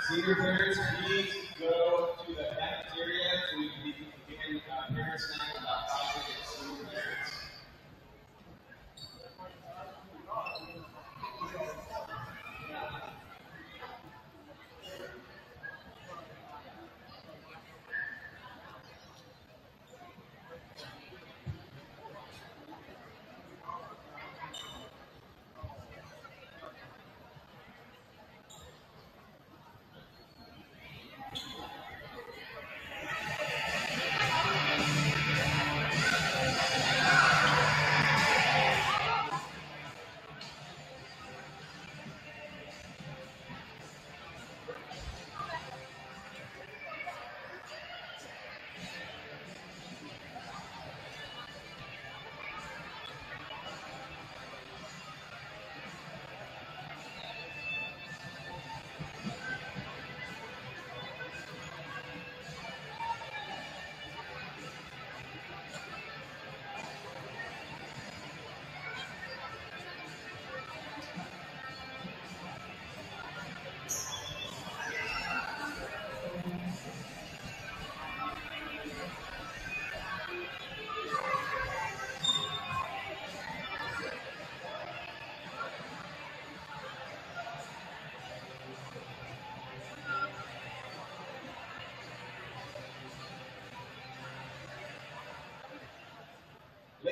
Senior parents, please go to the cafeteria so we can begin parent snack about topic of senior parents.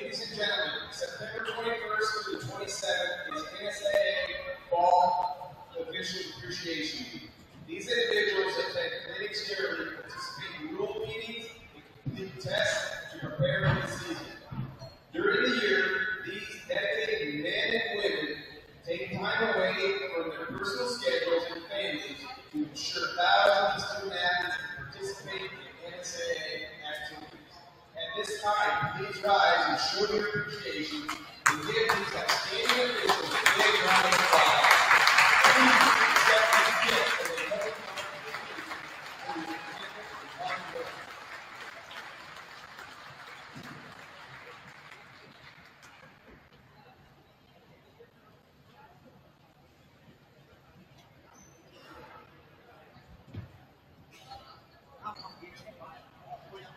Ladies and gentlemen, September 21st through the 27th is NSAA Fall Official Appreciation Week. These individuals attend clinics yearly, participate in rule meetings, and complete tests to prepare for the season. During the year, these dedicated men and women take time away from their personal schedules and families to ensure thousands of student athletes can participate in NSAA activities. At this time, please rise and show your appreciation and give these outstanding officials a big round of applause. Please accept this gift as a public contribution to the commitment.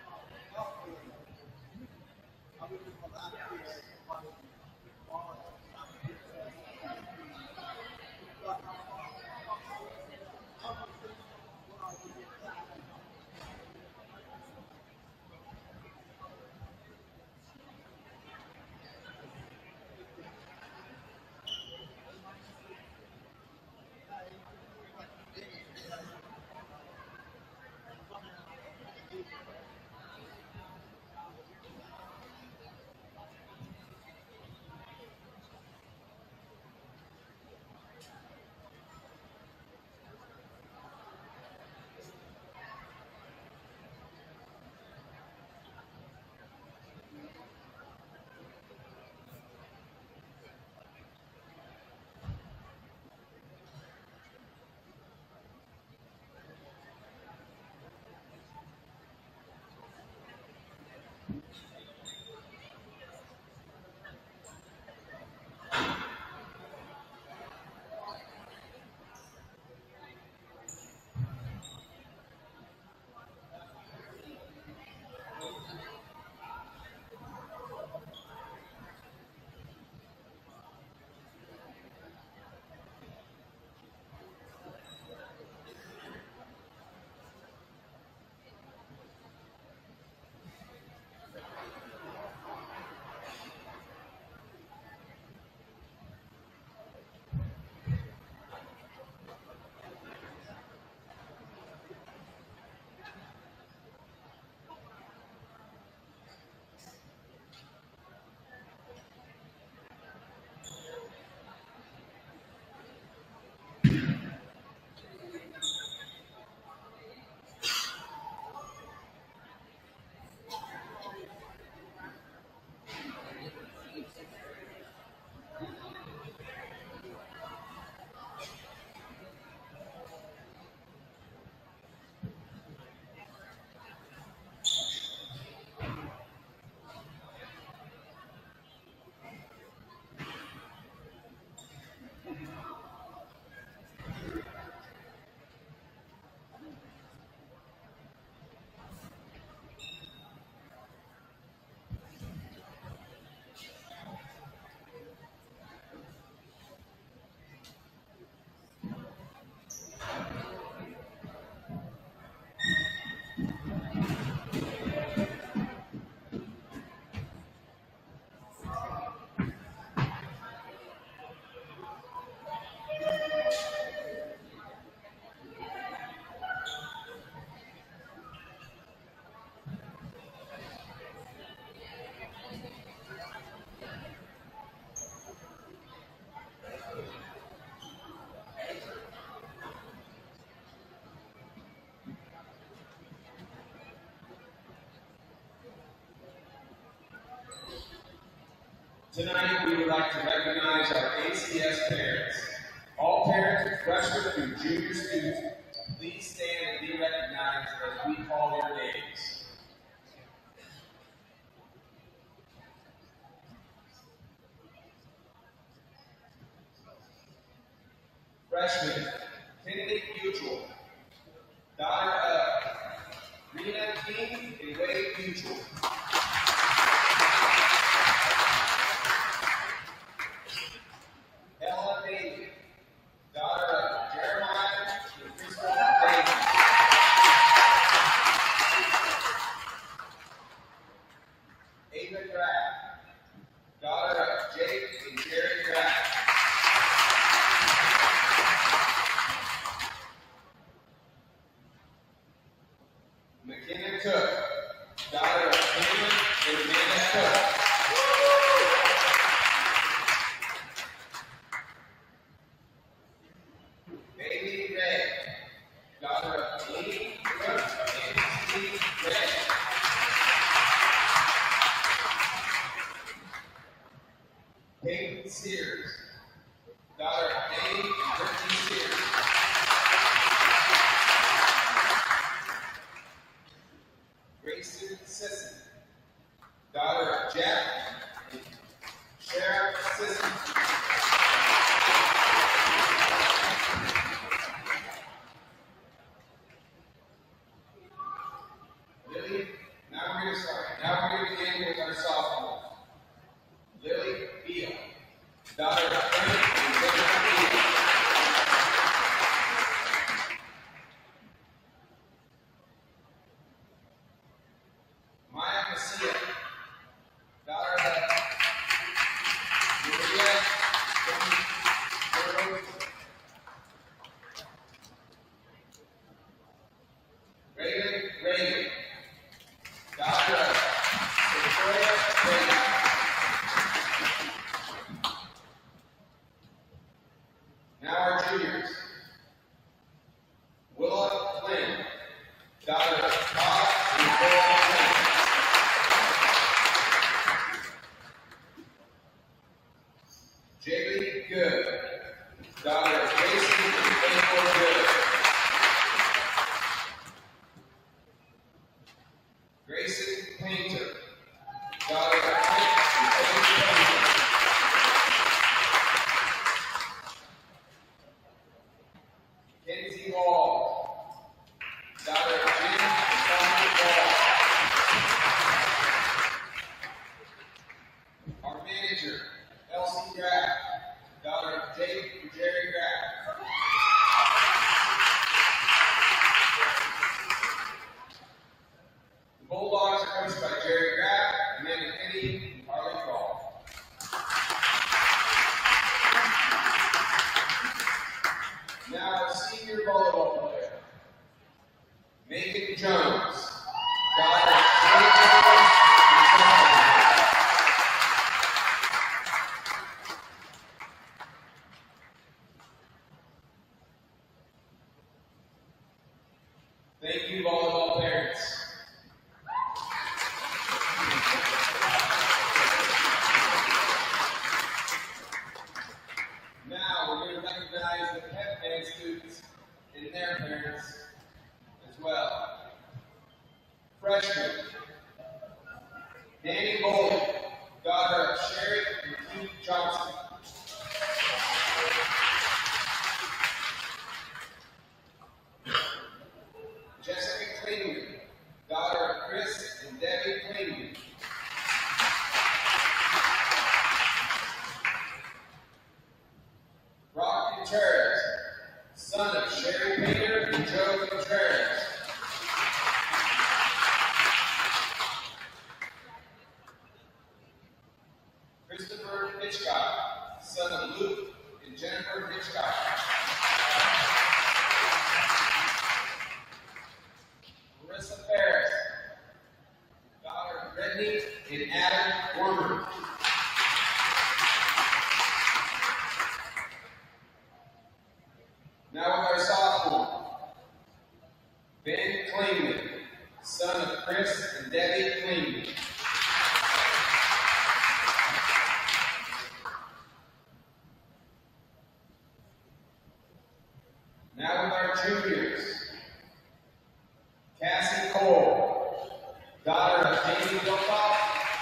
Tonight, we would like to recognize our ACS parents. All parents of freshmen through junior students, please stand and be recognized as we call your names. Freshman, Kennedy Mutual. Daughter of Rena King and Wade Mutual. Ella David, daughter of Jeremiah and Crystal David. Ava Graff, daughter Amy and Brittany Sears. Grayson Sisson, daughter of Jack and Sheriff Sisson. Lily, now we're going to begin with our sophomore. Lily Beal, daughter of Frank and Jennifer Beal. Maya Macia, daughter of Maria Burwell. Reagan, daughter of Victoria Reagan. Now our juniors. Willa Flynn, daughter of Todd and Cole Flynn. Jaylee Good, daughter of Jason and April Good. Grayson Painter, daughter of Frank and Paige Painter. Kenzie Wall, daughter of Jim and Tommy Wall. Our manager, Elsie Graff, daughter of Jake and Jerry Graff. The Bulldogs are coached by Jerry Graff, Amanda Penny, and Harley Call. Now a senior volleyball player, Megan Jones, daughter of Jake and Charlie. Thank you, volleyball parents. Now we're going to recognize the pep band students and their parents as well. Freshman, Danny Bowling, daughter of Sherry and Keith Johnson. Jessica Klingman, daughter of Chris and Debbie Klingman. Rob Contreras, son of Sherry Painter and Joe Contreras. Christopher Hitchcock, son of Luke and Jennifer Hitchcock. Marissa Ferris, daughter of Brittany and Adam Warmer. Now with our sophomore, Ben Klingman, son of Chris and Debbie Klingman. Now with our juniors, Cassie Cole, daughter of Jamie Wilcox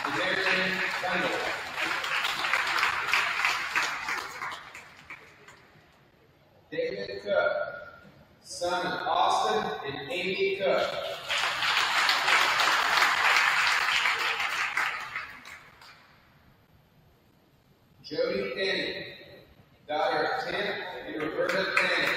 and Marion Kendall. David Cook, son of Austin and Amy Cook. Jody Denny, daughter of Tim and Roberta Denny.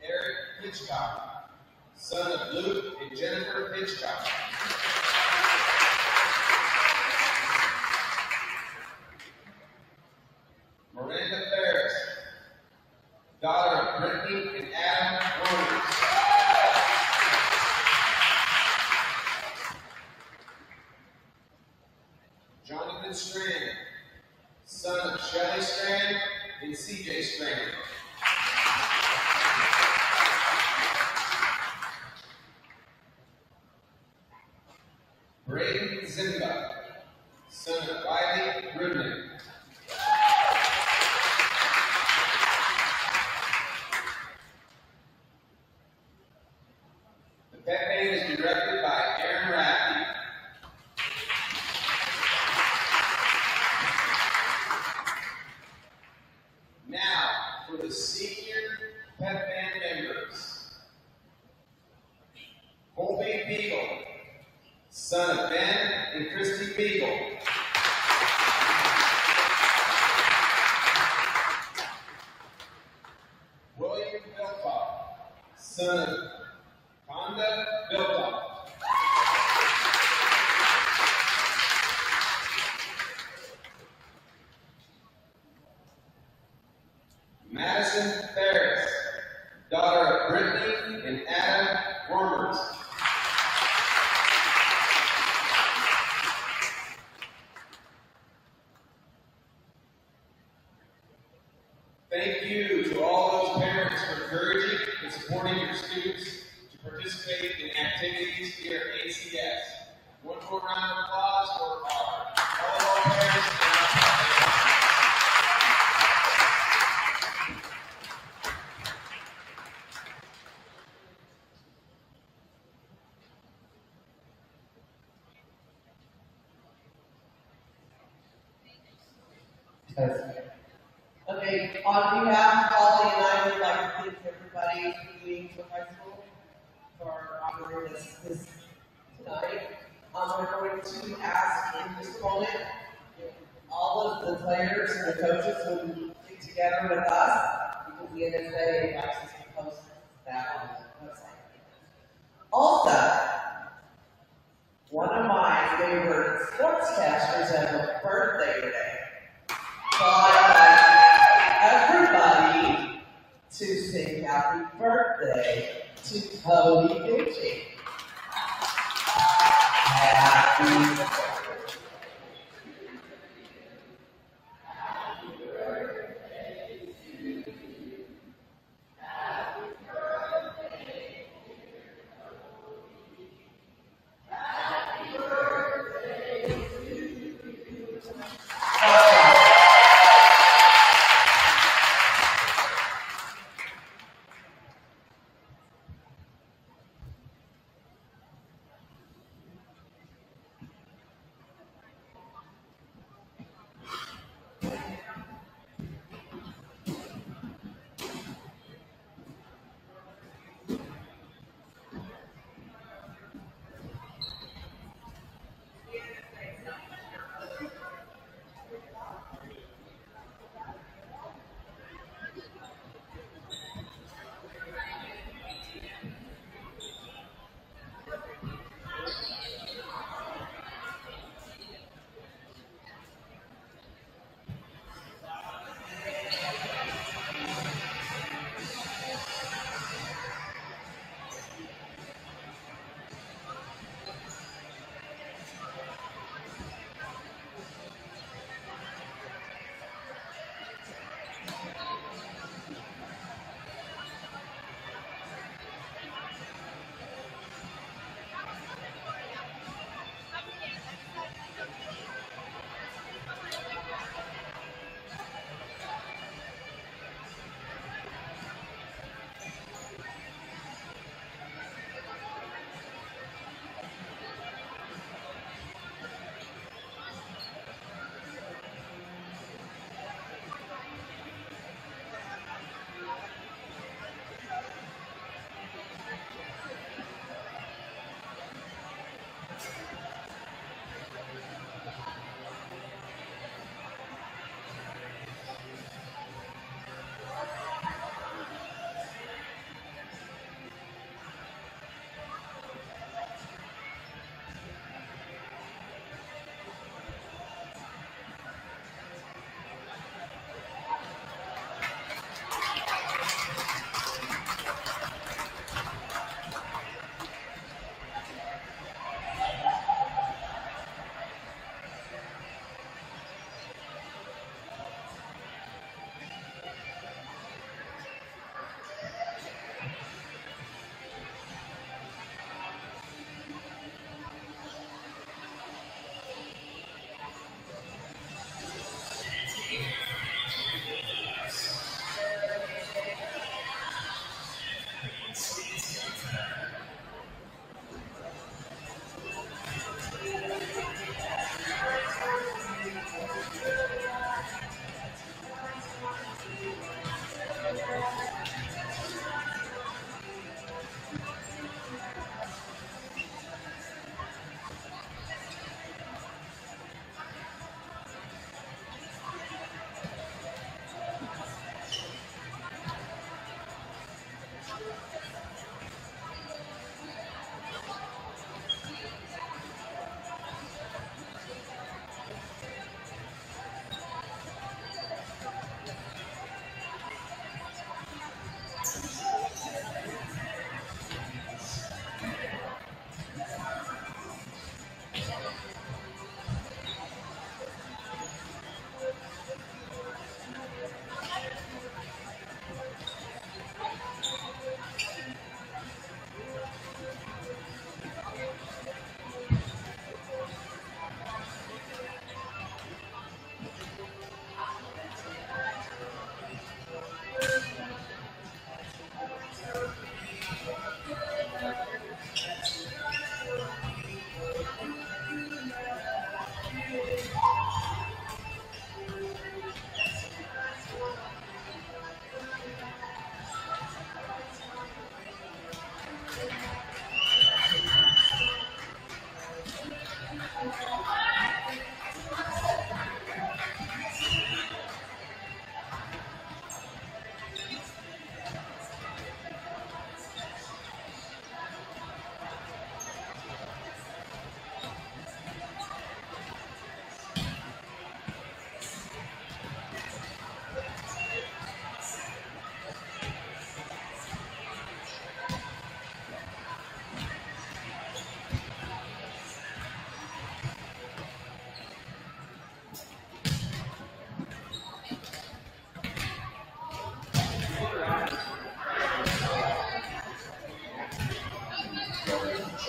Eric Hitchcock, son of Luke and Jennifer Hitchcock. Miranda Ferris, daughter of Brittany and Adam Warner. Jonathan Strand, son of Shelley Strand and CJ Strand. Braden Zell, Simba, son of Riley Rudnick. The pet band is directed by Aaron Raffy. Now, for the senior pep band members. Colby Beagle, son of Ben and Christy Beagle. William Biltoff, son of Conda Biltoff. Madison Ferris, daughter of Brittany and Adam Wormers. Thank you to all those parents for encouraging and supporting your students to participate in activities here at ACS. One more round of applause for all of our parents and our parents. Okay, on behalf of Holly and I would like to thank everybody for being to high school for honoring this tonight. We're going to ask in just a moment if all of the players and the coaches will get together with us because the NSA likes us to post that on the website. Also, one of my favorite sportscasters has a birthday today. So I'd like everybody to sing happy birthday to Cody Gucci. Happy birthday.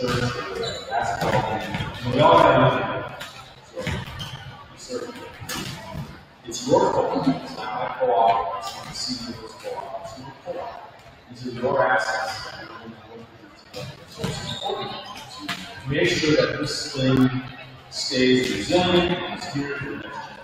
church, basketball game. We all have nothing. So, it's your co-op. It's not my co-op. It's not the CEO's co-op. It's your co-op. These are your assets. So it's important to make sure that this thing stays resilient and is here for the next generation.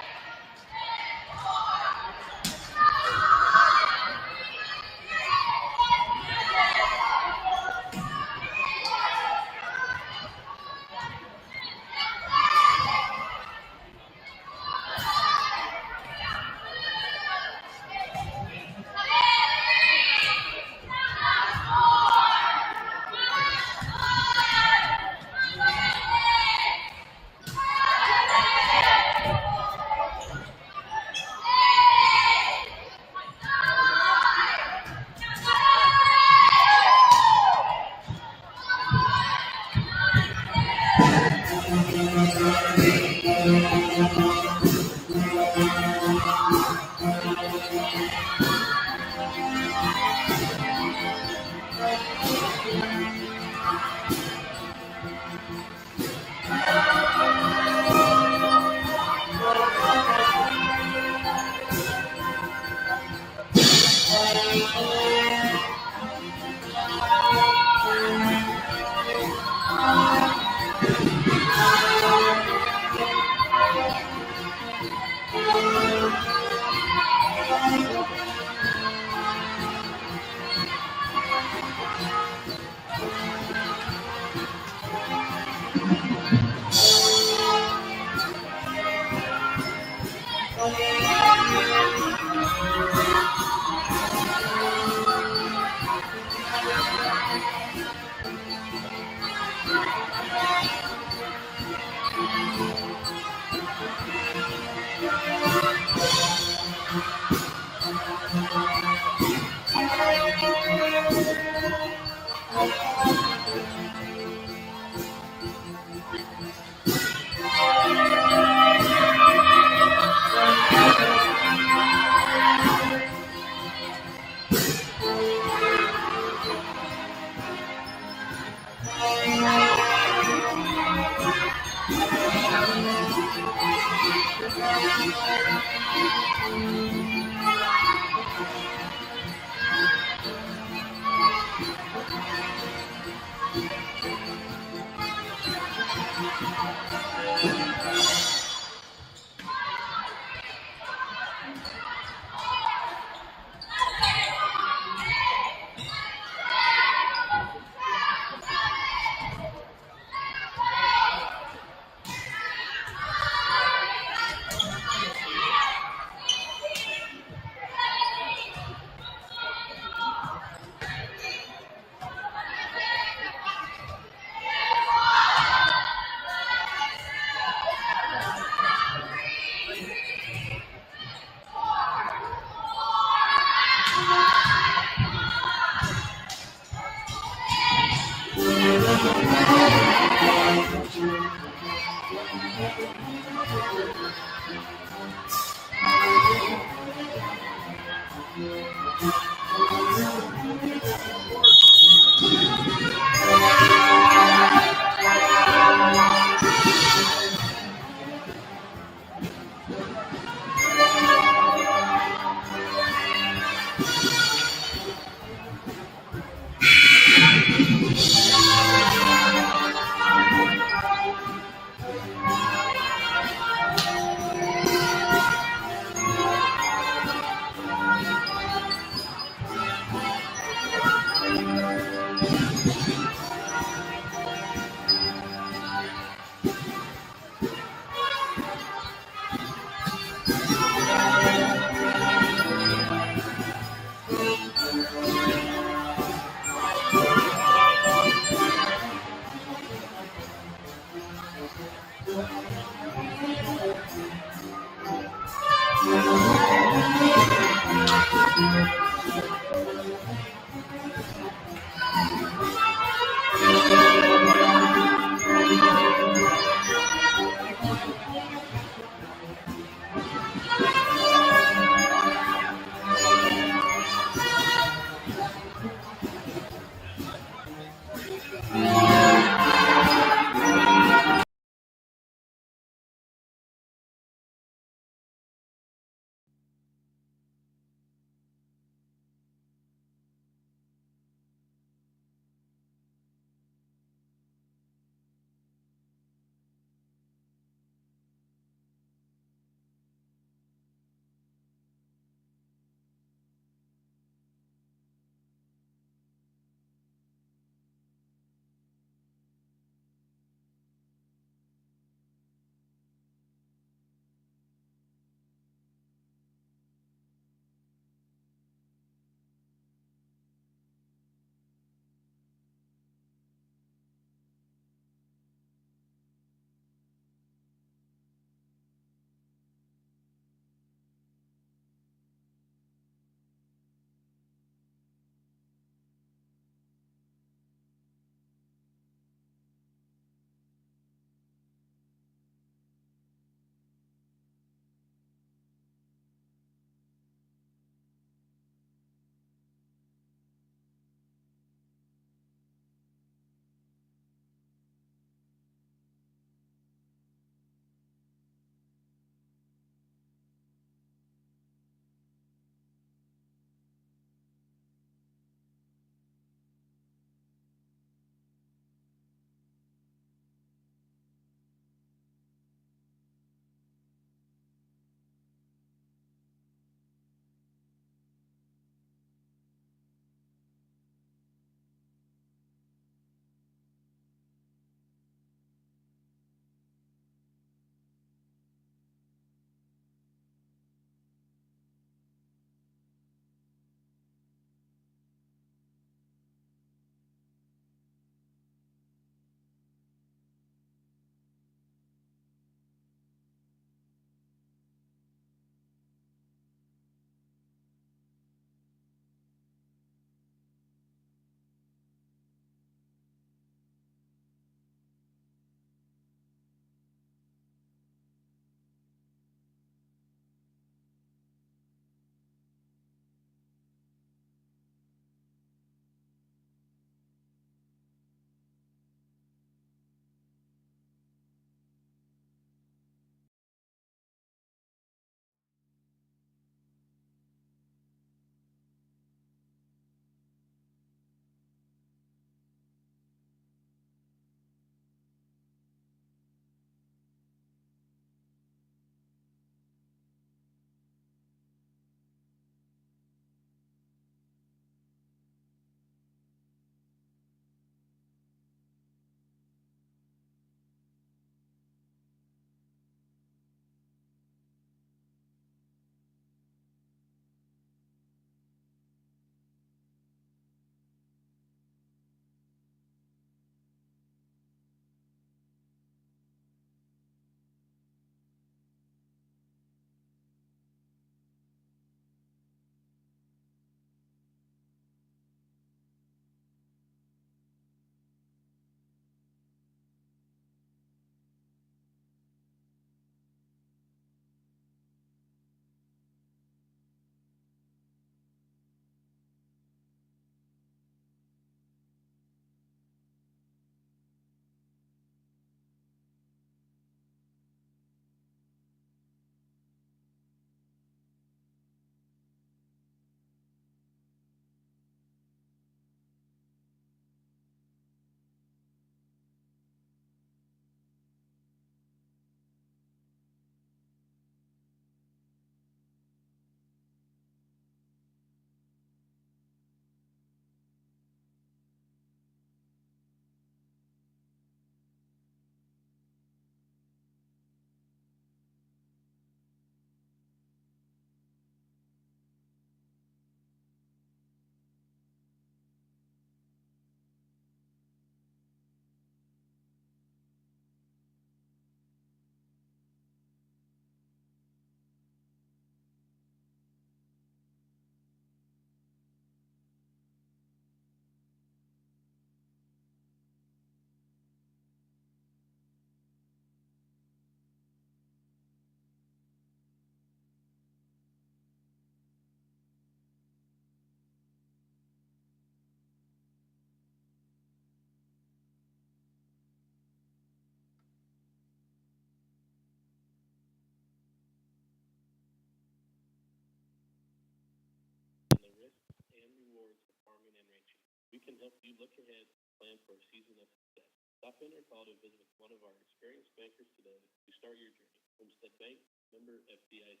We can help you look ahead and plan for a season of success. Stop in or call to visit one of our experienced bankers today to start your journey. Homestead Bank, member FDIC.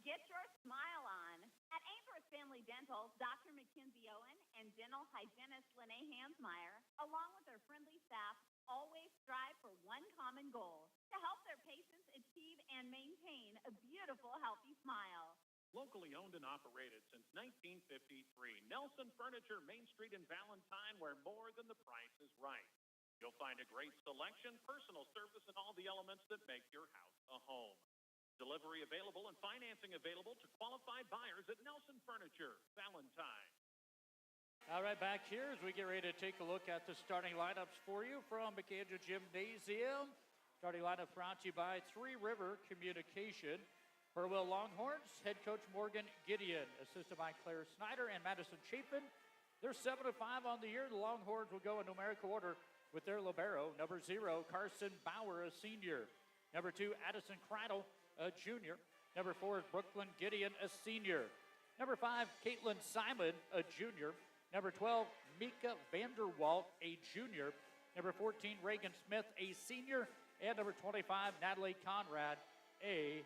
Get your smile on. At Ainsworth Family Dental, Dr. Mackenzie Owen and dental hygienist Lene Hansmeyer, along with their friendly staff, always strive for one common goal, to help their patients achieve and maintain a beautiful, healthy smile. Locally owned and operated since 1953, Nelson Furniture, Main Street in Valentine, where more than the price is right. You'll find a great selection, personal service, and all the elements that make your house a home. Delivery available and financing available to qualified buyers at Nelson Furniture, Valentine. All right, back here as we get ready to take a look at the starting lineups for you from McAndrew Gymnasium. Starting lineup brought to you by Three River Communication. Burwell Longhorns, head coach Morgan Gideon, assisted by Claire Snyder and Madison Chapin. They're 7-5 on the year. The Longhorns will go in numerical order with their libero. Number 0, Carson Bauer, a senior. Number 2, Addison Kreidel, a junior. Number 4 is Brooklyn Gideon, a senior. Number 5, Caitlin Simon, a junior. Number 12, Mika Vanderwalt, a junior. Number 14, Reagan Smith, a senior. And number 25, Natalie Conrad, a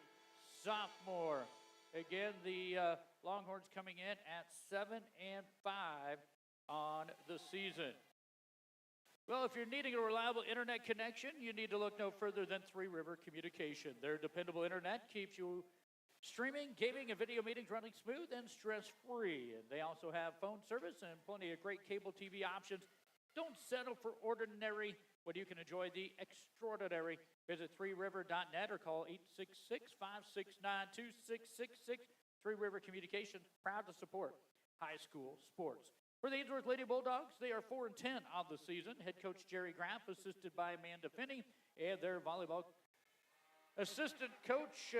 sophomore. Again, the Longhorns coming in at 7-5 on the season. Well, if you're needing a reliable internet connection, you need to look no further than Three River Communication. Their dependable internet keeps you streaming, gaming, and video meetings running smooth and stress-free. And they also have phone service and plenty of great cable TV options. Don't settle for ordinary when you can enjoy the extraordinary. Visit 3river.net or call 866-569-2666. Three River Communication, proud to support high school sports. For the Ainsworth Lady Bulldogs, they are 4-10 on the season. Head coach Jerry Graff, assisted by Amanda Finney, and their volleyball assistant coach,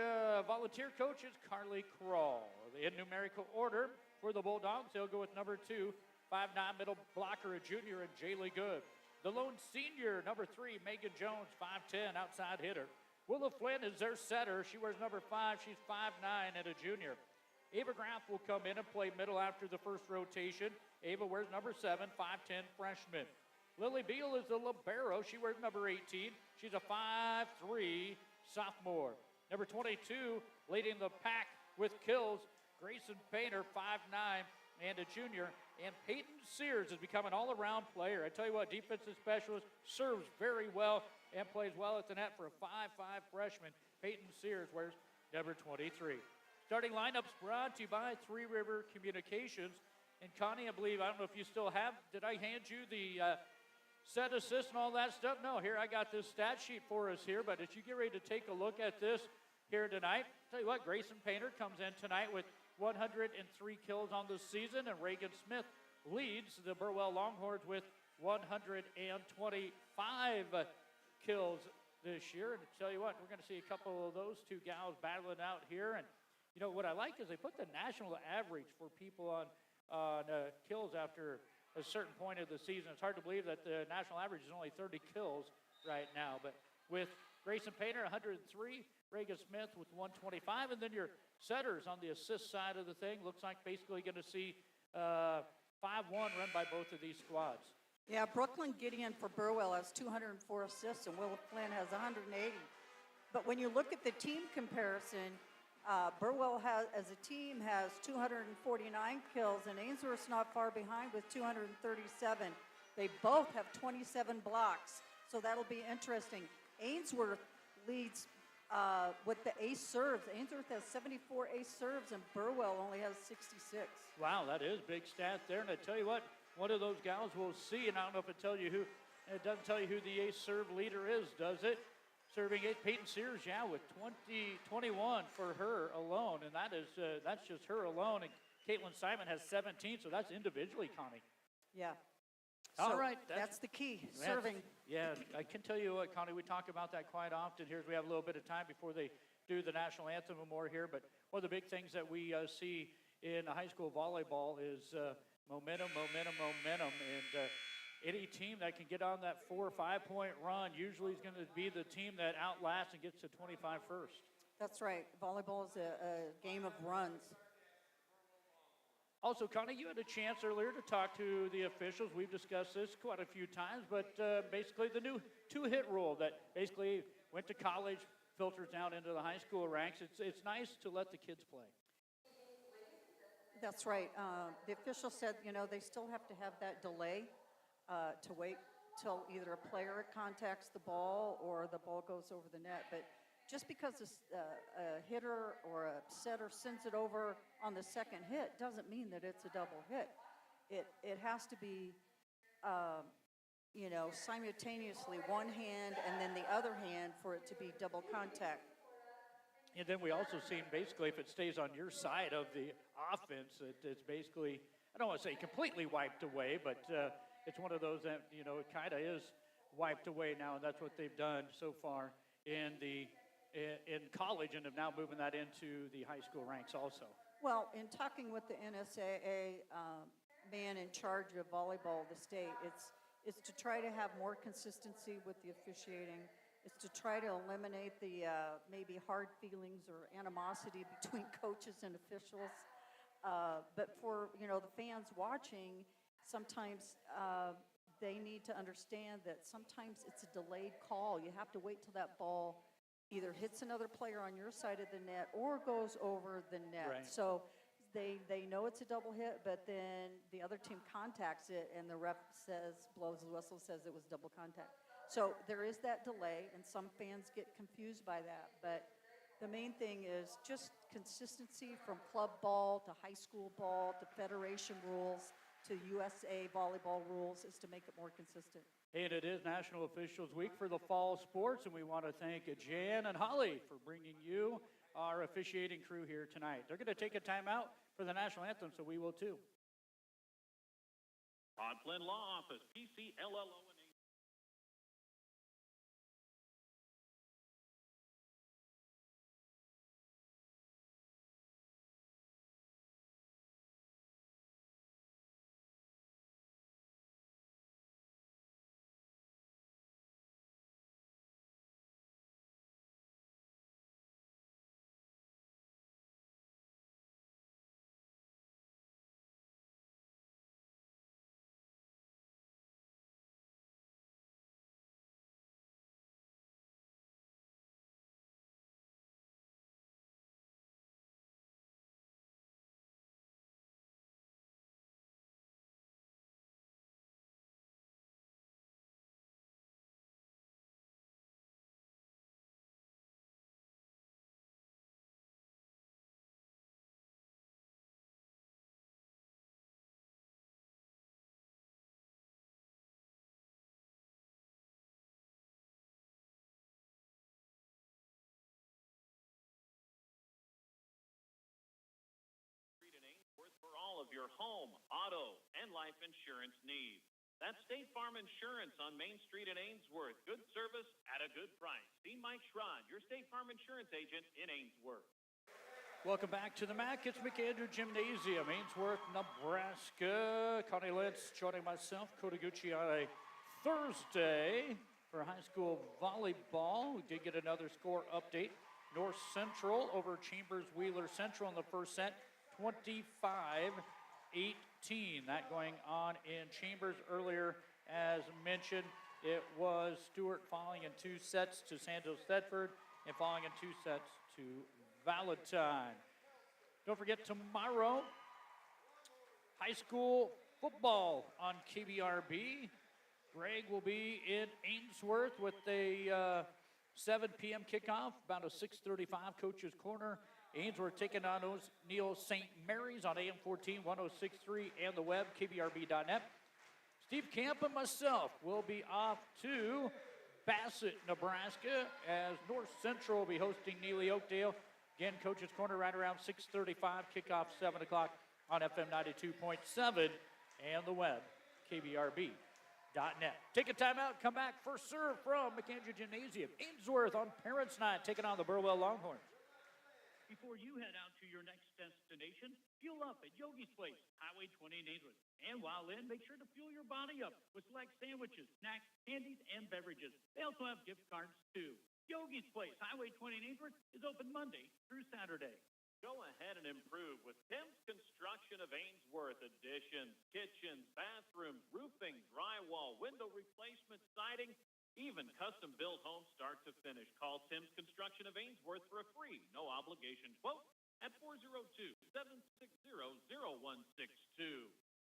volunteer coach is Carly Krall. In numerical order for the Bulldogs, they'll go with number 2, 5'9" middle blocker, a junior, and Jaylee Good. The lone senior, number 3, Megan Jones, 5'10", outside hitter. Willa Flynn is their setter. She wears number 5. She's 5'9" and a junior. Ava Graff will come in and play middle after the first rotation. Ava wears number 7, 5'10", freshman. Lily Beal is the libero. She wears number 18. She's a 5'3", sophomore. Number 22, leading the pack with kills, Grayson Painter, 5'9", and a junior. And Peyton Sears has become an all-around player. I tell you what, defensive specialist, serves very well and plays well at the net for a 5'5" freshman. Peyton Sears wears number 23. Starting lineups brought to you by Three River Communications. And Connie, I don't know if you still have, did I hand you the set assist and all that stuff? No, here I got this stat sheet for us here, but as you get ready to take a look at this here tonight, tell you what, Grayson Painter comes in tonight with 103 kills on the season, and Reagan Smith leads the Burwell Longhorns with 125 kills this year. And I tell you what, we're going to see a couple of those two gals battling out here. And you know what I like is they put the national average for people on kills after a certain point of the season. It's hard to believe that the national average is only 30 kills right now. But with Grayson Painter, 103, Reagan Smith with 125, and then your setters on the assist side of the thing. Looks like basically going to see 5-1 run by both of these squads. Yeah, Brooklyn Gideon for Burwell has 204 assists, and Will Flynn has 180. But when you look at the team comparison, Burwell as a team has 249 kills, and Ainsworth's not far behind with 237. They both have 27 blocks, so that'll be interesting. Ainsworth leads with the ace serves. Ainsworth has 74 ace serves, and Burwell only has 66. Wow, that is big stat there. And I tell you what, one of those gals we'll see, and I don't know if it tells you who. It doesn't tell you who the ace serve leader is, does it? Serving 8, Peyton Sears, yeah, with 21 for her alone, and that's just her alone. And Caitlin Simon has 17, so that's individually, Connie. Yeah. All so right, that's the key, serving. Yeah, I can tell you what, Connie, we talk about that quite often here as we have a little bit of time before they do the national anthem and more here. But one of the big things that we see in high school volleyball is momentum. And any team that can get on that 4 or 5 point run usually is going to be the team that outlasts and gets to 25 first. That's right. Volleyball is a game of runs. Also, Connie, you had a chance earlier to talk to the officials. We've discussed this quite a few times, but basically the new two-hit rule that basically went to college, filters down into the high school ranks. It's nice to let the kids play. That's right. The official said, they still have to have that delay to wait till either a player contacts the ball or the ball goes over the net. But just because a hitter or a setter sends it over on the second hit doesn't mean that it's a double hit. It has to be, simultaneously one hand and then the other hand for it to be double contact. And then we also seen basically if it stays on your side of the offense, it's basically, I don't want to say completely wiped away, but it's one of those that, it kind of is wiped away now, and that's what they've done so far in college and have now moving that into the high school ranks also. Well, in talking with the NSAA man in charge of volleyball of the state, it's to try to have more consistency with the officiating. It's to try to eliminate the maybe hard feelings or animosity between coaches and officials. But for, the fans watching, sometimes they need to understand that sometimes it's a delayed call. You have to wait till that ball either hits another player on your side of the net or goes over the net. Right. So they know it's a double hit, but then the other team contacts it and the ref blows the whistle, says it was double contact. So there is that delay, and some fans get confused by that. But the main thing is just consistency from club ball to high school ball to federation rules to USA volleyball rules is to make it more consistent. And it is National Officials Week for the fall sports, and we want to thank Jan and Holly for bringing you our officiating crew here tonight. They're going to take a timeout for the national anthem, so we will too. Todd Flynn Law Office, PCLLO and Ainsworth for all of your home, auto, and life insurance needs. That's State Farm Insurance on Main Street in Ainsworth. Good service at a good price. See Mike Schrod, your State Farm Insurance agent in Ainsworth. Welcome back to the MAC. It's McAndrew Gymnasium, Ainsworth, Nebraska. Connie Lentz joining myself, Kotaguchi, on a Thursday for high school volleyball. We did get another score update. North Central over Chambers Wheeler Central in the first set, 25-18. That going on in Chambers earlier. As mentioned, it was Stewart falling in 2 sets to Sandals Thetford and falling in 2 sets to Valentine. Don't forget tomorrow, high school football on KBRB. Greg will be in Ainsworth with a 7 p.m. kickoff, about a 6:35 Coach's Corner. Ainsworth taking on O'Neill St. Mary's on AM 14, 106.3 and the web, kbrb.net. Steve Camp and myself will be off to Bassett, Nebraska, as North Central will be hosting Neely Oakdale. Again, Coach's Corner right around 6:35, kickoff 7 o'clock on FM 92.7 and the web, kbrb.net. Take a timeout, come back, first serve from McAndrew Gymnasium. Ainsworth on Parents' Night, taking on the Burwell Longhorns. Before you head out to your next destination, fuel up at Yogi's Place, Highway 20 in Ainsworth. And while in, make sure to fuel your body up with select sandwiches, snacks, candies, and beverages. They also have gift cards, too. Yogi's Place, Highway 20 in Ainsworth, is open Monday through Saturday. Go ahead and improve with Tim's Construction of Ainsworth. Additions, kitchens, bathrooms, roofing, drywall, window replacement, siding, even custom-built homes start to finish. Call Tim's Construction of Ainsworth for a free, no-obligation quote at 402-760-0162.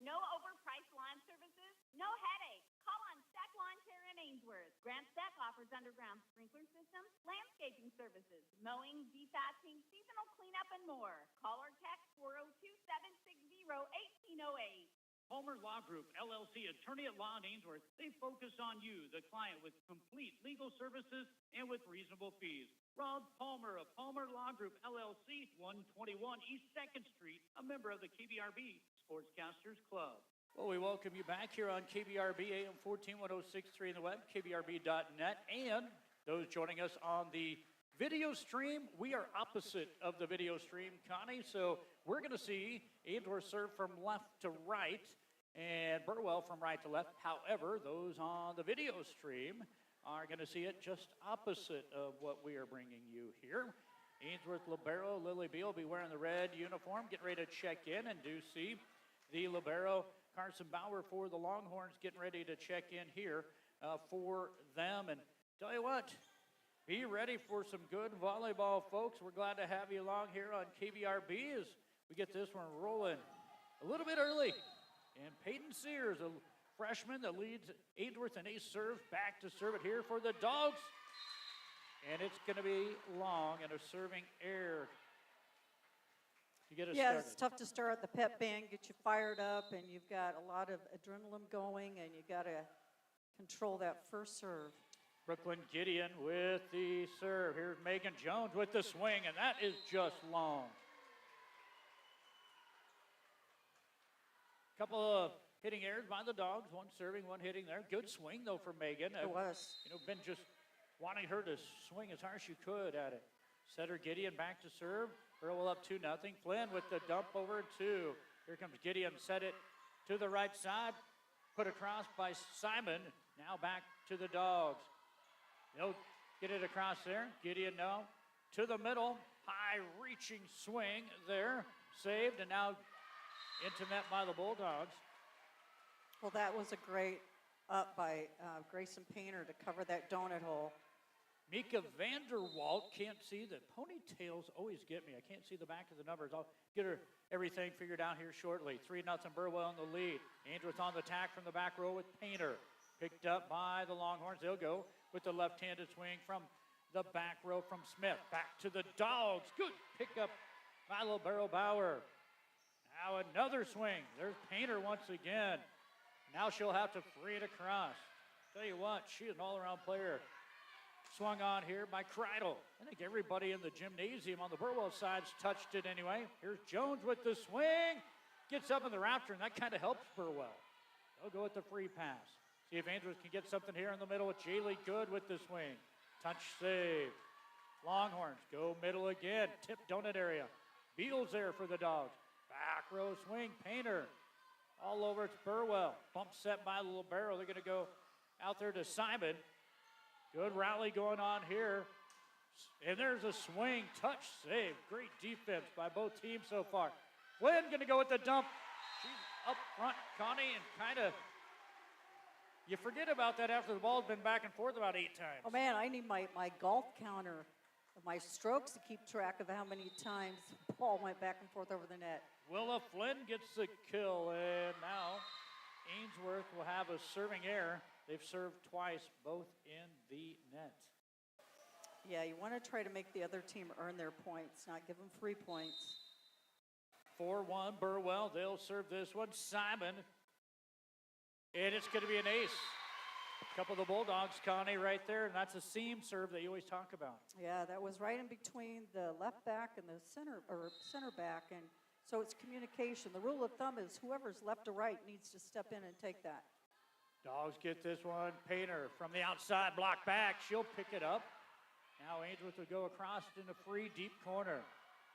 No overpriced lawn services? No headache. Call on Stack Lawn Care in Ainsworth. Grant Stack offers underground sprinkler systems, landscaping services, mowing, dethatching, seasonal cleanup, and more. Call or text 402-760-1808. Palmer Law Group, LLC, attorney at law in Ainsworth. They focus on you, the client, with complete legal services and with reasonable fees. Rob Palmer of Palmer Law Group, LLC, 121 East 2nd Street, a member of the KBRB Sportscasters Club. Well, we welcome you back here on KBRB AM 141063 in the web, kbrb.net, and those joining us on the video stream. We are opposite of the video stream, Connie, so we're going to see Ainsworth serve from left to right and Burwell from right to left. However, those on the video stream are going to see it just opposite of what we are bringing you here. Ainsworth libero Lily Beal will be wearing the red uniform, getting ready to check in, and do see the libero Carson Bauer for the Longhorns getting ready to check in here for them. And tell you what, be ready for some good volleyball, folks. We're glad to have you along here on KBRB as we get this one rolling a little bit early. And Peyton Sears, a freshman that leads Ainsworth in ace serves, back to serve it here for the Dogs. And it's going to be long and a serving error to get us started. It's tough to start the pep band, get you fired up, and you've got a lot of adrenaline going, and you got to control that first serve. Brooklyn Gideon with the serve. Here's Megan Jones with the swing, and that is just long. Couple of hitting errors by the Dogs, one serving, one hitting there. Good swing, though, for Megan. It was. Been just wanting her to swing as hard as she could at it. Setter Gideon back to serve. Burwell up 2-0. Flynn with the dump over 2. Here comes Gideon, set it to the right side. Put across by Simon. Now back to the Dogs. They'll get it across there. Gideon now to the middle. High reaching swing there. Saved, and now into net by the Bulldogs. Well, that was a great up by Grayson Painter to cover that donut hole. Mika Vanderwalt, can't see the ponytails always get me. I can't see the back of the numbers. I'll get her everything figured out here shortly. 3-0 Burwell in the lead. Ainsworth on the attack from the back row with Painter. Picked up by the Longhorns. They'll go with the left-handed swing from the back row from Smith. Back to the Dogs. Good pickup by Libero Bauer. Now another swing. There's Painter once again. Now she'll have to free it across. Tell you what, she's an all-around player. Swung on here by Kreidel. I think everybody in the gymnasium on the Burwell side's touched it anyway. Here's Jones with the swing. Gets up in the rafter, and that kind of helps Burwell. They'll go with the free pass. See if Ainsworth can get something here in the middle with Jaylee Good with the swing. Touch save. Longhorns go middle again. Tip donut area. Beals there for the Dogs. Back row swing. Painter. All over it's Burwell. Bump set by the libero. They're going to go out there to Simon. Good rally going on here. And there's a swing. Touch save. Great defense by both teams so far. Flynn going to go with the dump. She's up front, Connie, and kind of, you forget about that after the ball's been back and forth about 8 times. Oh, man, I need my golf counter of my strokes to keep track of how many times the ball went back and forth over the net. Willa Flynn gets the kill, and now Ainsworth will have a serving error. They've served twice, both in the net. Yeah, you want to try to make the other team earn their points, not give them free points. 4-1 Burwell. They'll serve this one. Simon. And it's going to be an ace. A couple of the Bulldogs, Connie, right there. And that's a seam serve that you always talk about. Yeah, that was right in between the left back and the center back. And so it's communication. The rule of thumb is whoever's left or right needs to step in and take that. Dogs get this one. Painter from the outside, block back. She'll pick it up. Now Ainsworth will go across in the free deep corner.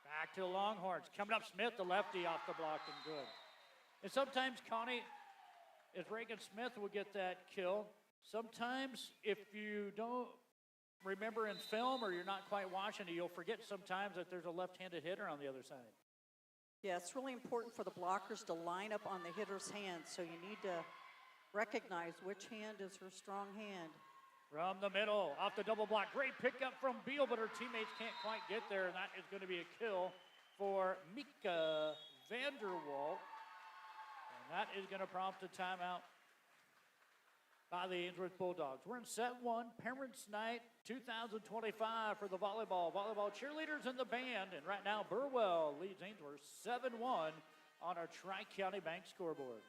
Back to the Longhorns. Coming up, Smith, the lefty off the block and good. And sometimes, Connie, if Reagan Smith will get that kill, sometimes if you don't remember in film or you're not quite watching it, you'll forget sometimes that there's a left-handed hitter on the other side. Yeah, it's really important for the blockers to line up on the hitter's hand, so you need to recognize which hand is her strong hand. From the middle, off the double block. Great pickup from Beal, but her teammates can't quite get there, and that is going to be a kill for Mika Vanderwalt. And that is going to prompt a timeout by the Ainsworth Bulldogs. We're in set one, Parents' Night 2025 for the volleyball cheerleaders and the band. And right now, Burwell leads Ainsworth 7-1 on our Tri-County Bank scoreboard.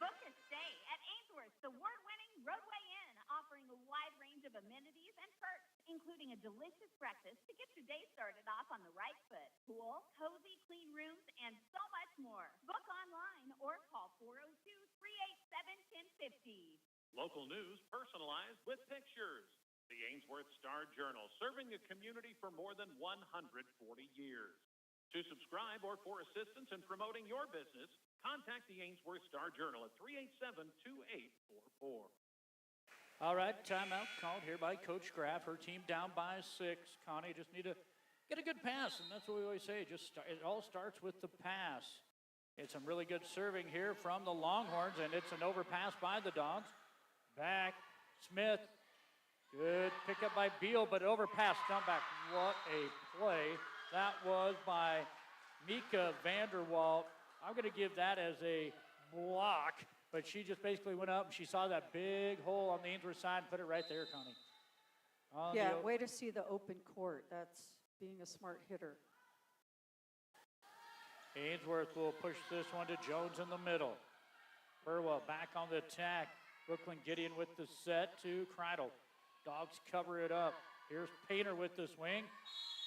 Book a stay at Ainsworth's award-winning Roadway Inn, offering a wide range of amenities and perks, including a delicious breakfast to get your day started off on the right foot, pool, cozy, clean rooms, and so much more. Book online or call 402-387-1050. Local news personalized with pictures. The Ainsworth Star-Journal, serving the community for more than 140 years. To subscribe or for assistance in promoting your business, contact the Ainsworth Star-Journal at 387-2844. All right, timeout called here by Coach Graff. Her team down by 6. Connie just need to get a good pass, and that's what we always say. It all starts with the pass. It's some really good serving here from the Longhorns, and it's an overpass by the Dogs. Back, Smith. Good pickup by Beal, but overpass, dump back. What a play that was by Mika Vanderwalt. I'm going to give that as a block, but she just basically went up and she saw that big hole on the Ainsworth side and put it right there, Connie. Yeah, way to see the open court. That's being a smart hitter. Ainsworth will push this one to Jones in the middle. Burwell back on the attack. Brooklyn Gideon with the set to Kreidel. Dogs cover it up. Here's Painter with the swing,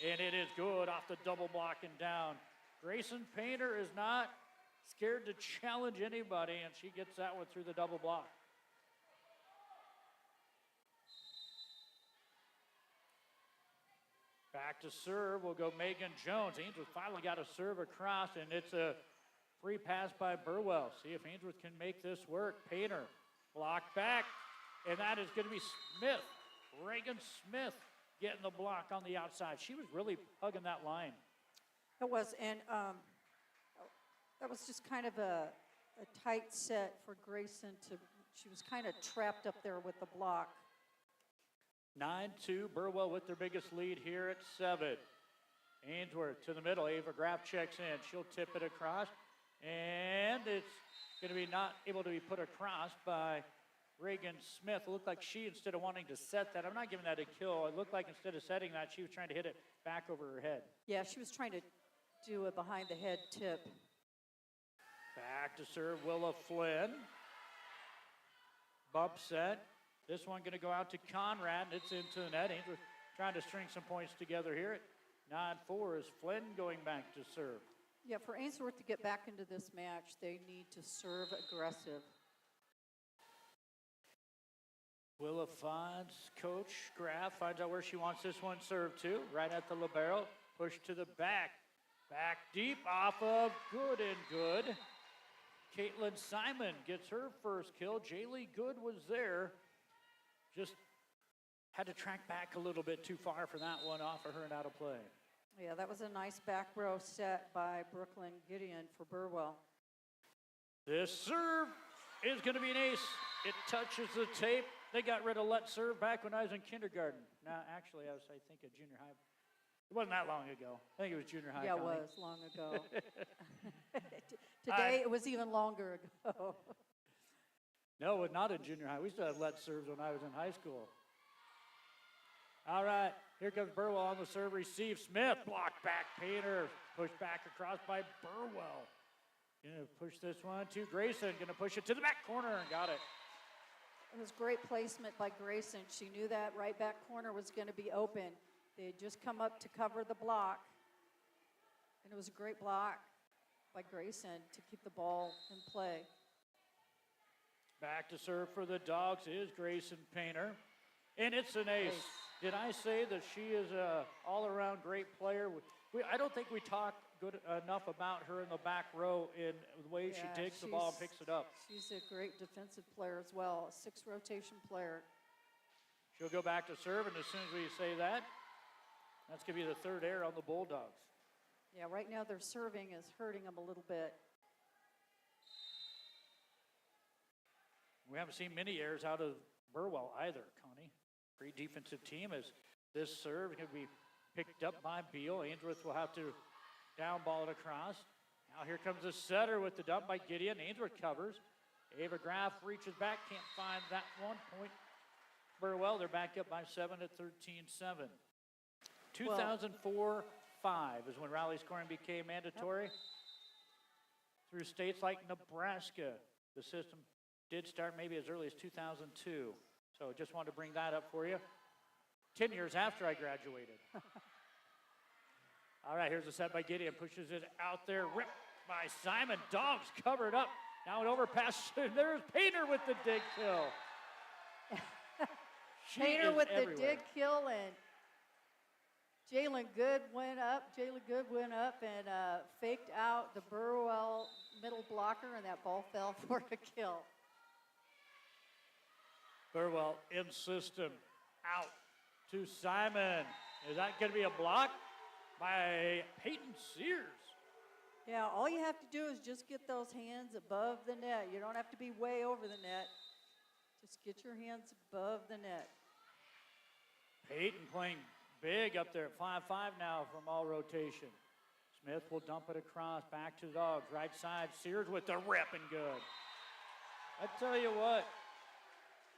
and it is good off the double block and down. Grayson Painter is not scared to challenge anybody, and she gets that one through the double block. Back to serve will go Megan Jones. Ainsworth finally got a serve across, and it's a free pass by Burwell. See if Ainsworth can make this work. Painter blocked back, and that is going to be Smith. Reagan Smith getting the block on the outside. She was really hugging that line. It was, and that was just kind of a tight set for Grayson she was kind of trapped up there with the block. 9-2, Burwell with their biggest lead here at 7. Ainsworth to the middle. Ava Graff checks in. She'll tip it across, and it's going to be not able to be put across by Reagan Smith. It looked like she, instead of wanting to set that, I'm not giving that a kill. It looked like instead of setting that, she was trying to hit it back over her head. Yeah, she was trying to do a behind-the-head tip. Back to serve Willa Flynn. Bump set. This one going to go out to Conrad, and it's into the net. Ainsworth trying to string some points together here. 9-4 is Flynn going back to serve. Yeah, for Ainsworth to get back into this match, they need to serve aggressive. Willa finds Coach Graff, finds out where she wants this one served to. Right at the libero. Push to the back. Back deep off of Good and Good. Caitlin Simon gets her first kill. Jaylee Good was there. Just had to track back a little bit too far for that one off of her and out of play. Yeah, that was a nice back row set by Brooklyn Gideon for Burwell. This serve is going to be an ace. It touches the tape. They got rid of let serve back when I was in kindergarten. Now, actually, I think a junior high. It wasn't that long ago. I think it was junior high. Yeah, it was long ago. Today, it was even longer ago. No, it was not in junior high. We still had let serves when I was in high school. All right, here comes Burwell on the serve. Receive Smith. Blocked back. Painter. Pushed back across by Burwell. Going to push this one to Grayson. Going to push it to the back corner and got it. It was great placement by Grayson. She knew that right back corner was going to be open. They had just come up to cover the block. And it was a great block by Grayson to keep the ball in play. Back to serve for the Dogs is Grayson Painter. And it's an ace. Did I say that she is an all-around great player? I don't think we talk good enough about her in the back row in the way she takes the ball and picks it up. She's a great defensive player as well, a 6 rotation player. She'll go back to serve, and as soon as we say that, that's going to be the third error on the Bulldogs. Yeah, right now their serving is hurting them a little bit. We haven't seen many errors out of Burwell either, Connie. Great defensive team as this serve can be picked up by Beal. Ainsworth will have to down ball it across. Now here comes the setter with the dump by Gideon. Ainsworth covers. Ava Graff reaches back, can't find that one. Point Burwell, they're back up by 7 at 13-7. 2004-5 is when rally scoring became mandatory. Yep. Through states like Nebraska, the system did start maybe as early as 2002. So just wanted to bring that up for you. 10 years after I graduated. All right, here's a set by Gideon. Pushes it out there. Ripped by Simon. Dogs covered up. Now an overpass. There's Painter with the dig kill. Painter with the dig kill, and Jalen Good went up. And faked out the Burwell middle blocker, and that ball fell for a kill. Burwell in system. Out to Simon. Is that going to be a block by Peyton Sears? Yeah, all you have to do is just get those hands above the net. You don't have to be way over the net. Just get your hands above the net. Peyton playing big up there at 5-5 now from all rotation. Smith will dump it across, back to the Dogs. Right side, Sears with the rip and good. I tell you what,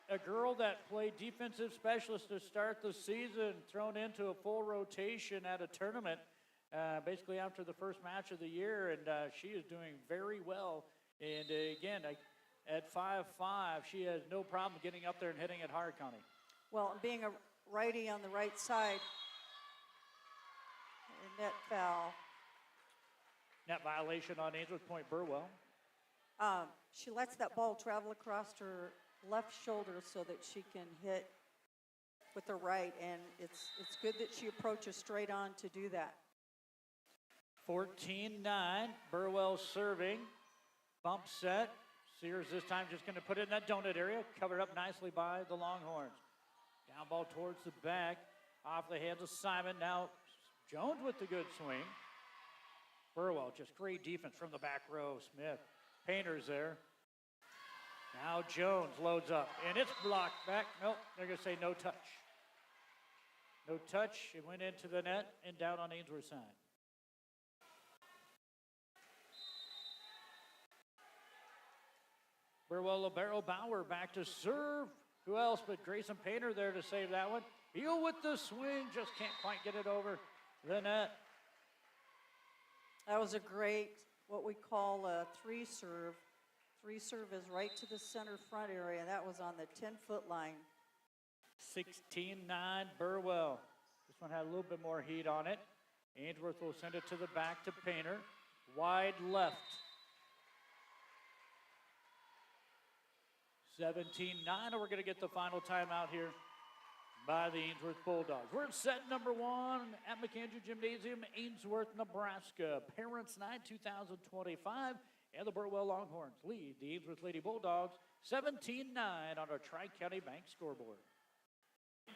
a girl that played defensive specialist to start the season, thrown into a full rotation at a tournament, basically after the first match of the year, and she is doing very well. And again, at 5'5", she has no problem getting up there and hitting it hard, Connie. Well, being a righty on the right side, net foul. Net violation on Ainsworth, point Burwell. She lets that ball travel across her left shoulder so that she can hit with the right, and it's good that she approaches straight on to do that. 14-9, Burwell serving, bump set. Sears this time just going to put it in that donut area, covered up nicely by the Longhorns. Down ball towards the back, off the hands of Simon. Now Jones with the good swing. Burwell, just great defense from the back row. Smith, Painter's there. Now Jones loads up, and it's blocked back. Nope, they're going to say no touch. No touch. It went into the net and down on Ainsworth's side. Burwell libero Bauer back to serve. Who else but Grayson Painter there to save that one. Beal with the swing, just can't quite get it over the net. That was a great, what we call a three serve. Three serve is right to the center front area. That was on the 10-foot line. 16-9 Burwell. This one had a little bit more heat on it. Ainsworth will send it to the back to Painter. Wide left. 17-9, and we're going to get the final timeout here by the Ainsworth Bulldogs. We're in set number 1 at McAndrew Gymnasium, Ainsworth, Nebraska. Parents Night 2025, and the Burwell Longhorns lead the Ainsworth Lady Bulldogs 17-9 on our Tri-County Bank scoreboard.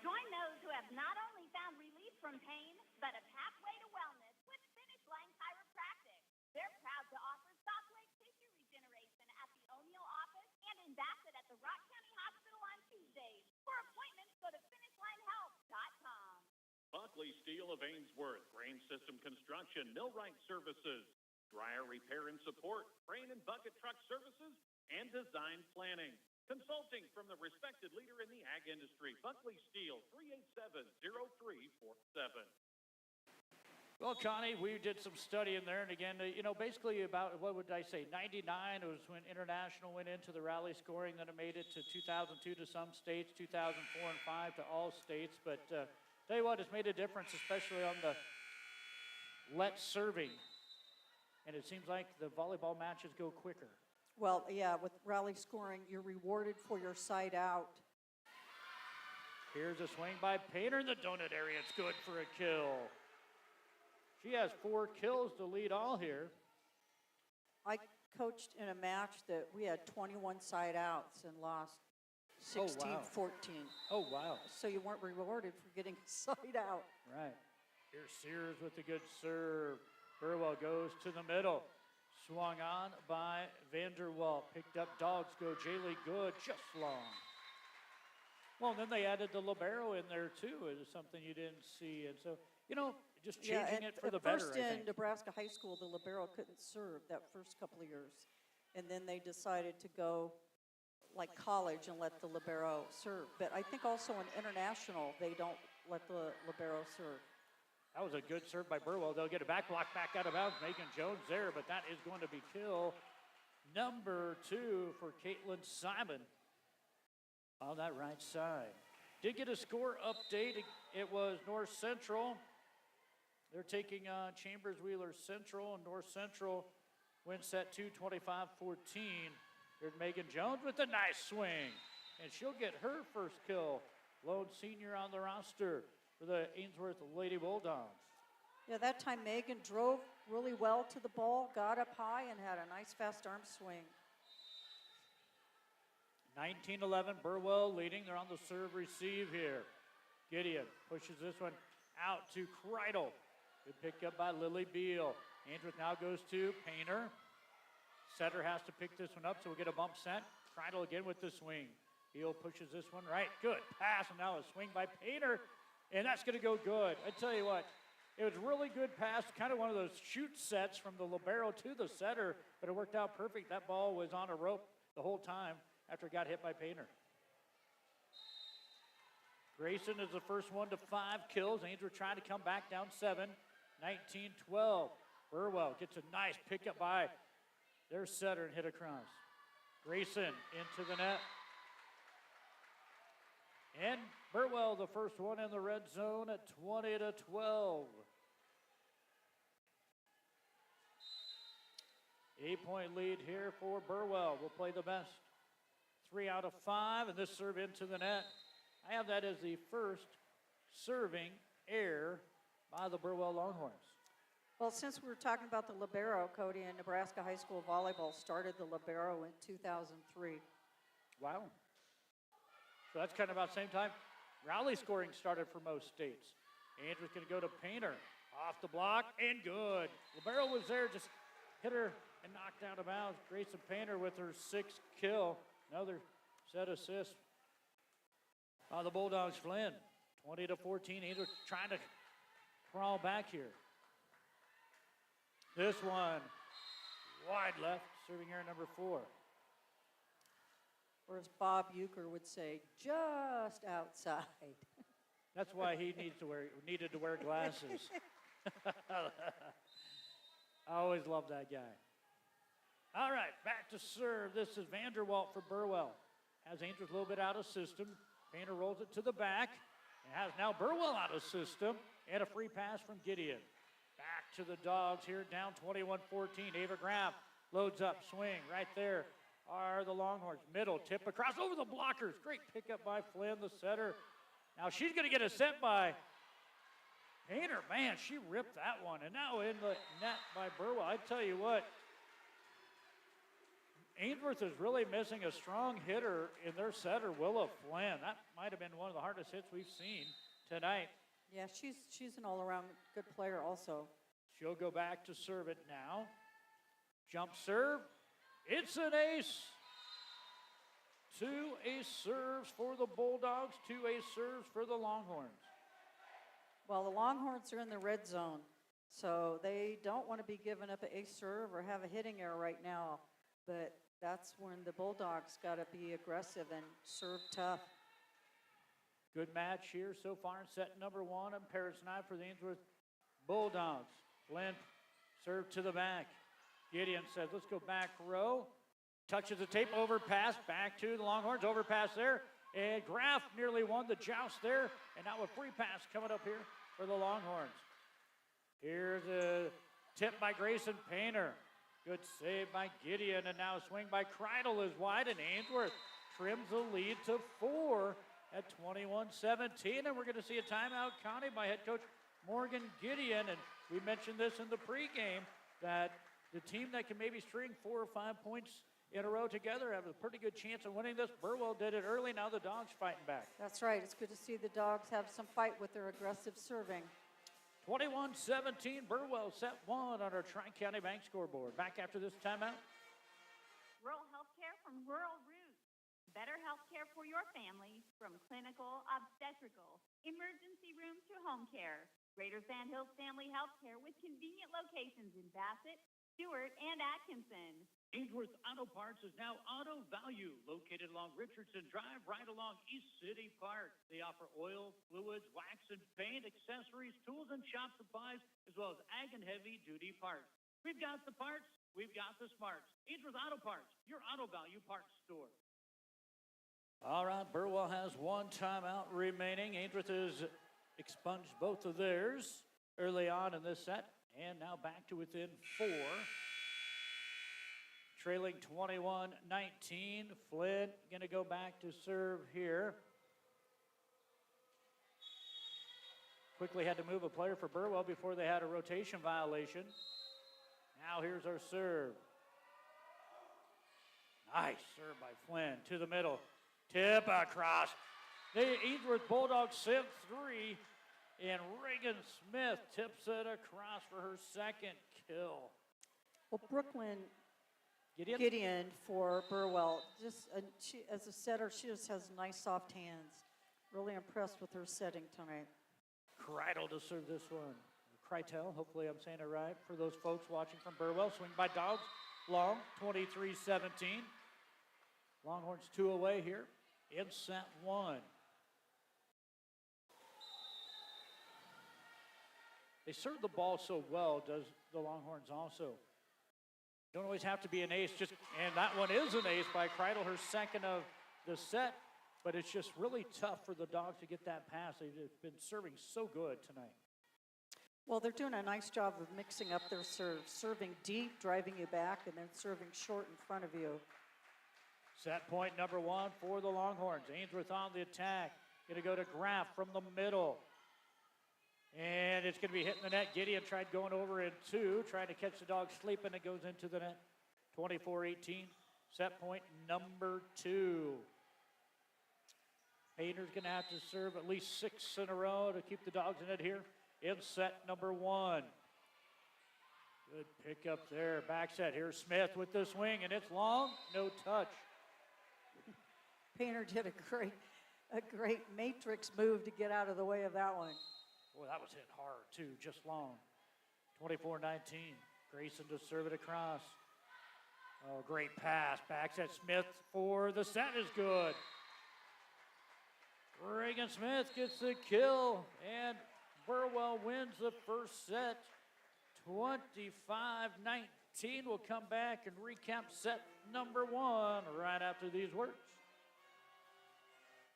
Join those who have not only found relief from pain, but a pathway to wellness with Finish Line Chiropractic. They're proud to offer soft leg tissue regeneration at the O'Neill office and in Bassett at the Rock County Hospital on Tuesdays. For appointments, go to finishlinehealth.com. Buckley Steel of Ainsworth, Grain System Construction, Millwright Services, dryer repair and support, crane and bucket truck services, and design planning. Consulting from the respected leader in the ag industry, Buckley Steel, 387-0347. Well, Connie, we did some study in there, and again, basically about, what would I say, 99 was when international went into the rally scoring, then it made it to 2002 to some states, 2004 and 5 to all states, but tell you what, it's made a difference, especially on the let serving, and it seems like the volleyball matches go quicker. Well, yeah, with rally scoring, you're rewarded for your side out. Here's a swing by Painter in the donut area. It's good for a kill. She has 4 kills to lead all here. I coached in a match that we had 21 side outs and lost 16-14. Oh, wow. So you weren't rewarded for getting a side out. Right. Here's Sears with a good serve. Burwell goes to the middle. Swung on by Vanderwalt. Picked up dogs go Jaylee Good, just long. Well, and then they added the libero in there, too. It was something you didn't see. And so, just changing it for the better, First I think. in Nebraska high school, the libero couldn't serve that first couple of years. And then they decided to go like college and let the libero serve. But I think also in international, they don't let the libero serve. That was a good serve by Burwell. They'll get a back block back out of bounds. Megan Jones there, but that is going to be kill number 2 for Caitlin Simon on that right side. Did get a score update. It was North Central. They're taking Chambers Wheeler Central, and North Central wins set 2, 25-14. Here's Megan Jones with a nice swing, and she'll get her first kill. Lone senior on the roster for the Ainsworth Lady Bulldogs. Yeah, that time Megan drove really well to the ball, got up high, and had a nice fast arm swing. 19-11, Burwell leading. They're on the serve receive here. Gideon pushes this one out to Kreidel. Good pick up by Lily Beal. Ainsworth now goes to Painter. Setter has to pick this one up, so we'll get a bump sent. Kreidel again with the swing. Beal pushes this one right. Good pass, and now a swing by Painter, and that's going to go good. I tell you what, it was a really good pass, kind of one of those shoot sets from the libero to the setter, but it worked out perfect. That ball was on a rope the whole time after it got hit by Painter. Grayson is the first one to 5 kills. Ainsworth trying to come back down 7, 19-12. Burwell gets a nice pickup by their setter and hit across. Grayson into the net. And Burwell, the first one in the red zone at 20-12. 8-point lead here for Burwell. We'll play the best. 3 out of 5, and this serve into the net. I have that as the first serving error by the Burwell Longhorns. Well, since we were talking about the libero, Cody, and Nebraska High School Volleyball started the libero in 2003. Wow. So that's kind of about the same time rally scoring started for most states. Andrew's going to go to Painter. Off the block, and good. Libero was there, just hit her and knocked out of bounds. Grayson Painter with her 6th kill. Another set assist on the Bulldogs. Flynn, 20-14. Andrew trying to crawl back here. This one, wide left, serving error number 4. Or as Bob Euchre would say, just outside. That's why he needed to wear glasses. I always loved that guy. All right, back to serve. This is Vanderwalt for Burwell. Has Ainsworth a little bit out of system. Painter rolls it to the back. And has now Burwell out of system. And a free pass from Gideon. Back to the Dogs here, down 21-14. Ava Graf loads up, swing right there. Are the Longhorns. Middle, tip across over the blockers. Great pickup by Flynn, the setter. Now she's going to get a set by Painter. Man, she ripped that one. And now in the net by Burwell. I tell you what, Ainsworth is really missing a strong hitter in their setter, Willa Flynn. That might have been one of the hardest hits we've seen tonight. Yeah, she's an all-around good player also. She'll go back to serve it now. Jump serve. It's an ace. 2 ace serves for the Bulldogs, 2 ace serves for the Longhorns. Well, the Longhorns are in the red zone, so they don't want to be giving up an ace serve or have a hitting error right now. But that's when the Bulldogs got to be aggressive and serve tough. Good match here so far in set number 1 on Paris 9 for the Ainsworth Bulldogs. Flynn serve to the back. Gideon says, let's go back row. Touches the tape, overpass, back to the Longhorns, overpass there. And Graf nearly won the joust there. And now a free pass coming up here for the Longhorns. Here's a tip by Grayson Painter. Good save by Gideon, and now a swing by Kreidel is wide, and Ainsworth trims the lead to 4 at 21-17. And we're going to see a timeout, Connie, by head coach Morgan Gideon. And we mentioned this in the pregame, that the team that can maybe string 4 or 5 points in a row together, have a pretty good chance of winning this. Burwell did it early. Now the Dogs fighting back. That's right. It's good to see the Dogs have some fight with their aggressive serving. 21-17, Burwell set one on our Tri-County Bank scoreboard. Back after this timeout. Rural healthcare from Rural Roots. Better healthcare for your family from clinical, obstetrical, emergency room to home care. Greater Sand Hills Family Healthcare with convenient locations in Bassett, Stewart, and Atkinson. Ainsworth Auto Parts is now Auto Value, located along Richardson Drive, right along East City Park. They offer oil, fluids, wax and paint, accessories, tools and shop supplies, as well as ag and heavy-duty parts. We've got the parts, we've got the smarts. Ainsworth Auto Parts, your Auto Value parts store. All right, Burwell has one timeout remaining. Ainsworth has expunged both of theirs early on in this set, and now back to within 4. Trailing 21-19. Flynn going to go back to serve here. Quickly had to move a player for Burwell before they had a rotation violation. Now here's our serve. Nice serve by Flynn to the middle. Tip across. The Ainsworth Bulldogs sent 3, and Reagan Smith tips it across for her second kill. Well, Brooklyn Gideon? Gideon for Burwell. Just she, as a setter, she just has nice soft hands. Really impressed with her setting tonight. Kreidel to serve this one. Kreitel, hopefully I'm saying it right. For those folks watching from Burwell, swing by Dogs. Long, 23-17. Longhorns 2 away here in set 1. They serve the ball so well, does the Longhorns also. Don't always have to be an ace, and that one is an ace by Kreidel, her second of the set, but it's just really tough for the Dogs to get that pass. They've been serving so good tonight. Well, they're doing a nice job of mixing up their serve, serving deep, driving you back, and then serving short in front of you. Set point number 1 for the Longhorns. Ainsworth on the attack. Going to go to Graff from the middle. And it's going to be hitting the net. Gideon tried going over in 2, trying to catch the Dogs sleeping. It goes into the net. 24-18. Set point number 2. Painter's going to have to serve at least 6 in a row to keep the Dogs in it here in set number 1. Good pickup there. Back set. Here's Smith with the swing, and it's long. No touch. Painter did a great matrix move to get out of the way of that one. Boy, that was hit hard, too, just long. 24-19. Grayson to serve it across. Oh, great pass. Backs at Smith for the set is good. Reagan Smith gets the kill, and Burwell wins the first set. 25-19. We'll come back and recap set number 1 right after these words.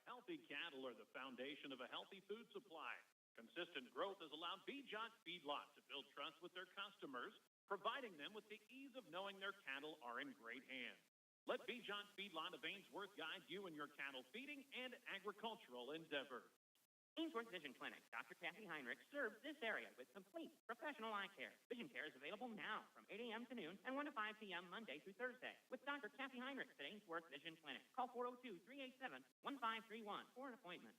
Healthy cattle are the foundation of a healthy food supply. Consistent growth has allowed Bijan Feedlot to build trust with their customers, providing them with the ease of knowing their cattle are in great hands. Let Bijan Feedlot of Ainsworth guide you in your cattle feeding and agricultural endeavors. Ainsworth Vision Clinic, Dr. Kathy Heinrich, serves this area with complete professional eye care. Vision care is available now from 8 a.m. to noon and 1 to 5 p.m. Monday through Thursday with Dr. Kathy Heinrich at Ainsworth Vision Clinic. Call 402-387-1531 for an appointment.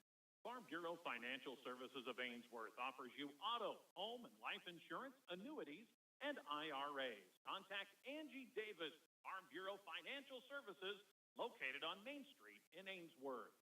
Farm Bureau Financial Services of Ainsworth offers you auto, home, and life insurance, annuities, and IRAs. Contact Angie Davis, Farm Bureau Financial Services, located on Main Street in Ainsworth.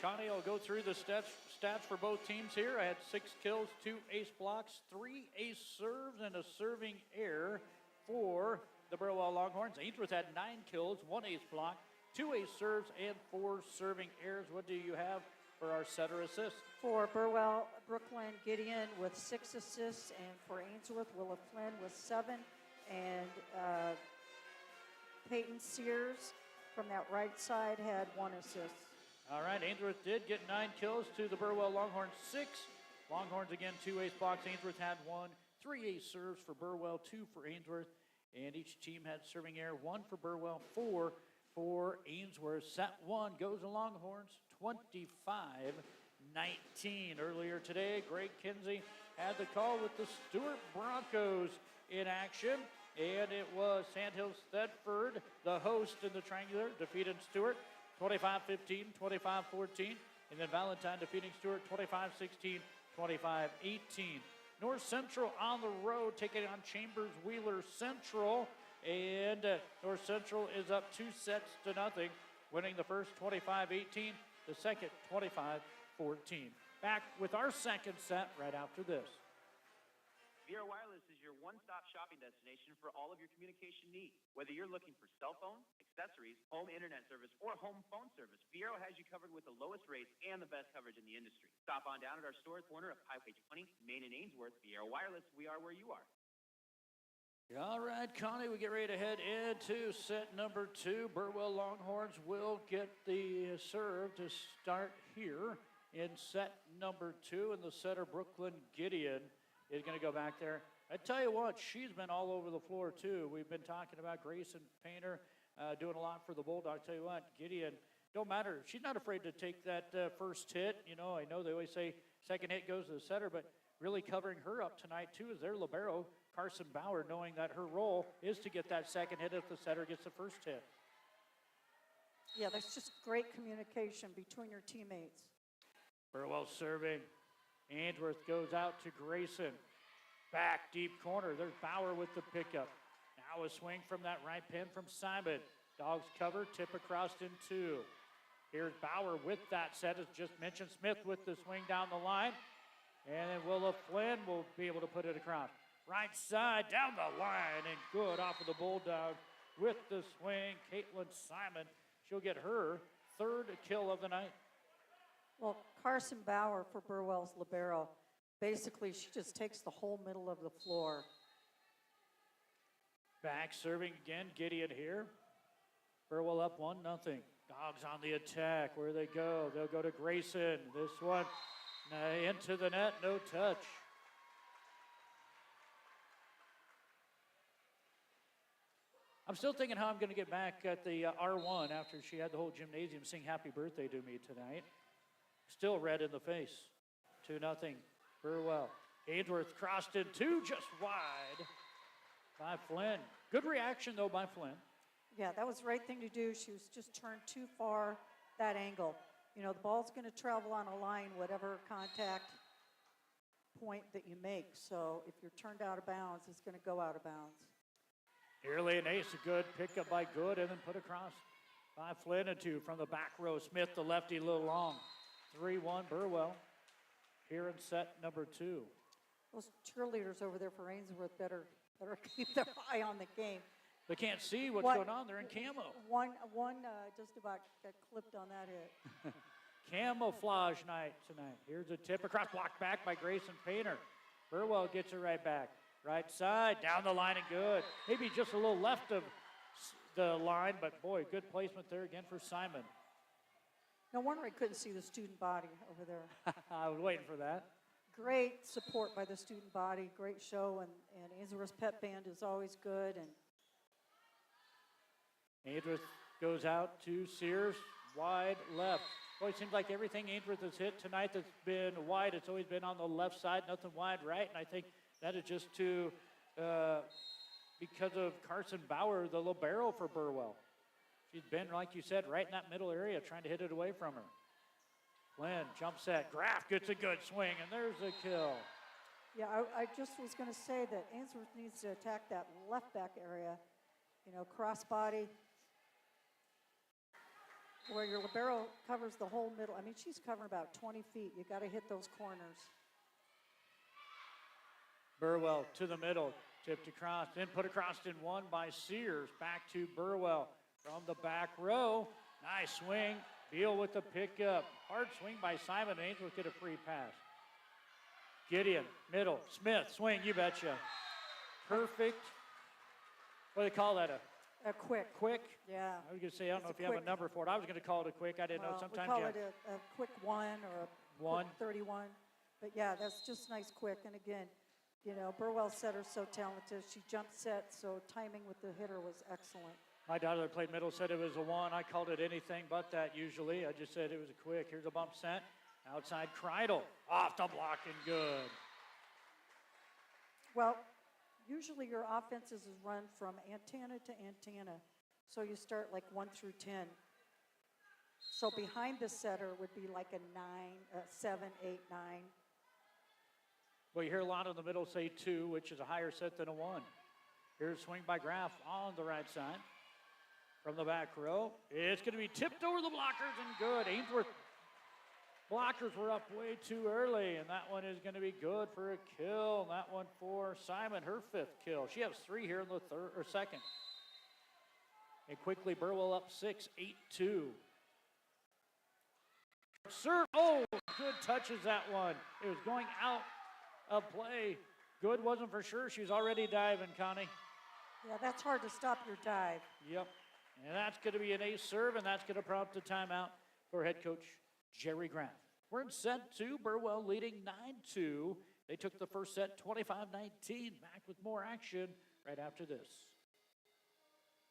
Connie, I'll go through the stats for both teams here. I had 6 kills, 2 ace blocks, 3 ace serves, and a serving error for the Burwell Longhorns. Ainsworth had 9 kills, 1 ace block, 2 ace serves, and 4 serving errors. What do you have for our setter assists? For Burwell, Brooklyn Gideon with 6 assists, and for Ainsworth, Willa Flynn with 7, and Peyton Sears from that right side had 1 assist. All right, Ainsworth did get 9 kills to the Burwell Longhorns 6. Longhorns again 2 ace blocks. Ainsworth had 1. 3 ace serves for Burwell, 2 for Ainsworth, and each team had serving error. 1 for Burwell, 4 for Ainsworth. Set 1 goes to Longhorns 25-19. Earlier today, Greg Kinsey had the call with the Stewart Broncos in action, And it was Sandhills Thedford, the host in the triangular, defeated Stewart 25-15, 25-14. And then Valentine defeating Stewart 25-16, 25-18. North Central on the road taking on Chambers Wheeler Central. And North Central is up 2-0, winning the first 25-18, the second 25-14. Back with our second set right after this. VR Wireless is your one-stop shopping destination for all of your communication needs. Whether you're looking for cell phone, accessories, home internet service, or home phone service, Vero has you covered with the lowest rates and the best coverage in the industry. Stop on down at our store corner of Highway 20, Main and Ainsworth. Vero Wireless, we are where you are. All right, Connie, we get ready to head into set number 2. Burwell Longhorns will get the serve to start here in set number 2, and the setter, Brooklyn Gideon, is going to go back there. I tell you what, she's been all over the floor, too. We've been talking about Grayson Painter doing a lot for the Bulldogs. Tell you what, Gideon, don't matter. She's not afraid to take that first hit. You know, I know they always say second hit goes to the setter, but really covering her up tonight, too, is their libero, Carson Bauer, knowing that her role is to get that second hit if the setter gets the first hit. Yeah, there's just great communication between your teammates. Burwell serving. Ainsworth goes out to Grayson. Back deep corner. There's Bauer with the pickup. Now a swing from that right pin from Simon. Dogs cover, tip across in 2. Here's Bauer with that set, as just mentioned. Smith with the swing down the line. And then Willa Flynn will be able to put it across. Right side, down the line, and good off of the Bulldog with the swing. Caitlin Simon, she'll get her third kill of the night. Well, Carson Bauer for Burwell's libero. Basically, she just takes the whole middle of the floor. Back serving again, Gideon here. Burwell up 1-0. Dogs on the attack. Where they go? They'll go to Grayson. This one into the net, no touch. I'm still thinking how I'm going to get back at the R1 after she had the whole gymnasium sing happy birthday to me tonight. Still red in the face. 2-0. Burwell. Ainsworth crossed in 2, just wide by Flynn. Good reaction, though, by Flynn. Yeah, that was the right thing to do. She was just turned too far that angle. You know, the ball's going to travel on a line, whatever contact point that you make. So if you're turned out of bounds, it's going to go out of bounds. Early and ace, a good pickup by Good, and then put across by Flynn and 2 from the back row. Smith, the lefty, a little long. 3-1 Burwell here in set number 2. Those cheerleaders over there for Ainsworth better keep their eye on the game. They can't see what's going on. They're in camo. One just about got clipped on that hit. Camouflage night tonight. Here's a tip across, blocked back by Grayson Painter. Burwell gets it right back. Right side, down the line and good. Maybe just a little left of the line, but boy, good placement there again for Simon. No wonder I couldn't see the student body over there. I was waiting for that. Great support by the student body, great show, and Ainsworth's pep band is always good. And Ainsworth goes out to Sears, wide left. Boy, it seems like everything Ainsworth has hit tonight that's been wide, it's always been on the left side, nothing wide right, and I think that is just because of Carson Bauer, the libero for Burwell. She's been, like you said, right in that middle area, trying to hit it away from her. Flynn, jump set, Graff gets a good swing, and there's a kill. Yeah, I just was going to say that Ainsworth needs to attack that left back area, you know, crossbody, where your libero covers the whole middle. I mean, she's covering about 20 feet. You got to hit those corners. Burwell to the middle, tipped across, then put across in 1 by Sears. Back to Burwell from the back row. Nice swing. Beal with the pickup. Hard swing by Simon. Ainsworth get a free pass. Gideon, middle. Smith, swing, you betcha. Perfect. What do they call that? A quick. Quick? Yeah. I was going to say, I don't know if you have a number for it. I was going to call it a quick. I didn't know. Sometimes we call it a quick 1 or a 1. Quick 31. But yeah, that's just nice quick. And again, you know, Burwell setter's so talented. She jump set, so timing with the hitter was excellent. My daughter that played middle said it was a 1. I called it anything but that usually. I just said it was a quick. Here's a bump set. Outside Kreidel. Off the block and good. Well, usually your offenses is run from antenna to antenna. So you start like 1 through 10. So behind the setter would be like a 9, 7, 8, 9. Well, you hear a lot in the middle say 2, which is a higher set than a 1. Here's a swing by Graff on the right side. From the back row, it's going to be tipped over the blockers and good. Ainsworth blockers were up way too early, and that one is going to be good for a kill. And that one for Simon, her 5th kill. She has 3 here in the second. And quickly, Burwell up 6, 8-2. Serve, oh, good touches that one. It was going out of play. Good wasn't for sure. She was already diving, Connie. Yeah, that's hard to stop your dive. Yep. And that's going to be an ace serve, and that's going to prompt a timeout for head coach Jerry Graff. We're in set 2. Burwell leading 9-2. They took the first set 25-19. Back with more action right after this.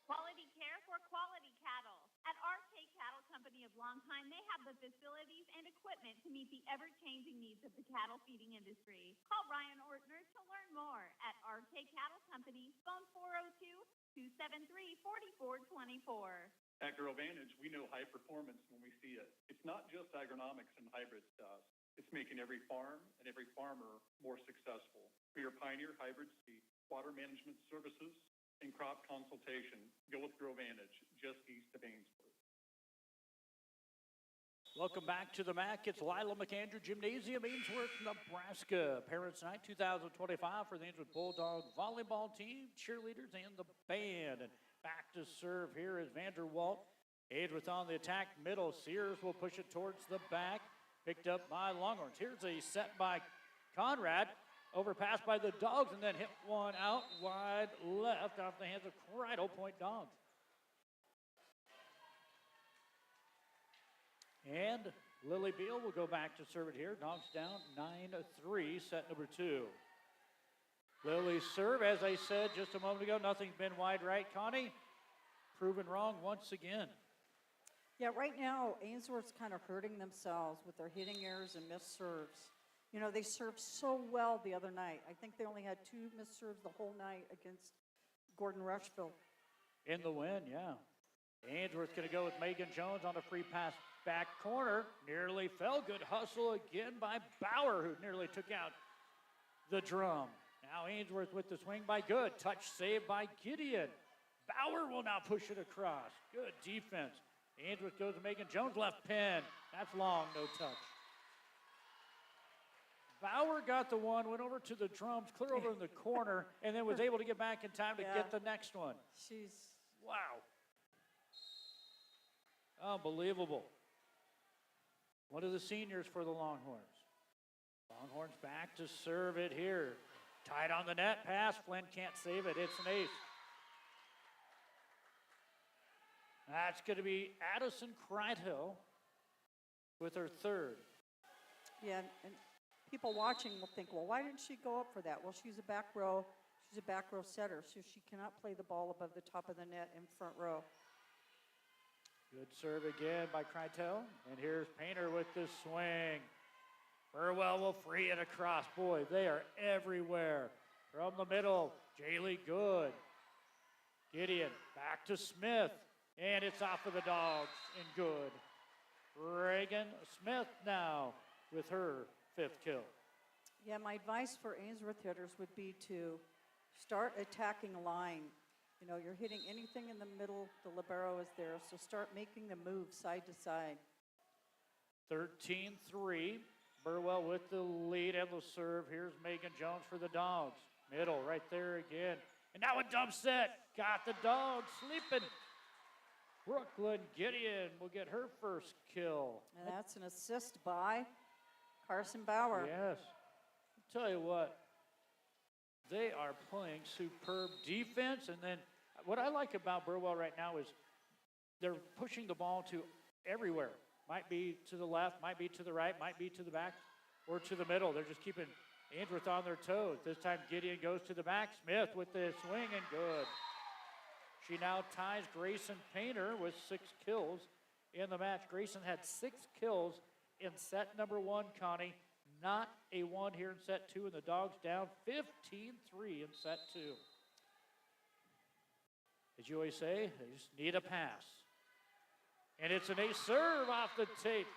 Quality care for quality cattle. At RK Cattle Company of Longtime, they have the facilities and equipment to meet the ever-changing needs of the cattle feeding industry. Call Ryan Ortner to learn more at RK Cattle Company, phone 402-273-4424. At Grow Vantage, we know high performance when we see it. It's not just agronomics and hybrid stuff. It's making every farm and every farmer more successful. For your Pioneer hybrid seed, water management services, and crop consultation, go with Grow Vantage, just east of Ainsworth. Welcome back to the MAC. It's Lila McAndrew Gymnasium, Ainsworth, Nebraska. Parents Night 2025 for the Ainsworth Bulldog volleyball team, cheerleaders, and the band. And back to serve here is Vanderwalt. Ainsworth on the attack middle. Sears will push it towards the back. Picked up by Longhorns. Here's a set by Conrad. Overpassed by the Dogs and then hit one out wide left off the hands of Crido, point Dogs. And Lily Beal will go back to serve it here. Dogs down 9-3, set number 2. Lily's serve, as I said just a moment ago, nothing's been wide right. Connie, proven wrong once again. Yeah, right now, Ainsworth's kind of hurting themselves with their hitting errors and missed serves. You know, they served so well the other night. I think they only had 2 missed serves the whole night against Gordon Rushville. In the win, yeah. Ainsworth's going to go with Megan Jones on a free pass back corner. Nearly fell. Good hustle again by Bauer, who nearly took out the drum. Now Ainsworth with the swing by Good. Touch save by Gideon. Bauer will now push it across. Good defense. Ainsworth goes to Megan Jones, left pin. That's long, no touch. Bauer got the one, went over to the drums, clear over in the corner, and then was able to get back in time to get the next one. Wow. Unbelievable. One of the seniors for the Longhorns. Longhorns back to serve it here. Tied on the net, pass. Flynn can't save it. It's an ace. That's going to be Addison Crido with her 3rd. Yeah, and people watching will think, well, why didn't she go up for that? Well, she's a back row setter, so she cannot play the ball above the top of the net in front row. Good serve again by Critel. And here's Painter with the swing. Burwell will free it across. Boy, they are everywhere. From the middle, Jaylee Good. Gideon back to Smith. And it's off of the Dogs and good. Reagan Smith now with her 5th kill. Yeah, my advice for Ainsworth hitters would be to start attacking a line. You know, you're hitting anything in the middle, the libero is there, so start making the move side to side. 13-3. Burwell with the lead and the serve. Here's Megan Jones for the Dogs. Middle right there again. And now a dump set. Got the Dogs sleeping. Brooklyn Gideon will get her 1st kill. And that's an assist by Carson Bauer. Yes. I'll tell you what, they are playing superb defense. And then what I like about Burwell right now is they're pushing the ball to everywhere. Might be to the left, might be to the right, might be to the back, or to the middle. They're just keeping Ainsworth on their toes. This time Gideon goes to the back. Smith with the swing and good. She now ties Grayson Painter with 6 kills in the match. Grayson had 6 kills in set number 1, Connie. not a one here in set two, and the Dogs down 15-3 in set two. As you always say, they just need a pass. And it's an ace serve off the tape.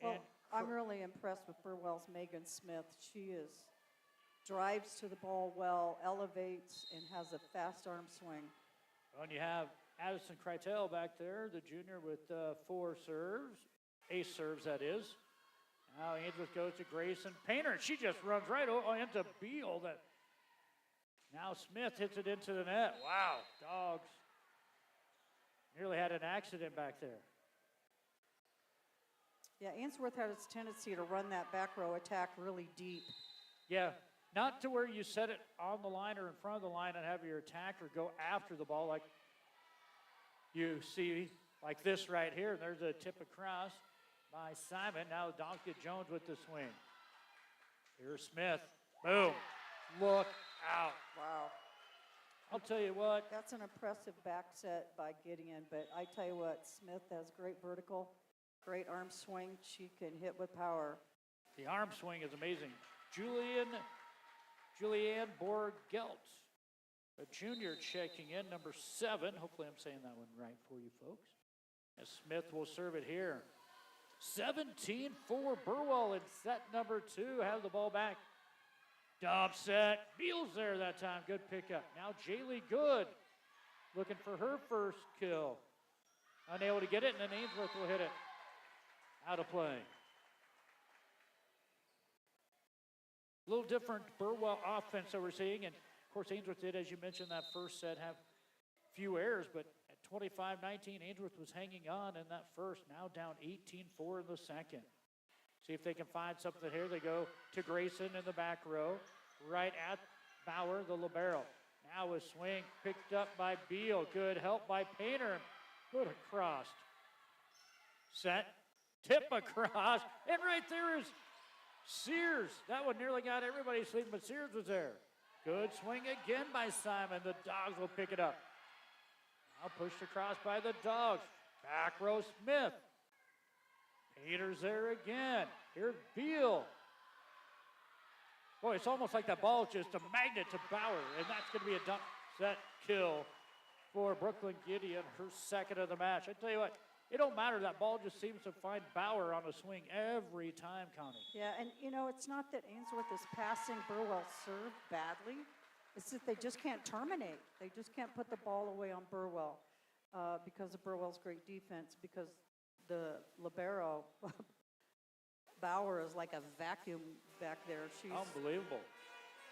Well, I'm really impressed with Burwell's Megan Smith. She drives to the ball well, elevates, and has a fast arm swing. And you have Addison Krytel back there, the junior, with 4 serves. Ace serves, that is. Now Ainsworth goes to Grayson Painter. She just runs right into Beal. Now Smith hits it into the net. Wow, Dogs nearly had an accident back there. Yeah, Ainsworth had its tendency to run that back row attack really deep. Yeah, not to where you set it on the line or in front of the line and have your attacker go after the ball like you see like this right here. There's a tip across by Simon. Now the Dogs get Jones with the swing. Here's Smith. Boom. Look out. Wow. I'll tell you what. That's an impressive back set by Gideon, but I tell you what, Smith has great vertical, great arm swing. She can hit with power. The arm swing is amazing. Julianne Borgelt, a junior, checking in, number 7. Hopefully I'm saying that one right for you folks. As Smith will serve it here. 17-4 Burwell in set number 2. Have the ball back. Dub set. Beals there that time. Good pickup. Now Jaylee Good looking for her first kill. Unable to get it, and then Ainsworth will hit it out of play. A little different Burwell offense that we're seeing, and of course Ainsworth did, as you mentioned, that first set have few errors, but at 25-19, Ainsworth was hanging on in that first, now down 18-4 in the second. See if they can find something here. They go to Grayson in the back row, right at Bauer, the libero. Now a swing picked up by Beal. Good help by Painter. Good across. Set, tip across, and right there is Sears. That one nearly got everybody sleeping, but Sears was there. Good swing again by Simon. The Dogs will pick it up. Now pushed across by the Dogs. Back row Smith. Painter's there again. Here's Beal. Boy, it's almost like that ball is just a magnet to Bauer, and that's going to be a dump set kill for Brooklyn Gideon, her second of the match. I tell you what, it don't matter. That ball just seems to find Bauer on a swing every time, Connie. Yeah, and you know, it's not that Ainsworth is passing Burwell's serve badly. It's that they just can't terminate. They just can't put the ball away on Burwell because of Burwell's great defense, because the libero, Bauer, is like a vacuum back there. She's unbelievable.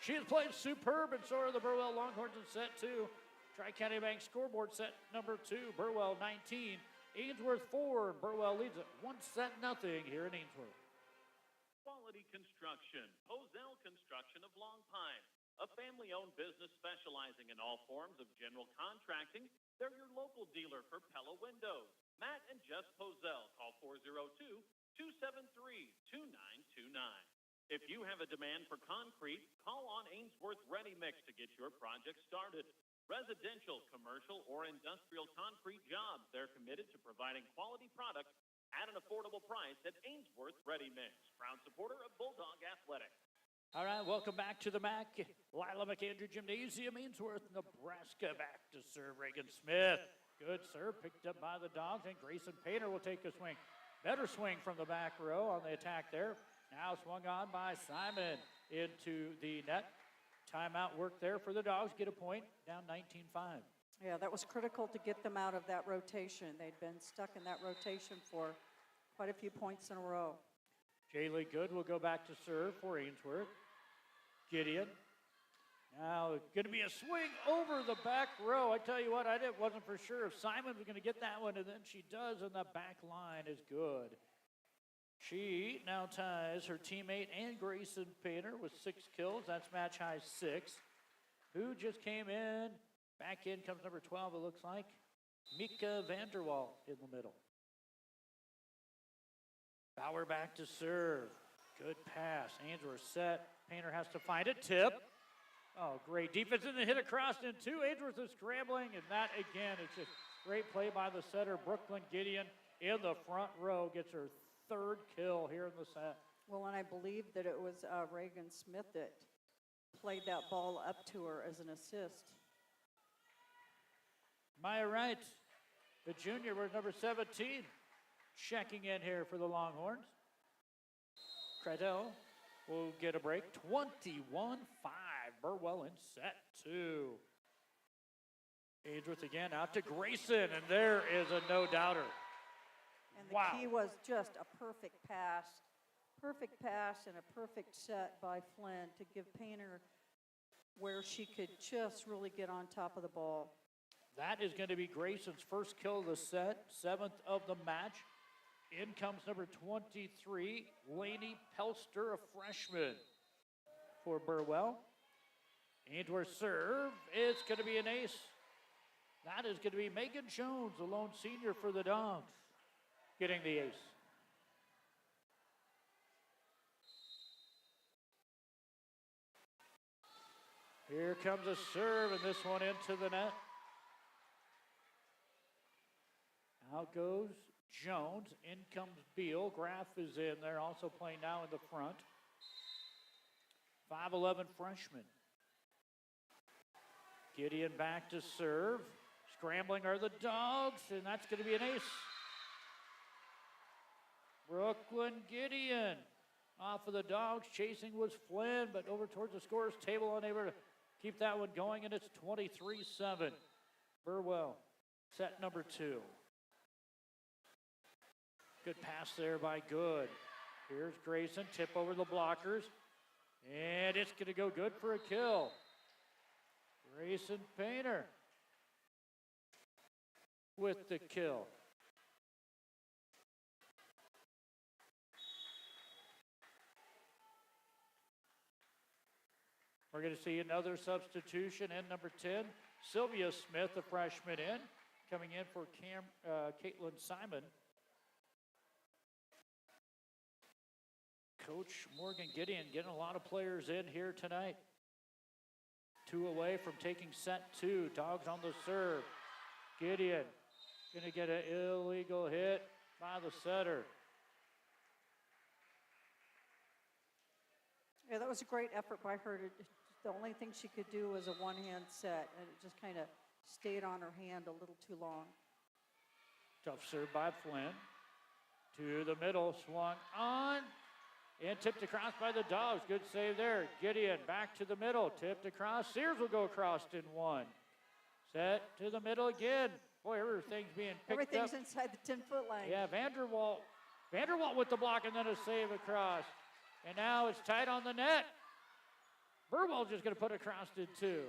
She has played superb, and so are the Burwell Longhorns in set 2. Tri-County Bank scoreboard set number 2. Burwell 19, Ainsworth 4. Burwell leads it 1-0 here in Ainsworth. Quality Construction, Hosell Construction of Long Pine, a family-owned business specializing in all forms of general contracting. They're your local dealer for Pella Windows. Matt and Jess Hosell. Call 402-273-2929. If you have a demand for concrete, call on Ainsworth Ready Mix to get your project started. Residential, commercial, or industrial concrete jobs, they're committed to providing quality product at an affordable price at Ainsworth Ready Mix. Proud supporter of Bulldog Athletics. All right, welcome back to the MAC. Lila McAndrew Gymnasium, Ainsworth, Nebraska. Back to serve Reagan Smith. Good serve, picked up by the Dogs, and Grayson Painter will take a swing. Better swing from the back row on the attack there. Now swung on by Simon into the net. Timeout work there for the Dogs. Get a point, down 19-5. Yeah, that was critical to get them out of that rotation. They'd been stuck in that rotation for quite a few points in a row. Jaylee Good will go back to serve for Ainsworth. Gideon. Now, going to be a swing over the back row. I tell you what, wasn't for sure if Simon was going to get that one, and then she does, and the back line is good. She now ties her teammate and Grayson Painter with 6 kills. That's match high 6. Who just came in? Back in comes number 12, it looks like. Mika Vanderwall in the middle. Bauer back to serve. Good pass. Ainsworth set. Painter has to find it. Tip. Oh, great defense, and the hit across in 2. Ainsworth is scrambling, and that, again, is just great play by the setter, Brooklyn Gideon, in the front row. Gets her third kill here in the set. Well, and I believe that it was Reagan Smith that played that ball up to her as an assist. Maya Wright, the junior, with number 17, checking in here for the Longhorns. Cradell will get a break. 21-5, Burwell in set 2. Ainsworth again out to Grayson, and there is a no-doubter. And the key was just a perfect pass and a perfect set by Flynn to give Painter where she could just really get on top of the ball. That is going to be Grayson's first kill of the set, 7th of the match. In comes number 23, Lainey Pelster, a freshman for Burwell. Ainsworth serve, it's going to be an ace. That is going to be Megan Jones, a lone senior for the Dogs, getting the ace. Here comes a serve, and this one into the net. Out goes Jones. In comes Beal. Graff is in there, also playing now in the front. 5'11" freshman. Gideon back to serve. Scrambling are the Dogs, and that's going to be an ace. Brooklyn Gideon off of the Dogs. Chasing was Flynn, but over towards the scorer's table, unable to keep that one going, and it's 23-7. Burwell, set number 2. Good pass there by Good. Here's Grayson, tip over the blockers, and it's going to go good for a kill. Grayson Painter with the kill. We're going to see another substitution in number 10. Sylvia Smith, a freshman in, coming in for Caitlin Simon. Coach Morgan Gideon getting a lot of players in here tonight. 2 away from taking set 2. Dogs on the serve. Gideon going to get an illegal hit by the setter. Yeah, that was a great effort by her. The only thing she could do was a one-hand set, and it just kind of stayed on her hand a little too long. Tough serve by Flynn. To the middle, swung on, and tipped across by the Dogs. Good save there. Gideon back to the middle, tipped across. Sears will go across in 1. Set to the middle again. Boy, everything's being picked Everything's up. inside the 10-foot line. Yeah, Vanderwalt with the block and then a save across. And now it's tight on the net. Burwell just going to put it across it 2.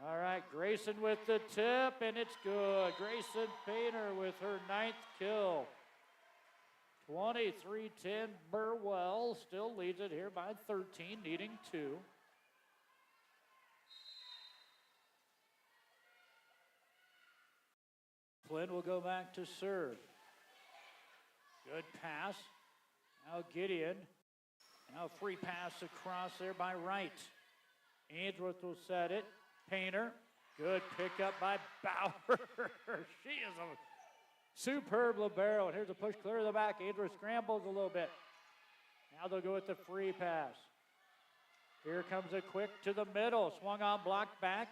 All right, Grayson with the tip, and it's good. Grayson Painter with her 9th kill. 23-10, Burwell still leads it here by 13, needing 2. Flynn will go back to serve. Good pass. Now Gideon. Now free pass across there by Wright. Ainsworth will set it. Painter. Good pickup by Bauer. She is a superb libero. And here's a push clear of the back. Ainsworth scrambles a little bit. Now they'll go with the free pass. Here comes a quick to the middle. Swung on, blocked back.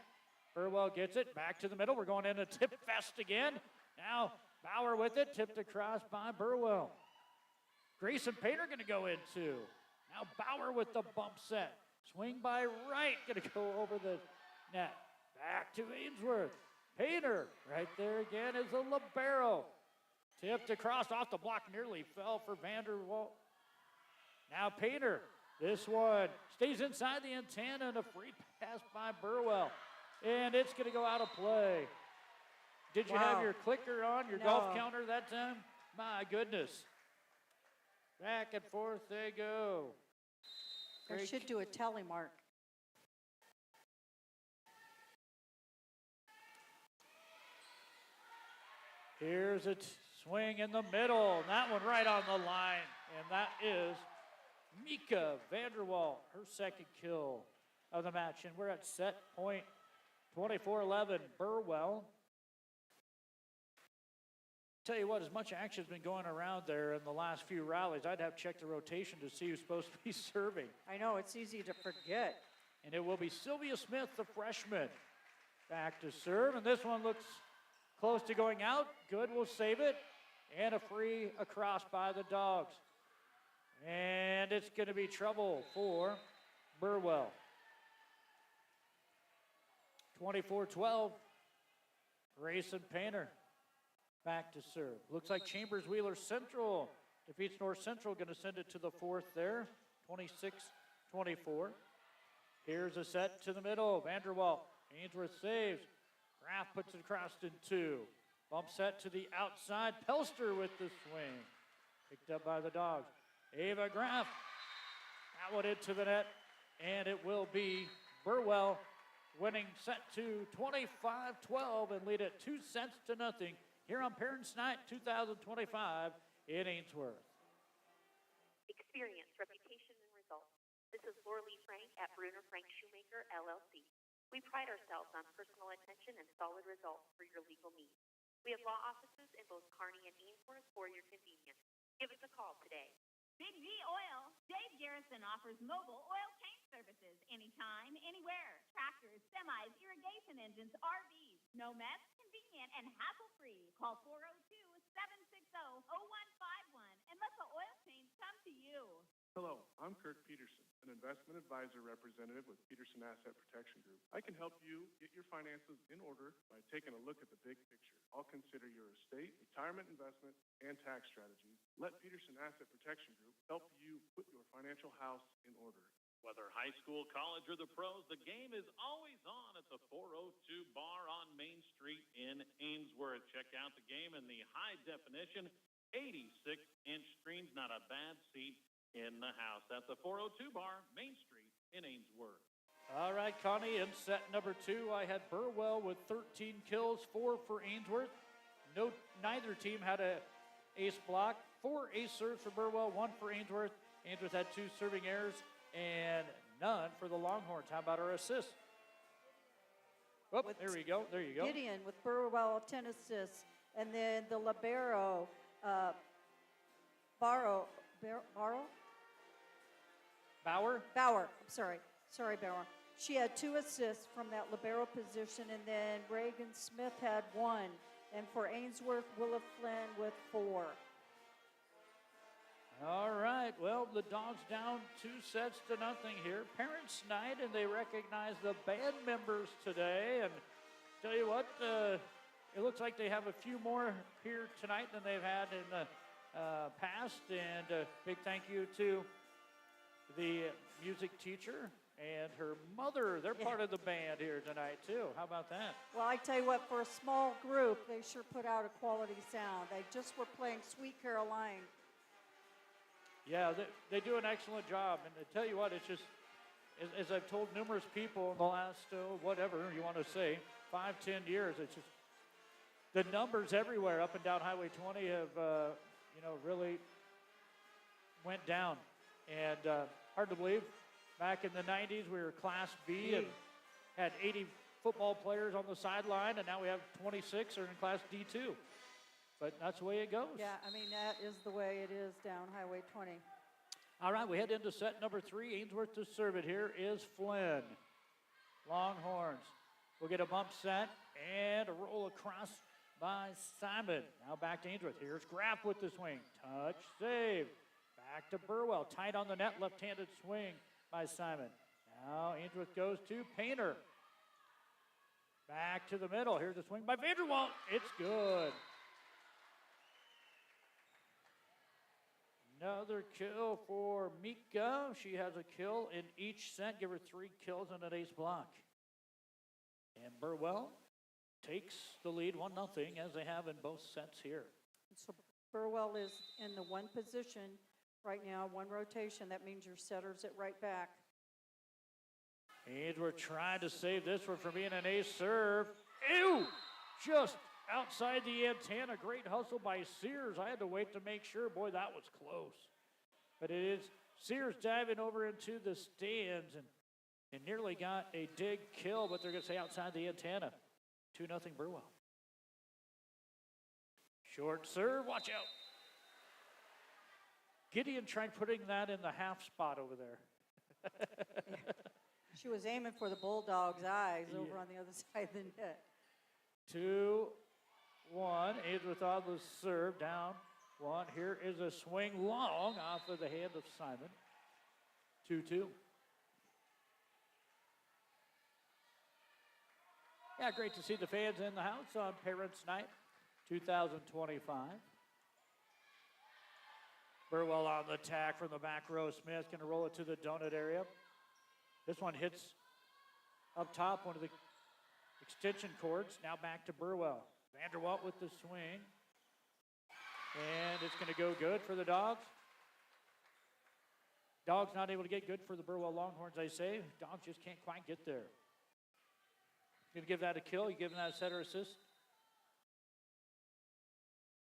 Burwell gets it. Back to the middle. We're going in a tip fest again. Now Bauer with it. Tipped across by Burwell. Grayson Painter going to go in too. Now Bauer with the bump set. Swing by Wright. Going to go over the net. Back to Ainsworth. Painter right there again is a libero. Tipped across off the block. Nearly fell for Vanderwalt. Now Painter. This one stays inside the antenna and a free pass by Burwell. And it's going to go out of play. Did you have your clicker on, your golf counter that time? My goodness. Back and forth they go. They should do a tally mark. Here's a swing in the middle. That one right on the line. And that is Mika Vanderwalt, her 2nd kill of the match. And we're at set point 24-11, Burwell. Tell you what, as much action's been going around there in the last few rallies, I'd have to check the rotation to see who's supposed to be serving. I know, it's easy to forget. And it will be Sylvia Smith, the freshman, back to serve. And this one looks close to going out. Good will save it. And a free across by the Dogs. And it's going to be trouble for Burwell. 24-12. Grayson Painter back to serve. Looks like Chambers Wheeler Central defeats North Central. Going to send it to the fourth there. 26-24. Here's a set to the middle. Vanderwalt. Ainsworth saves. Graff puts it across in two. Bump set to the outside. Pelster with the swing. Picked up by the Dogs. Ava Graff. That one into the net. And it will be Burwell winning set to 25-12 and lead it 2 sets to nothing here on Parents Night 2025 in Ainsworth. Experience, reputation, and results. This is Laura Lee Frank at Bruner Frank Shoemaker, LLC. We pride ourselves on personal attention and solid results for your legal needs. We have law offices in both Kearney and Ainsworth for your convenience. Give us a call today. Big G Oil. Dave Garrison offers mobile oil change services anytime, anywhere. Tractors, semis, irrigation engines, RVs. No mess, convenient, and hassle-free. Call 402-760-0151 and let the oil change come to you. Hello, I'm Kirk Peterson, an investment advisor representative with Peterson Asset Protection Group. I can help you get your finances in order by taking a look at the big picture. I'll consider your estate, retirement investment, and tax strategies. Let Peterson Asset Protection Group help you put your financial house in order. Whether high school, college, or the pros, the game is always on at the 402 Bar on Main Street in Ainsworth. Check out the game in the high-definition 86-inch screens. Not a bad seat in the house. At the 402 Bar, Main Street in Ainsworth. All right, Connie, in set number 2, I had Burwell with 13 kills, 4 for Ainsworth. Neither team had a ace block. 4 ace serves for Burwell, 1 for Ainsworth. Ainsworth had 2 serving errors and none for the Longhorns. How about our assists? Oh, there we go. There you go. Gideon with Burwell 10 assists, and then the libero, Bauer. I'm sorry, Bauer. She had 2 assists from that libero position, and then Reagan Smith had 1. And for Ainsworth, Willa Flynn with 4. All right, well, the Dogs down 2 sets to nothing here. Parents' night, and they recognize the band members today. And tell you what, it looks like they have a few more here tonight than they've had in the past. And a big thank you to the music teacher and her mother. They're part of the band here tonight, too. How about that? Well, I tell you what, for a small group, they sure put out a quality sound. They just were playing Sweet Caroline. Yeah, they do an excellent job. And I tell you what, it's just, as I've told numerous people in the last, whatever you want to say, 5-10 years, it's just the numbers everywhere up and down Highway 20 have, really went down. And hard to believe, back in the 90s, we were Class B and had 80 football players on the sideline, and now we have 26 are in Class D2. But that's the way it goes. Yeah, I mean, that is the way it is down Highway 20. All right, we head into set number 3. Ainsworth to serve it. Here is Flynn. Longhorns will get a bump set and a roll across by Simon. Now back to Ainsworth. Here's Graff with the swing. Touch, save. Back to Burwell. Tight on the net, left-handed swing by Simon. Now Ainsworth goes to Painter. Back to the middle. Here's the swing by Vanderwalt. It's good. Another kill for Mika. She has a kill in each set. Give her 3 kills and an ace block. And Burwell takes the lead 1-0 as they have in both sets here. So Burwell is in the 1 position right now, 1 rotation. That means your setter's at right back. Ainsworth trying to save this one from being an ace serve. Ew! Just outside the antenna. Great hustle by Sears. I had to wait to make sure. Boy, that was close. But it is Sears diving over into the stands and nearly got a dig kill, but they're going to say outside the antenna. 2-0 Burwell. Short serve, watch out. Gideon tried putting that in the half spot over there. She was aiming for the Bulldogs' eyes over on the other side of the net. 2-1. Ainsworth on the serve, down 1. Here is a swing long off of the hand of Simon. 2-2. Yeah, great to see the fans in the house on Parents' Night 2025. Burwell on the attack from the back row. Smith going to roll it to the donut area. This one hits up top, one of the extension cords. Now back to Burwell. Vanderwalt with the swing. And it's going to go good for the Dogs. Dogs not able to get good for the Burwell Longhorns, they say. Dogs just can't quite get there. Going to give that a kill? You giving that a set or assist?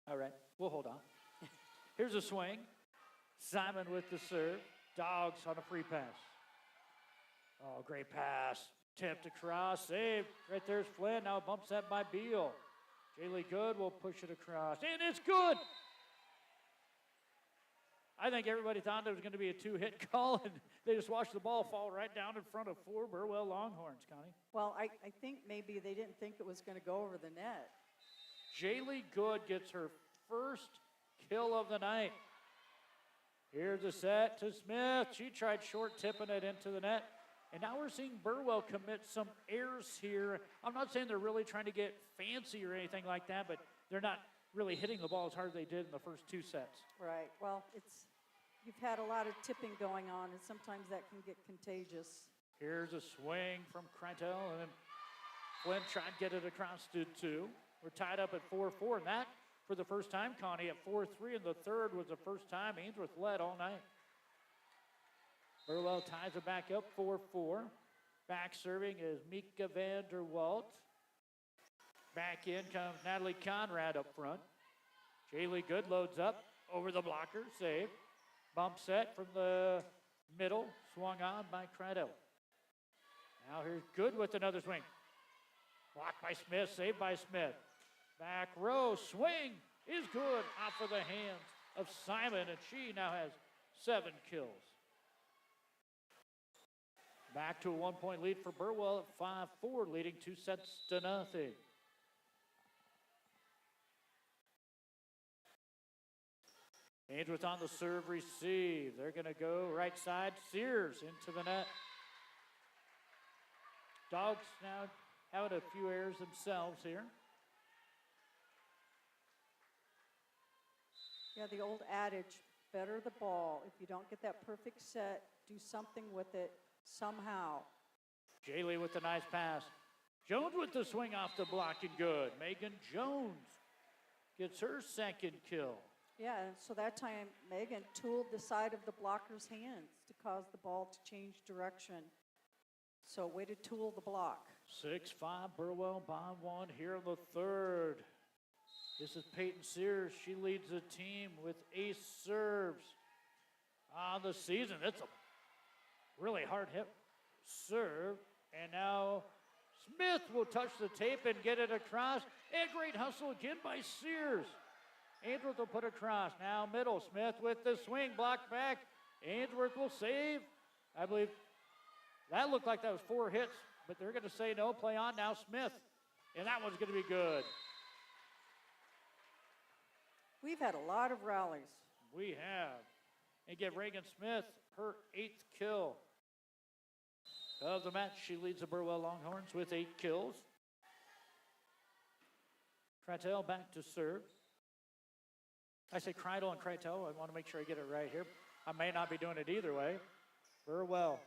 All right, we'll hold on. Here's a swing. Simon with the serve. Dogs on a free pass. Oh, great pass. Tipped across. Saved. Right there's Flynn. Now bumps that by Beal. Jaylee Good will push it across. And it's good. I think everybody thought it was going to be a two-hit call, and they just watched the ball fall right down in front of 4 Burwell Longhorns, Connie. Well, I think maybe they didn't think it was going to go over the net. Jaylee Good gets her first kill of the night. Here's a set to Smith. She tried short tipping it into the net. And now we're seeing Burwell commit some errors here. I'm not saying they're really trying to get fancy or anything like that, but they're not really hitting the ball as hard as they did in the first 2 sets. Right. Well, you've had a lot of tipping going on, and sometimes that can get contagious. Here's a swing from Krytel, and then Flynn tried to get it across to 2. We're tied up at 4-4, and that, for the first time, Connie, at 4-3, and the third was the first time Ainsworth led all night. Burwell ties it back up, 4-4. Back serving is Mika Vanderwalt. Back in comes Natalie Conrad up front. Jaylee Good loads up over the blocker, save. Bump set from the middle, swung on by Krytel. Now here's Good with another swing. Blocked by Smith, saved by Smith. Back row, swing is good off of the hands of Simon, and she now has 7 kills. Back to a 1-point lead for Burwell at 5-4, leading 2-0. Ainsworth on the serve receive. They're going to go right side. Sears into the net. Dogs now having a few errors themselves here. Yeah, the old adage, better the ball. If you don't get that perfect set, do something with it somehow. Jaylee with the nice pass. Jones with the swing off the block and good. Megan Jones gets her second kill. Yeah, and so that time Megan tooled the side of the blocker's hands to cause the ball to change direction. So way to tool the block. 6-5 Burwell by 1 here in the third. This is Peyton Sears. She leads the team with ace serves on the season. It's a really hard hit serve. And now Smith will touch the tape and get it across. And great hustle again by Sears. Ainsworth will put across. Now middle. Smith with the swing. Blocked back. Ainsworth will save. I believe that looked like that was 4 hits, but they're going to say no. Play on now, Smith. And that one's going to be good. We've had a lot of rallies. We have. And give Reagan Smith her 8th kill of the match. She leads the Burwell Longhorns with 8 kills. Krytel back to serve. I say Krytel and Krytel. I want to make sure I get it right here. I may not be doing it either way. Burwell.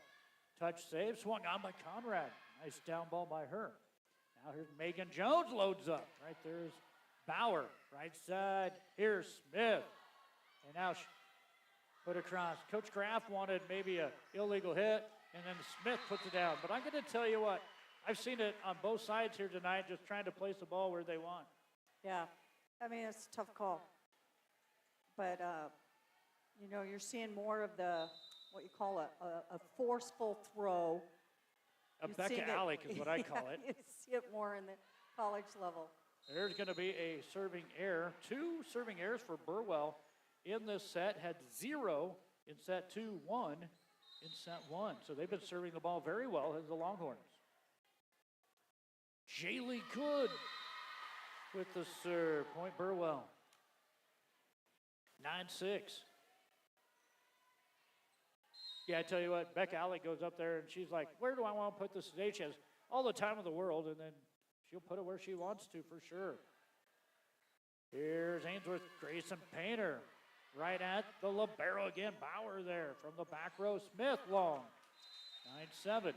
Touch save. Swung on by Conrad. Nice down ball by her. Now here's Megan Jones loads up. Right there's Bauer. Right side. Here's Smith. And now she put across. Coach Graff wanted maybe an illegal hit, and then Smith puts it down. But I'm going to tell you what. I've seen it on both sides here tonight, just trying to place the ball where they want. Yeah. I mean, it's a tough call. But, you know, you're seeing more of the, what you call a forceful throw. A Becca Alec is what I call it. You see it more in the college level. There's going to be a serving error. 2 serving errors for Burwell in this set. Had 0 in set 2, 1 in set 1. So they've been serving the ball very well as the Longhorns. Jaylee Good with the serve. Point Burwell. 9-6. Yeah, I tell you what, Becca Alec goes up there and she's like, where do I want to put this today? She has all the time in the world, and then she'll put it where she wants to for sure. Here's Ainsworth, Grayson Painter. Right at the libero again. Bauer there from the back row. Smith long. 9-7.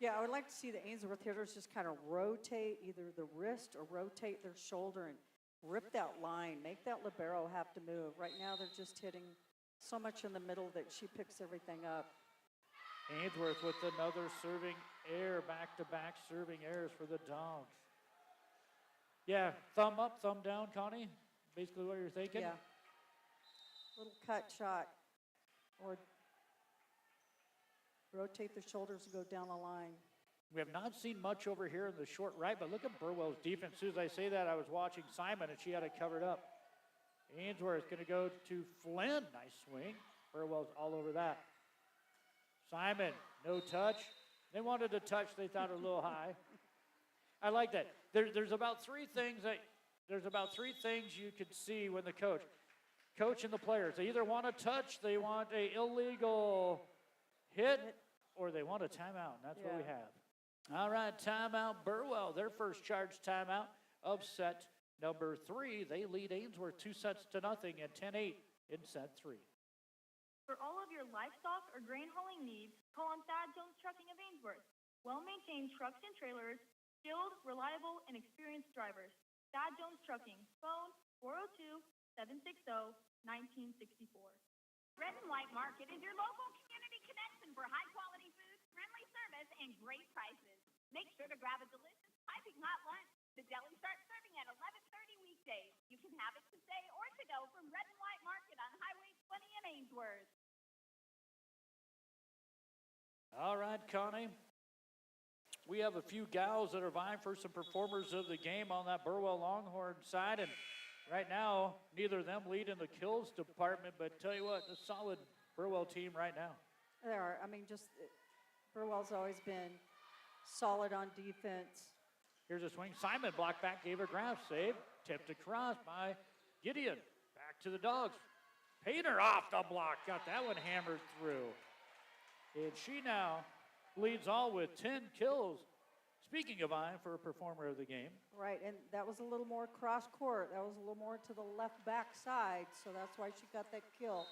Yeah, I would like to see the Ainsworth hitters just kind of rotate either the wrist or rotate their shoulder and rip that line. Make that libero have to move. Right now they're just hitting so much in the middle that she picks everything up. Ainsworth with another serving error. Back-to-back serving errors for the Dogs. Yeah, thumb up, thumb down, Connie. Basically what you're thinking. Yeah. Little cut shot or rotate their shoulders and go down the line. We have not seen much over here in the short right, but look at Burwell's defense. As soon as I say that, I was watching Simon, and she had it covered up. Ainsworth going to go to Flynn. Nice swing. Burwell's all over that. Simon, no touch. They wanted to touch. They thought it a little high. I like that. There's about three things you could see when the coach and the players, they either want a touch, they want a illegal hit, or they want a timeout, and that's what we have. All right, timeout Burwell, their first charge timeout of set number 3. They lead Ainsworth 2-0 at 10-8 in set 3. For all of your livestock or grain hauling needs, call on Thad Jones Trucking of Ainsworth. Well-maintained trucks and trailers, skilled, reliable, and experienced drivers. Thad Jones Trucking, phone 402-760-1964. Red and White Market is your local community connection for high-quality food, friendly service, and great prices. Make sure to grab a delicious piping hot lunch. The deli starts serving at 11:30 weekdays. You can have it to stay or to go from Red and White Market on Highway 20 in Ainsworth. All right, Connie. We have a few gals that are vying for some performers of the game on that Burwell Longhorn side, and right now, neither of them lead in the kills department, but tell you what, a solid Burwell team right now. There are. I mean, Burwell's always been solid on defense. Here's a swing. Simon blocked back, gave a grab save. Tipped across by Gideon. Back to the Dogs. Painter off the block. Got that one hammered through. And she now leads all with 10 kills. Speaking of vying for a performer of the game. Right, and that was a little more cross court. That was a little more to the left back side, so that's why she got that kill.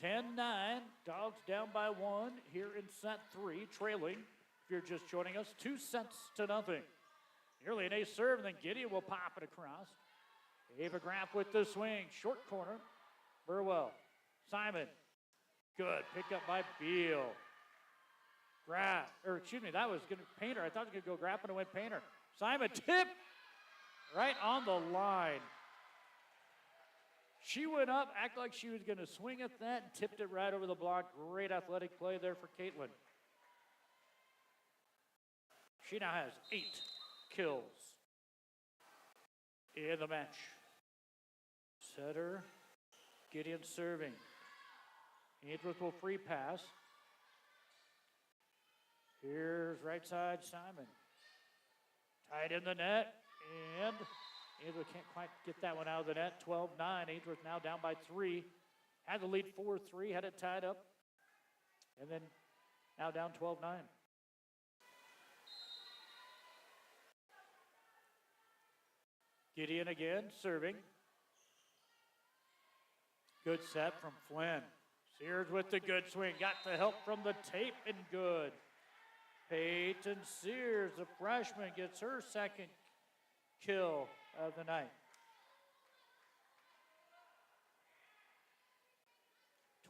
10-9. Dogs down by 1 here in set 3, trailing. If you're just joining us, 2-0. Nearly an ace serve, and then Gideon will pop it across. Ava Graff with the swing. Short corner. Burwell. Simon. Good. Pick up by Beal. Graff. Or excuse me, that was going to Painter. I thought it was going to go Graff, and it went Painter. Simon tip right on the line. She went up, acted like she was going to swing at that, and tipped it right over the block. Great athletic play there for Caitlin. She now has 8 kills in the match. Setter, Gideon serving. Ainsworth will free pass. Here's right side Simon. Tied in the net, and Ainsworth can't quite get that one out of the net. 12-9, Ainsworth now down by 3. Had the lead 4-3, had it tied up, and then now down 12-9. Gideon again, serving. Good set from Flynn. Sears with the good swing. Got the help from the tape, and good. Peyton Sears, the freshman, gets her second kill of the night.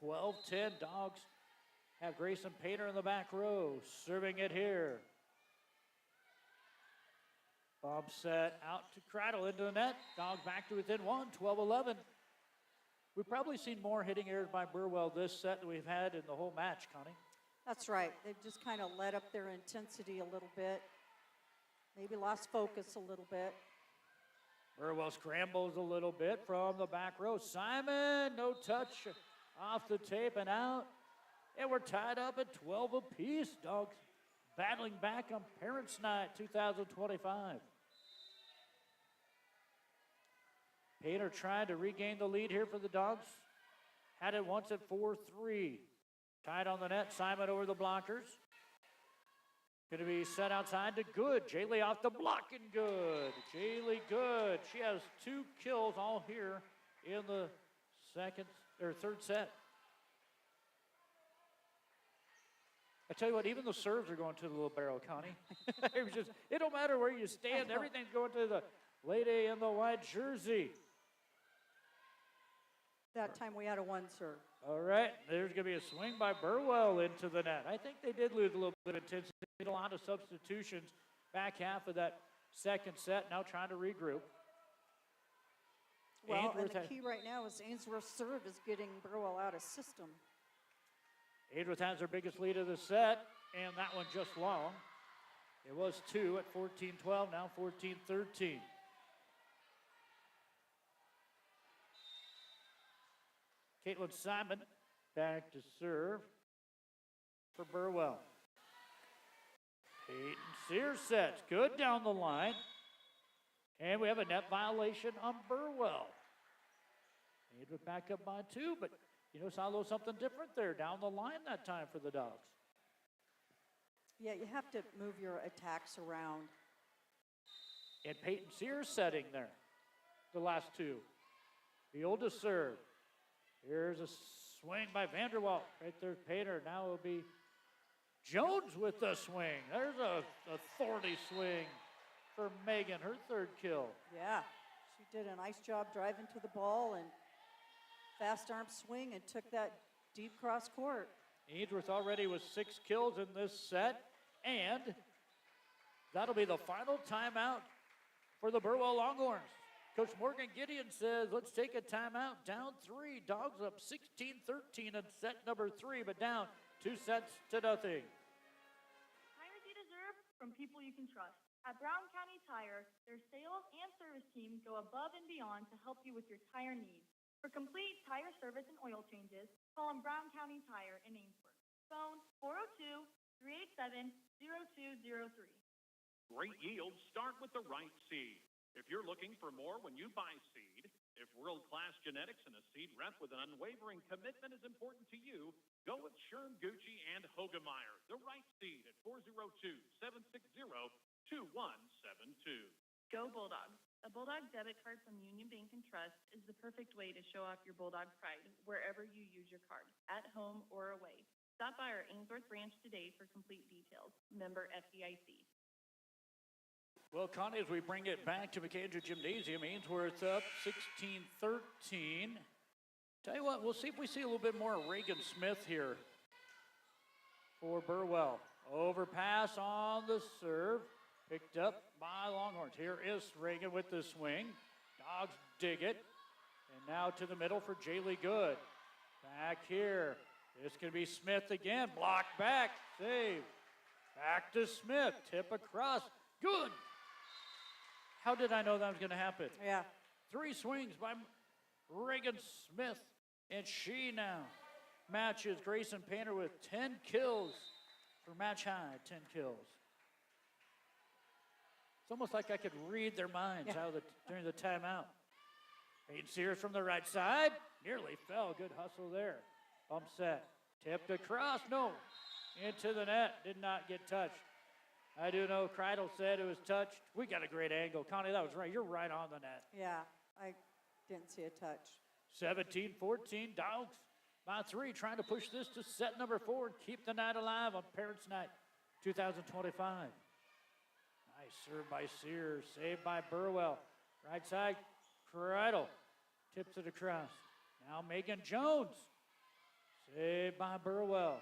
12-10, Dogs have Grayson Painter in the back row, serving it here. Bomb set out to Cradle into the net. Dogs back to within 1, 12-11. We've probably seen more hitting errors by Burwell this set than we've had in the whole match, Connie. That's right. They've just kind of let up their intensity a little bit. Maybe lost focus a little bit. Burwell scrambles a little bit from the back row. Simon, no touch off the tape and out. And we're tied up at 12 apiece. Dogs battling back on Parents' Night 2025. Painter trying to regain the lead here for the Dogs. Had it once at 4-3. Tied on the net. Simon over the blockers. Going to be set outside to Good. Jaylee off the block and good. Jaylee Good. She has 2 kills all here in the third set. I tell you what, even the serves are going to the little barrel, Connie. It don't matter where you stand. Everything's going to the lady in the white jersey. That time we had a 1 serve. All right, there's going to be a swing by Burwell into the net. I think they did lose a little bit of intensity. A lot of substitutions back half of that second set. Now trying to regroup. Well, and the key right now is Ainsworth's serve is getting Burwell out of system. Ainsworth has their biggest lead of the set, and that one just long. It was 2 at 14-12, now 14-13. Caitlin Simon back to serve for Burwell. Peyton Sears sets. Good down the line. And we have a net violation on Burwell. Ainsworth back up by 2, but saw a little something different there down the line that time for the Dogs. Yeah, you have to move your attacks around. And Peyton Sears setting there. The last 2. The oldest serve. Here's a swing by Vanderwalt. Right there, Painter. Now it'll be Jones with the swing. There's a thorny swing for Megan, her 3rd kill. Yeah, she did a nice job driving to the ball and fast arm swing and took that deep cross court. Ainsworth already with 6 kills in this set, and that'll be the final timeout for the Burwell Longhorns. Coach Morgan Gideon says, let's take a timeout. Down 3, Dogs up 16-13 in set number 3, but down 2 sets to nothing. Tires you deserve from people you can trust. At Brown County Tire, their sales and service team go above and beyond to help you with your tire needs. For complete tire service and oil changes, call on Brown County Tire in Ainsworth. Phone 402-387-0203. Great yields start with the right seed. If you're looking for more when you buy seed, if world-class genetics and a seed rep with an unwavering commitment is important to you, go with Sherm Gucci and Hogemeyer, the right seed at 402-760-2172. Go Bulldogs. A Bulldog debit card from Union Bank and Trust is the perfect way to show off your Bulldog pride wherever you use your card, at home or away. Stop by our Ainsworth branch today for complete details. Member FDIC. Well, Connie, as we bring it back to McAndrew Gymnasium, Ainsworth up 16-13. Tell you what, we'll see if we see a little bit more of Reagan Smith here for Burwell. Overpass on the serve, picked up by Longhorns. Here is Reagan with the swing. Dogs dig it. And now to the middle for Jaylee Good. Back here. It's going to be Smith again. Block back. Save. Back to Smith. Tip across. Good. How did I know that was going to happen? Yeah. 3 swings by Reagan Smith. And she now matches Grayson Painter with 10 kills for match high, 10 kills. It's almost like I could read their minds during the timeout. Peyton Sears from the right side. Nearly fell. Good hustle there. Bump set. Tipped across. No. Into the net. Did not get touched. I do know Kreidel said it was touched. We got a great angle. Connie, that was right. You're right on the net. Yeah, I didn't see a touch. 17-14, Dogs by 3, trying to push this to set number 4 and keep the night alive on Parents' Night 2025. Nice serve by Sears, saved by Burwell. Right side, Kreidel tips it across. Now Megan Jones, saved by Burwell.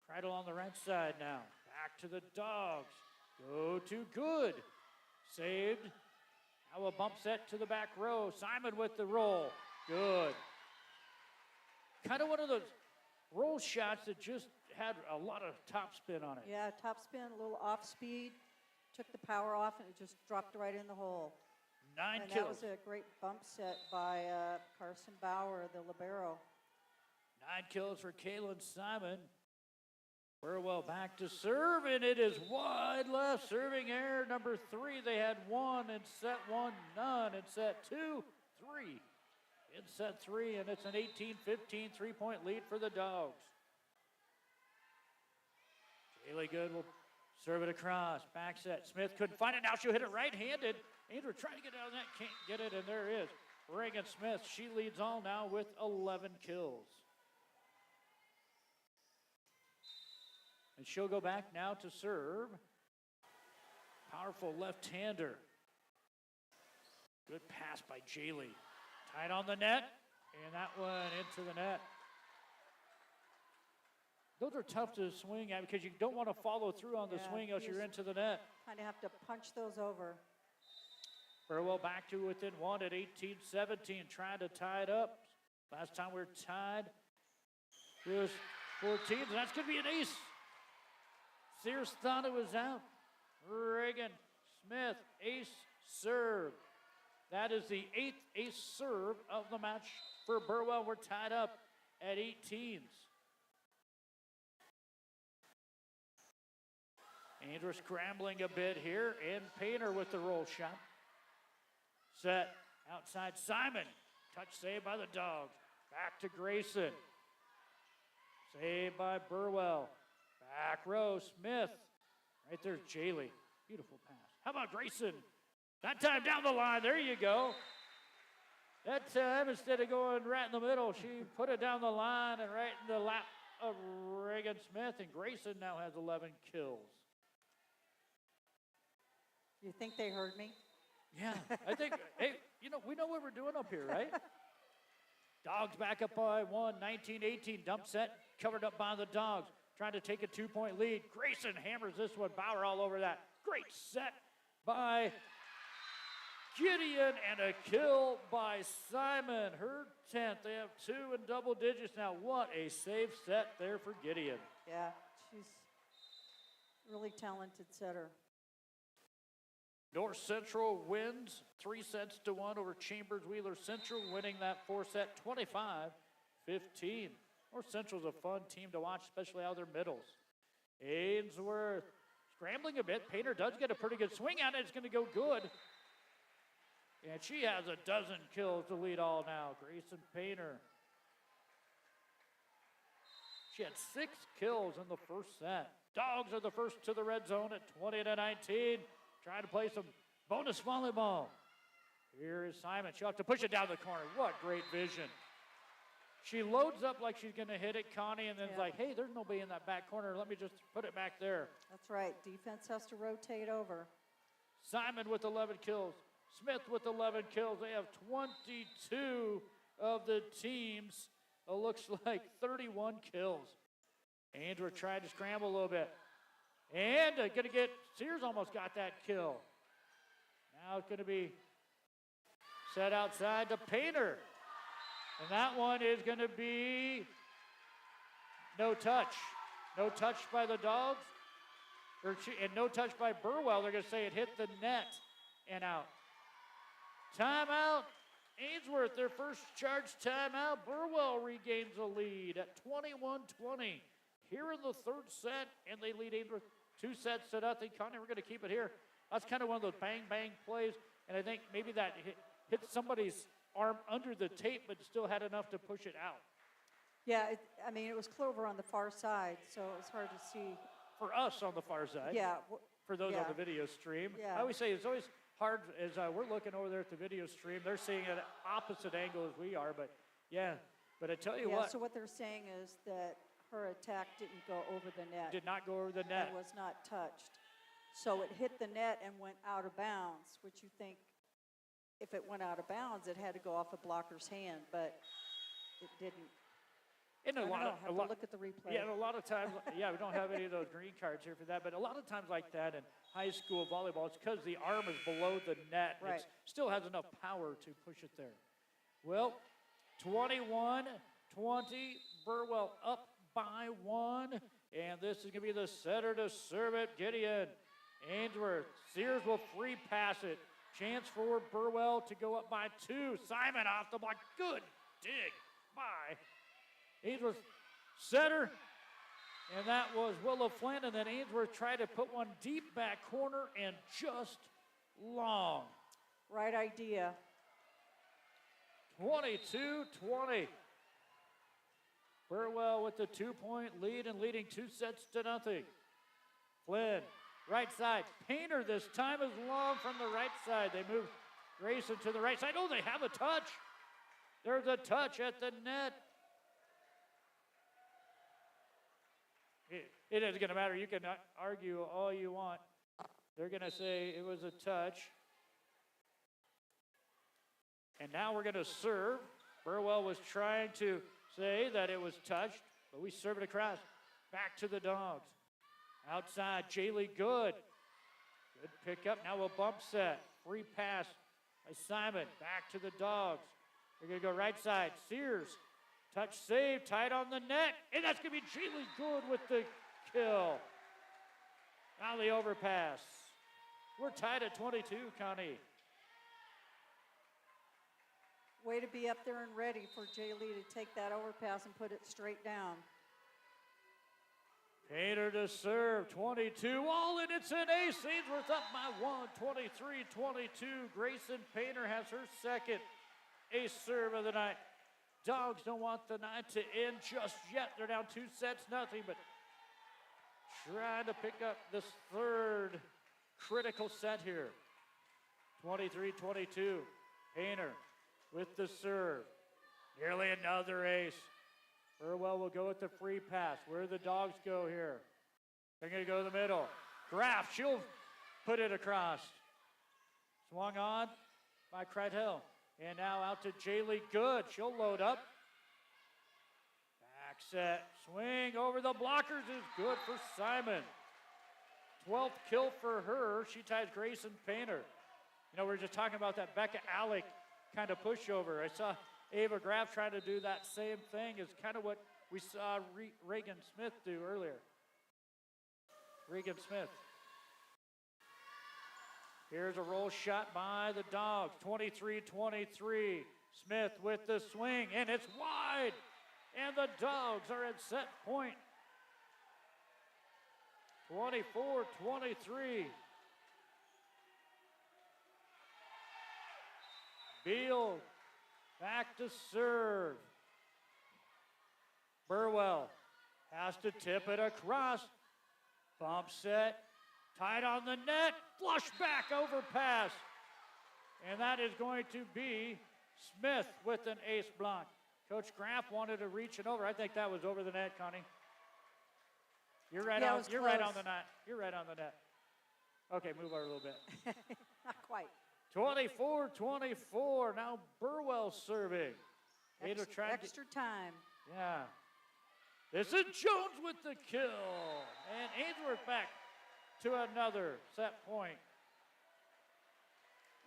Kreidel on the right side now. Back to the Dogs. Go to Good. Saved. Now a bump set to the back row. Simon with the roll. Good. Kind of one of those roll shots that just had a lot of top spin on it. Yeah, top spin, a little off speed. Took the power off and it just dropped right in the hole. 9 And kills. that was a great bump set by Carson Bauer, the libero. 9 kills for Kaylin Simon. Burwell back to serve, and it is wide left. Serving error number 3. They had 1 in set 1, none in set 2, 3 in set 3, and it's an 18-15 3-point lead for the Dogs. Kaylee Good will serve it across. Back set. Smith couldn't find it. Now she'll hit it right-handed. Andrew trying to get out of that. Can't get it, and there it is. Reagan Smith, she leads all now with 11 kills. And she'll go back now to serve. Powerful left-hander. Good pass by Jaylee. Tied on the net, and that one into the net. Those are tough to swing at because you don't want to follow through on the swing else you're into the net. Kind of have to punch those over. Burwell back to within 1 at 18-17, trying to tie it up. Last time we were tied, it was 14, and that's going to be an ace. Sears thought it was out. Reagan Smith, ace serve. That is the 8th ace serve of the match for Burwell. We're tied up at 18s. Andrew scrambling a bit here, and Painter with the roll shot. Set outside Simon. Touch saved by the Dogs. Back to Grayson. Saved by Burwell. Back row, Smith. Right there's Jaylee. Beautiful pass. How about Grayson? That time down the line. There you go. That time, instead of going right in the middle, she put it down the line and right in the lap of Reagan Smith. And Grayson now has 11 kills. You think they heard me? Yeah, I think, hey, you know, we know what we're doing up here, right? Dogs back up by 1, 19-18. Dump set covered up by the Dogs. Trying to take a 2-point lead. Grayson hammers this one. Bauer all over that. Great set by Gideon and a kill by Simon. Her 10th. They have 2 in double digits now. What a safe set there for Gideon. Yeah, she's really talented setter. North Central wins 3-1 over Chambers Wheeler Central, winning that 4-set 25-15. North Central's a fun team to watch, especially out of their middles. Ainsworth scrambling a bit. Painter does get a pretty good swing at it. It's going to go good. And she has a dozen kills to lead all now. Grayson Painter. She had 6 kills in the first set. Dogs are the first to the red zone at 20-19. Trying to play some bonus volleyball. Here is Simon. She'll have to push it down the corner. What great vision. She loads up like she's going to hit it, Connie, and then it's like, hey, there's nobody in that back corner. Let me just put it back there. That's right. Defense has to rotate over. Simon with 11 kills. Smith with 11 kills. They have 22 of the teams. It looks like 31 kills. Andrew tried to scramble a little bit. And going to get, Sears almost got that kill. Now it's going to be set outside to Painter. And that one is going to be no touch. No touch by the Dogs. And no touch by Burwell. They're going to say it hit the net and out. Timeout. Ainsworth, their first charge timeout. Burwell regains a lead at 21-20 here in the third set. And they lead Ainsworth 2-0. Connie, we're going to keep it here. That's kind of one of those bang-bang plays. And I think maybe that hit somebody's arm under the tape, but still had enough to push it out. Yeah, it was Clover on the far side, so it was hard to see. For us on the far side. Yeah. For those on the video stream. Yeah. I always say it's always hard as we're looking over there at the video stream. They're seeing an opposite angle as we are, but yeah. But I tell you what. So what they're saying is that her attack didn't go over the net. Did not go over the net. It was not touched. So it hit the net and went out of bounds, which you think if it went out of bounds, it had to go off a blocker's hand, but it didn't. And I have to look at the replay. Yeah, and a lot of times, we don't have any of those green cards here for that, but a lot of times like that in high school volleyball, it's because the arm is below the net. Right. It still has enough power to push it there. Well, 21-20, Burwell up by 1, and this is going to be the setter to serve it, Gideon. Ainsworth. Sears will free pass it. Chance for Burwell to go up by 2. Simon off the block. Good dig by Ainsworth center. And that was Willow Flynn. And then Ainsworth tried to put one deep back corner and just long. Right idea. 22-20. Burwell with the 2-point lead and leading 2-0. Flynn, right side. Painter this time is long from the right side. They move Grayson to the right side. Oh, they have a touch. There's a touch at the net. It isn't going to matter. You can argue all you want. They're going to say it was a touch. And now we're going to serve. Burwell was trying to say that it was touched, but we serve it across. Back to the Dogs. Outside, Jaylee Good. Good pickup. Now a bump set. Free pass by Simon. Back to the Dogs. They're going to go right side. Sears. Touch save. Tied on the net. And that's going to be Jaylee Good with the kill. Now the overpass. We're tied at 22, Connie. Way to be up there and ready for Jay Lee to take that overpass and put it straight down. Painter to serve, 22, all in, it's an ace. Ainsworth up by 1, 23-22. Grayson Painter has her second ace serve of the night. Dogs don't want the night to end just yet. They're down 2-0, but trying to pick up this third critical set here. 23-22, Painter with the serve. Nearly another ace. Burwell will go with the free pass. Where do the Dogs go here? They're going to go to the middle. Graff, she'll put it across. Swung on by Cradhill. And now out to Jaylee Good. She'll load up. Back set. Swing over the blockers is good for Simon. 12th kill for her. She ties Grayson Painter. You know, we were just talking about that Becca Alec kind of pushover. I saw Ava Graff trying to do that same thing is kind of what we saw Reagan Smith do earlier. Reagan Smith. Here's a roll shot by the Dogs. 23-23. Smith with the swing, and it's wide. And the Dogs are at set point. 24-23. Beal back to serve. Burwell has to tip it across. Bump set. Tied on the net. Flush back overpass. And that is going to be Smith with an ace block. Coach Graff wanted to reach it over. I think that was over the net, Connie. You're right on. You're right on the net. You're right on the net. Okay, move over a little bit. Not quite. 24-24. Now Burwell serving. Extra time. Yeah. This is Jones with the kill. And Ainsworth back to another set point.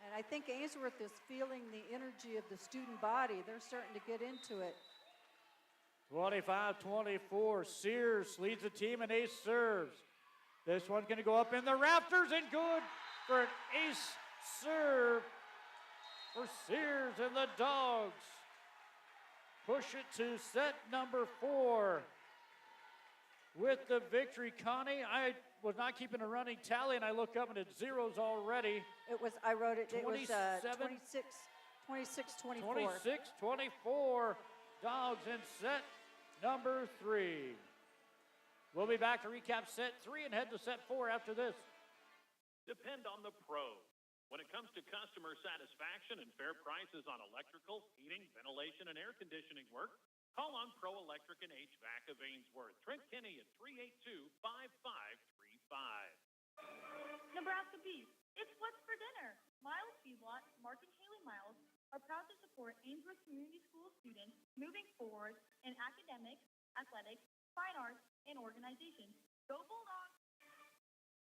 And I think Ainsworth is feeling the energy of the student body. They're starting to get into it. 25-24. Sears leads the team in ace serves. This one's going to go up in the rafters and good for an ace serve for Sears and the Dogs. Push it to set number 4 with the victory. Connie, I was not keeping a running tally, and I look up and it's zeros already. It was, I wrote it, 26, it was 26-24. 26-24, Dogs in set number 3. We'll be back to recap set 3 and head to set 4 after this. Depend on the pros. When it comes to customer satisfaction and fair prices on electrical, heating, ventilation, and air conditioning work, call on Pro Electric and HVAC of Ainsworth. Trent Kinney at 382-5535. Nebraska Beef. It's what's for dinner. Miles Feedlot, Mark and Haley Miles are proud to support Ainsworth Community School students moving forward in academics, athletics, fine arts, and organization. Go Bulldogs!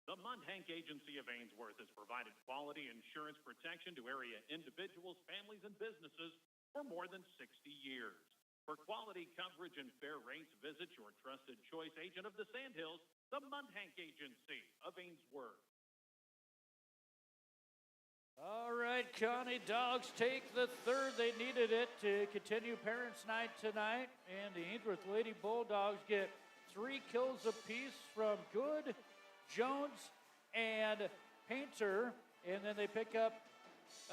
The Mundhank Agency of Ainsworth has provided quality insurance protection to area individuals, families, and businesses for more than 60 years. For quality coverage and fair rates, visit your trusted choice agent of the Sandhills, the Mundhank Agency of Ainsworth. All right, Connie, Dogs take the third. They needed it to continue Parents' Night tonight. And the Ainsworth Lady Bulldogs get 3 kills apiece from Good, Jones, and Painter. And then they pick up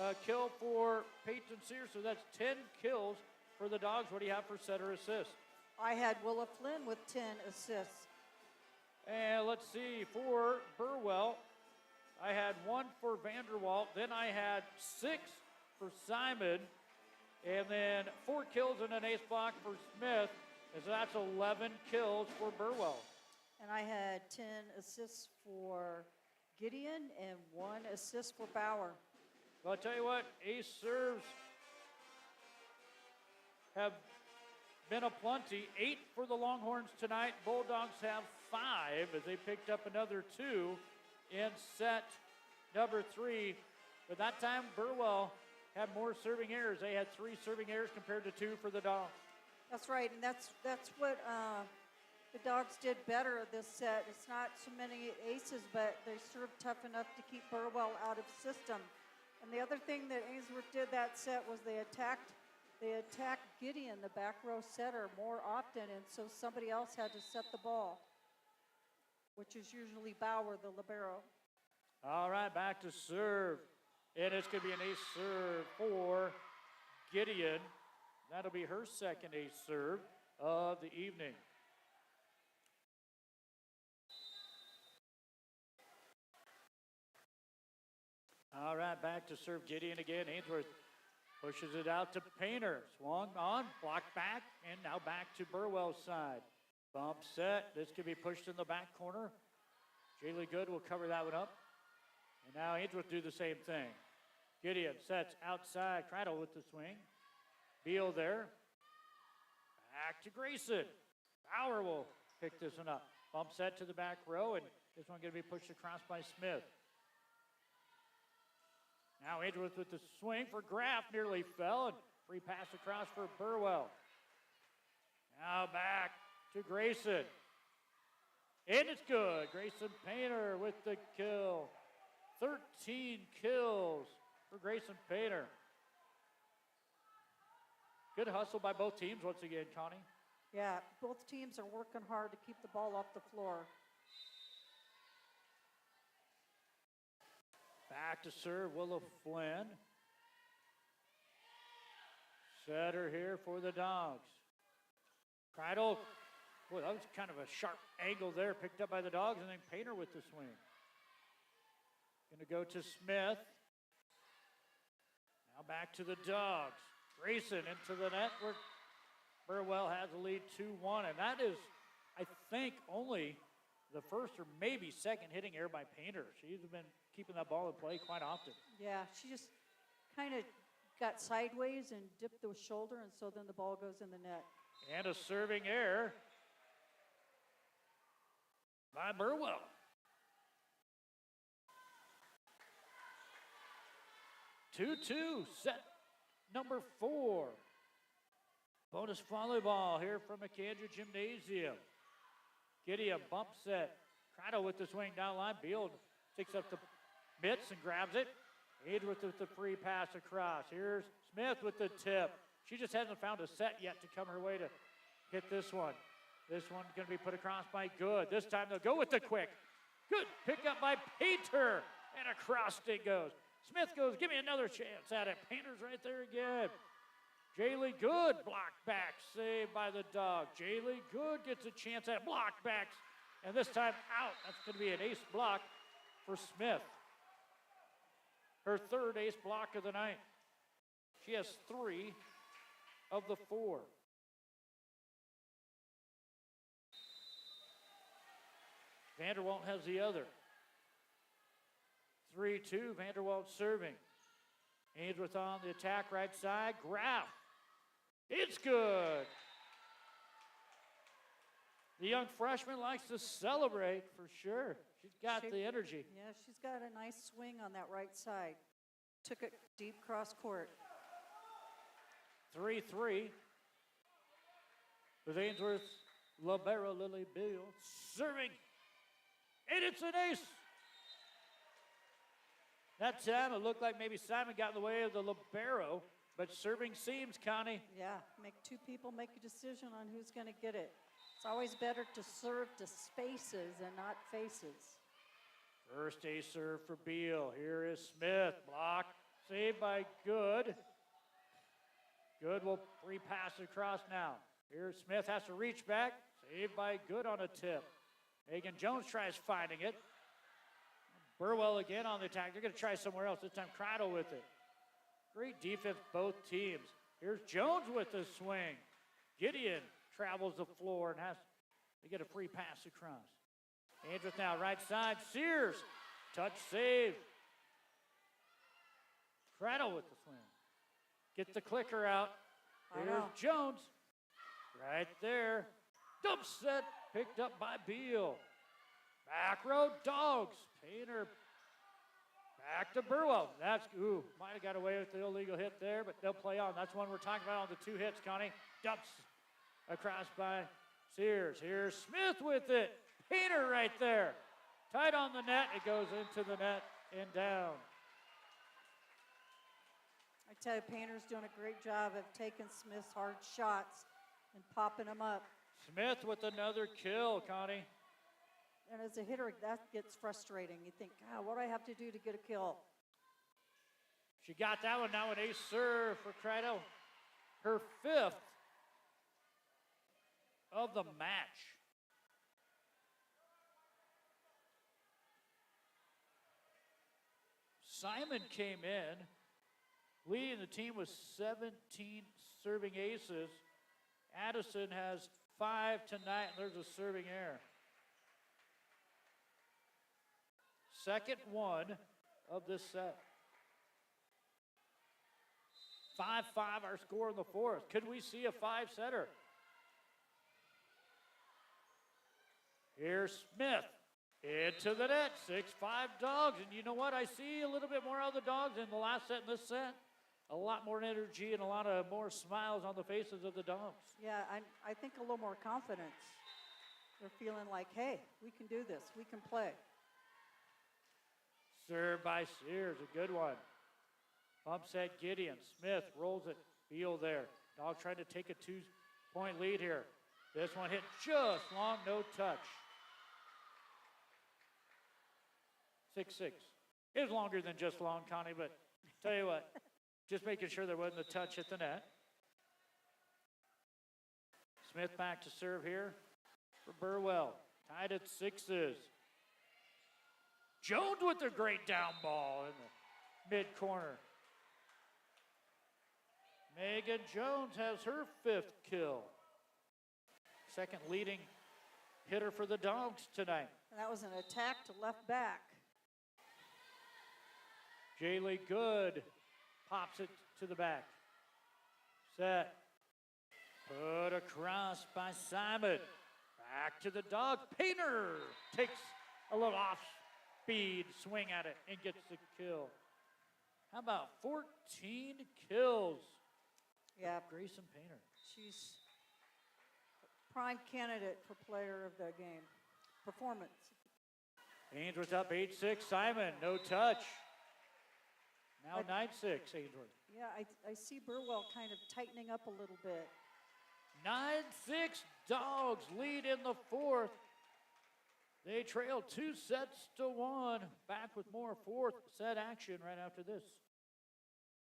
a kill for Peyton Sears. So that's 10 kills for the Dogs. What do you have for setter assist? I had Willa Flynn with 10 assists. And let's see, for Burwell, I had 1 for Vanderwalt. Then I had 6 for Simon. And then 4 kills and an ace block for Smith. And so that's 11 kills for Burwell. And I had 10 assists for Gideon and 1 assist for Bauer. Well, I'll tell you what, ace serves have been a plenty. 8 for the Longhorns tonight. Bulldogs have 5 as they picked up another 2 in set number 3. But that time, Burwell had more serving errors. They had 3 serving errors compared to 2 for the Dogs. That's right, and that's what the Dogs did better this set. It's not so many aces, but they served tough enough to keep Burwell out of system. And the other thing that Ainsworth did that set was they attacked Gideon, the back row setter, more often, and so somebody else had to set the ball, which is usually Bauer, the libero. All right, back to serve. And it's going to be an ace serve for Gideon. That'll be her second ace serve of the evening. All right, back to serve Gideon again. Ainsworth pushes it out to Painter. Swung on, blocked back, and now back to Burwell's side. Bump set. This could be pushed in the back corner. Jaylee Good will cover that one up. And now Ainsworth do the same thing. Gideon sets outside. Cradle with the swing. Beal there. Back to Grayson. Bauer will pick this one up. Bump set to the back row, and this one going to be pushed across by Smith. Now Ainsworth with the swing for Graff. Nearly fell, and free pass across for Burwell. Now back to Grayson. And it's good. Grayson Painter with the kill. 13 kills for Grayson Painter. Good hustle by both teams once again, Connie. Yeah, both teams are working hard to keep the ball off the floor. Back to serve, Willow Flynn. Setter here for the Dogs. Cradle. Boy, that was kind of a sharp angle there, picked up by the Dogs, and then Painter with the swing. Going to go to Smith. Now back to the Dogs. Grayson into the net where Burwell has the lead 2-1, and that is, I think, only the first or maybe second hitting error by Painter. She's been keeping that ball in play quite often. Yeah, she just kind of got sideways and dipped the shoulder, and so then the ball goes in the net. And a serving error by Burwell. Two, set number 4. Bonus volleyball here from McAndrew Gymnasium. Gideon bump set. Cradle with the swing down line. Beal sticks up the mitts and grabs it. Ainsworth with the free pass across. Here's Smith with the tip. She just hasn't found a set yet to come her way to hit this one. This one's going to be put across by Good. This time they'll go with the quick. Good pick up by Painter. And across it goes. Smith goes, give me another chance at it. Painter's right there again. Jaylee Good, blocked back, saved by the Dog. Jaylee Good gets a chance at block backs, and this time out. That's going to be an ace block for Smith. Her third ace block of the night. She has 3 of the 4. Vanderwalt has the other. 3-2, Vanderwalt serving. Ainsworth on the attack right side. Graff. It's good. The young freshman likes to celebrate for sure. She's got the energy. Yeah, she's got a nice swing on that right side. Took it deep cross court. 3-3. With Ainsworth, libero Lily Beal serving. And it's an ace. That time it looked like maybe Simon got in the way of the libero, but serving seams, Connie. Yeah, make two people make a decision on who's going to get it. It's always better to serve to spaces and not faces. First ace serve for Beal. Here is Smith. Block. Saved by Good. Good will free pass across now. Here Smith has to reach back. Saved by Good on a tip. Megan Jones tries finding it. Burwell again on the attack. They're going to try somewhere else. This time Crido with it. Great defense, both teams. Here's Jones with the swing. Gideon travels the floor and has to get a free pass across. Ainsworth now, right side. Sears, touch save. Crido with the swing. Get the clicker out. Here's Jones. Right there. Dump set picked up by Beal. Back row Dogs. Painter back to Burwell. That's, might have got away with the illegal hit there, but they'll play on. That's one we're talking about on the two hits, Connie. Dumps across by Sears. Here's Smith with it. Painter right there. Tight on the net. It goes into the net and down. I tell you, Painter's doing a great job of taking Smith's hard shots and popping them up. Smith with another kill, Connie. And as a hitter, that gets frustrating. You think, God, what do I have to do to get a kill? She got that one. Now an ace serve for Crido. Her fifth of the match. Simon came in, leading the team with 17 serving aces. Addison has 5 tonight, and there's a serving error. Second one of this set. 5-5 our score in the fourth. Could we see a 5-setter? Here's Smith. Into the net, 6-5 Dogs. And you know what? I see a little bit more of the Dogs in the last set and this set. A lot more energy and a lot of more smiles on the faces of the Dogs. Yeah, I think a little more confidence. They're feeling like, hey, we can do this. We can play. Served by Sears, a good one. Bump set Gideon. Smith rolls it. Beal there. Dog trying to take a 2-point lead here. This one hit just long, no touch. 6-6. It was longer than just long, Connie, but tell you what, just making sure there wasn't a touch at the net. Smith back to serve here for Burwell. Tied at 6s. Jones with a great down ball in the mid-corner. Megan Jones has her 5th kill. Second leading hitter for the Dogs tonight. And that was an attack to left back. Jaylee Good pops it to the back. Set. Put across by Simon. Back to the Dog. Painter takes a little off-speed swing at it and gets the kill. How about 14 kills? Yeah. Grayson Painter. She's a prime candidate for player of the game. Performance. Ainsworth up 8-6. Simon, no touch. Now 9-6, Ainsworth. Yeah, I see Burwell kind of tightening up a little bit. 9-6 Dogs lead in the fourth. They trail 2-1. Back with more fourth set action right after this.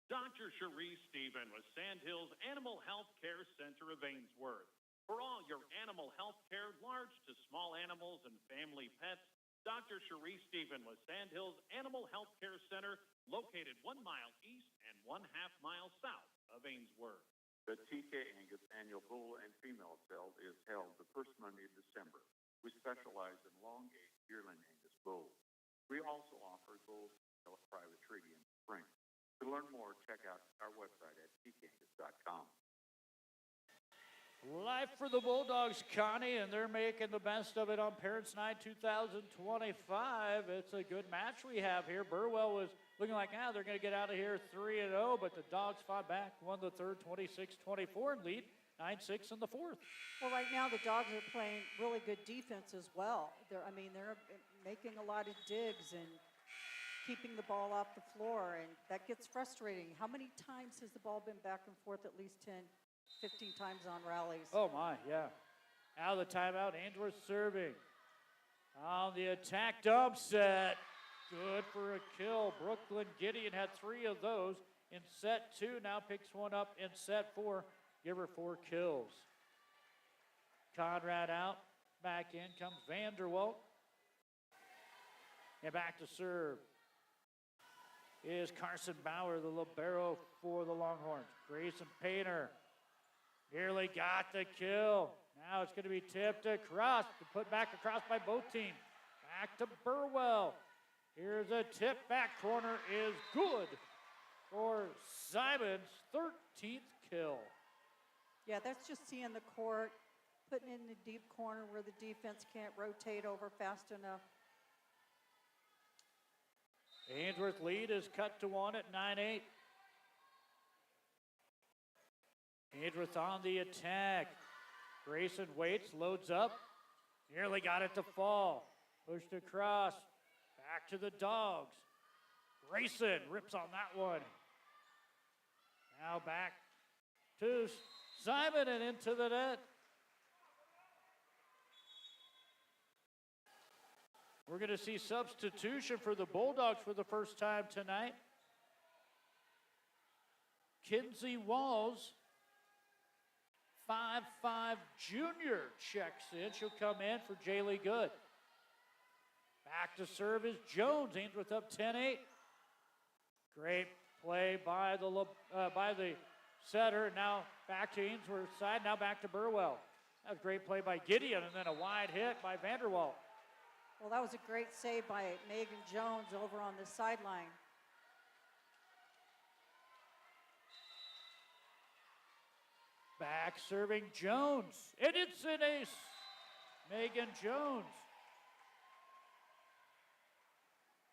Dr. Cherie Stephen with Sandhills Animal Health Care Center of Ainsworth. For all your animal health care, large to small animals and family pets, Dr. Cherie Stephen with Sandhills Animal Health Care Center, located 1 mile east and 1/2 mile south of Ainsworth. The TK Angus annual bull and female sale is held the first Monday of December. We specialize in long-aged yearling Angus bulls. We also offer bulls at private treaty in the spring. To learn more, check out our website at tkangus.com. Life for the Bulldogs, Connie, and they're making the best of it on Parents Night 2025. It's a good match we have here. Burwell was looking like, they're going to get out of here 3-0, but the Dogs fought back, won the third 26-24 and lead 9-6 in the fourth. Well, right now the Dogs are playing really good defense as well. They're making a lot of digs, and keeping the ball off the floor, and that gets frustrating. How many times has the ball been back and forth? At least 10, 15 times on rallies. Oh, my, yeah. Out of the timeout, Ainsworth serving. On the attack dump set. Good for a kill. Brooklyn Gideon had 3 of those in set 2. Now picks one up in set 4. Give her 4 kills. Conrad out. Back in comes Vanderwalt. And back to serve is Carson Bauer, the libero for the Longhorns. Grayson Painter nearly got the kill. Now it's going to be tipped across, put back across by both teams. Back to Burwell. Here's a tip back corner is good for Simon's 13th kill. Yeah, that's just seeing the court, putting it in the deep corner where the defense can't rotate over fast enough. Ainsworth lead is cut to 1 at 9-8. Ainsworth on the attack. Grayson waits, loads up. Nearly got it to fall. Pushed across. Back to the Dogs. Grayson rips on that one. Now back to Simon and into the net. We're going to see substitution for the Bulldogs for the first time tonight. Kinsey Walls, 5'5" junior, checks in. She'll come in for Jaylee Good. Back to serve is Jones. Ainsworth up 10-8. Great play by the setter. Now back to Ainsworth's side. Now back to Burwell. That was a great play by Gideon, and then a wide hit by Vanderwalt. Well, that was a great save by Megan Jones over on the sideline. Back serving Jones, and it's an ace. Megan Jones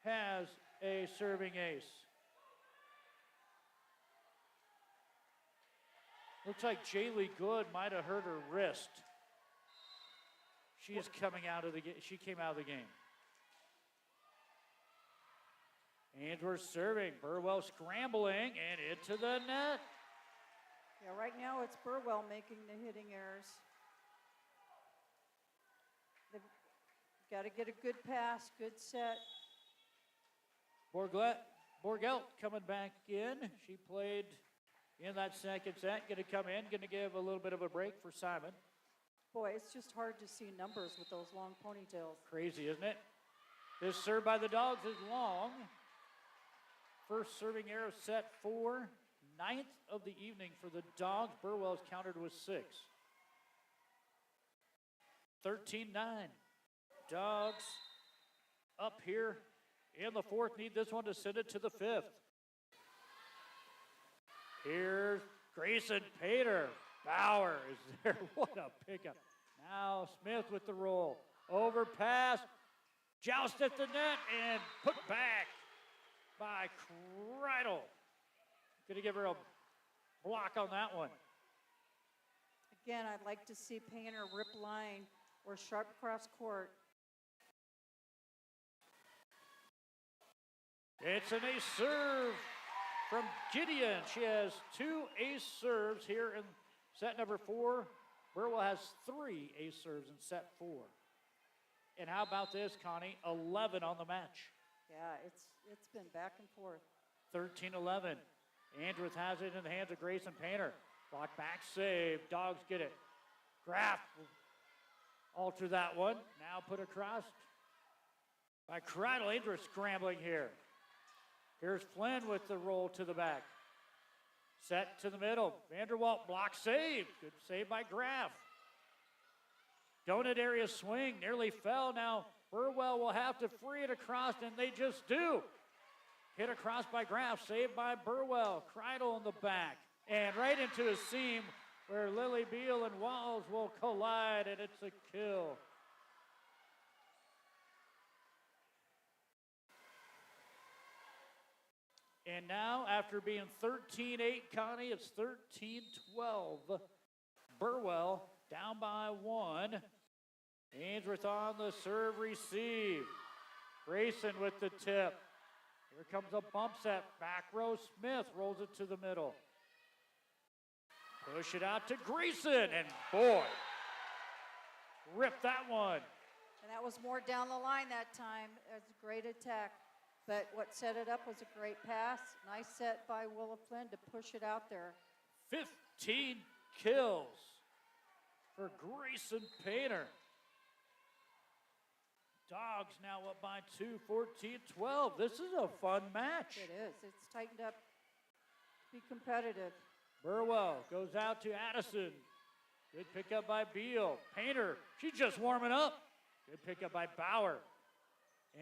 has a serving ace. Looks like Jaylee Good might have hurt her wrist. She is coming out of the game. She came out of the game. Ainsworth serving. Burwell scrambling and into the net. Yeah, right now it's Burwell making the hitting errors. They've got to get a good pass, good set. Borgelt coming back in. She played in that second set. Going to come in. Going to give a little bit of a break for Simon. Boy, it's just hard to see numbers with those long ponytails. Crazy, isn't it? This serve by the Dogs is long. First serving error set 4. 9th of the evening for the Dogs. Burwell's countered with 6. 13-9. Dogs up here in the 4th. Need this one to send it to the 5th. Here's Grayson Pater. Bauer is there. What a pickup. Now Smith with the roll. Overpass. Joust at the net and put back by Kreidel. Going to give her a block on that one. Again, I'd like to see Painter rip line or sharp cross court. It's an ace serve from Gideon. She has 2 ace serves here in set number 4. Burwell has 3 ace serves in set 4. And how about this, Connie? 11 on the match. Yeah, it's been back and forth. 13-11. Ainsworth has it in the hands of Grayson Painter. Block back save. Dogs get it. Graff will alter that one. Now put across by Kreidel. Ainsworth scrambling here. Here's Flynn with the roll to the back. Set to the middle. Vanderwalt block save. Good save by Graff. Donut area swing. Nearly fell. Now Burwell will have to free it across, and they just do. Hit across by Graff. Saved by Burwell. Kreidel in the back. And right into a seam where Lily Beal and Walls will collide, and it's a kill. And now, after being 13-8, Connie, it's 13-12. Burwell down by 1. Ainsworth on the serve receive. Grayson with the tip. Here comes a bump set. Back row Smith rolls it to the middle. Push it out to Greason, and boy, ripped that one. And that was more down the line that time. It was a great attack. But what set it up was a great pass. Nice set by Willa Flynn to push it out there. 15 kills for Grayson Painter. Dogs now up by 2, 14-12. This is a fun match. It is. It's tightened up to be competitive. Burwell goes out to Addison. Good pickup by Beal. Painter, she's just warming up. Good pickup by Bauer.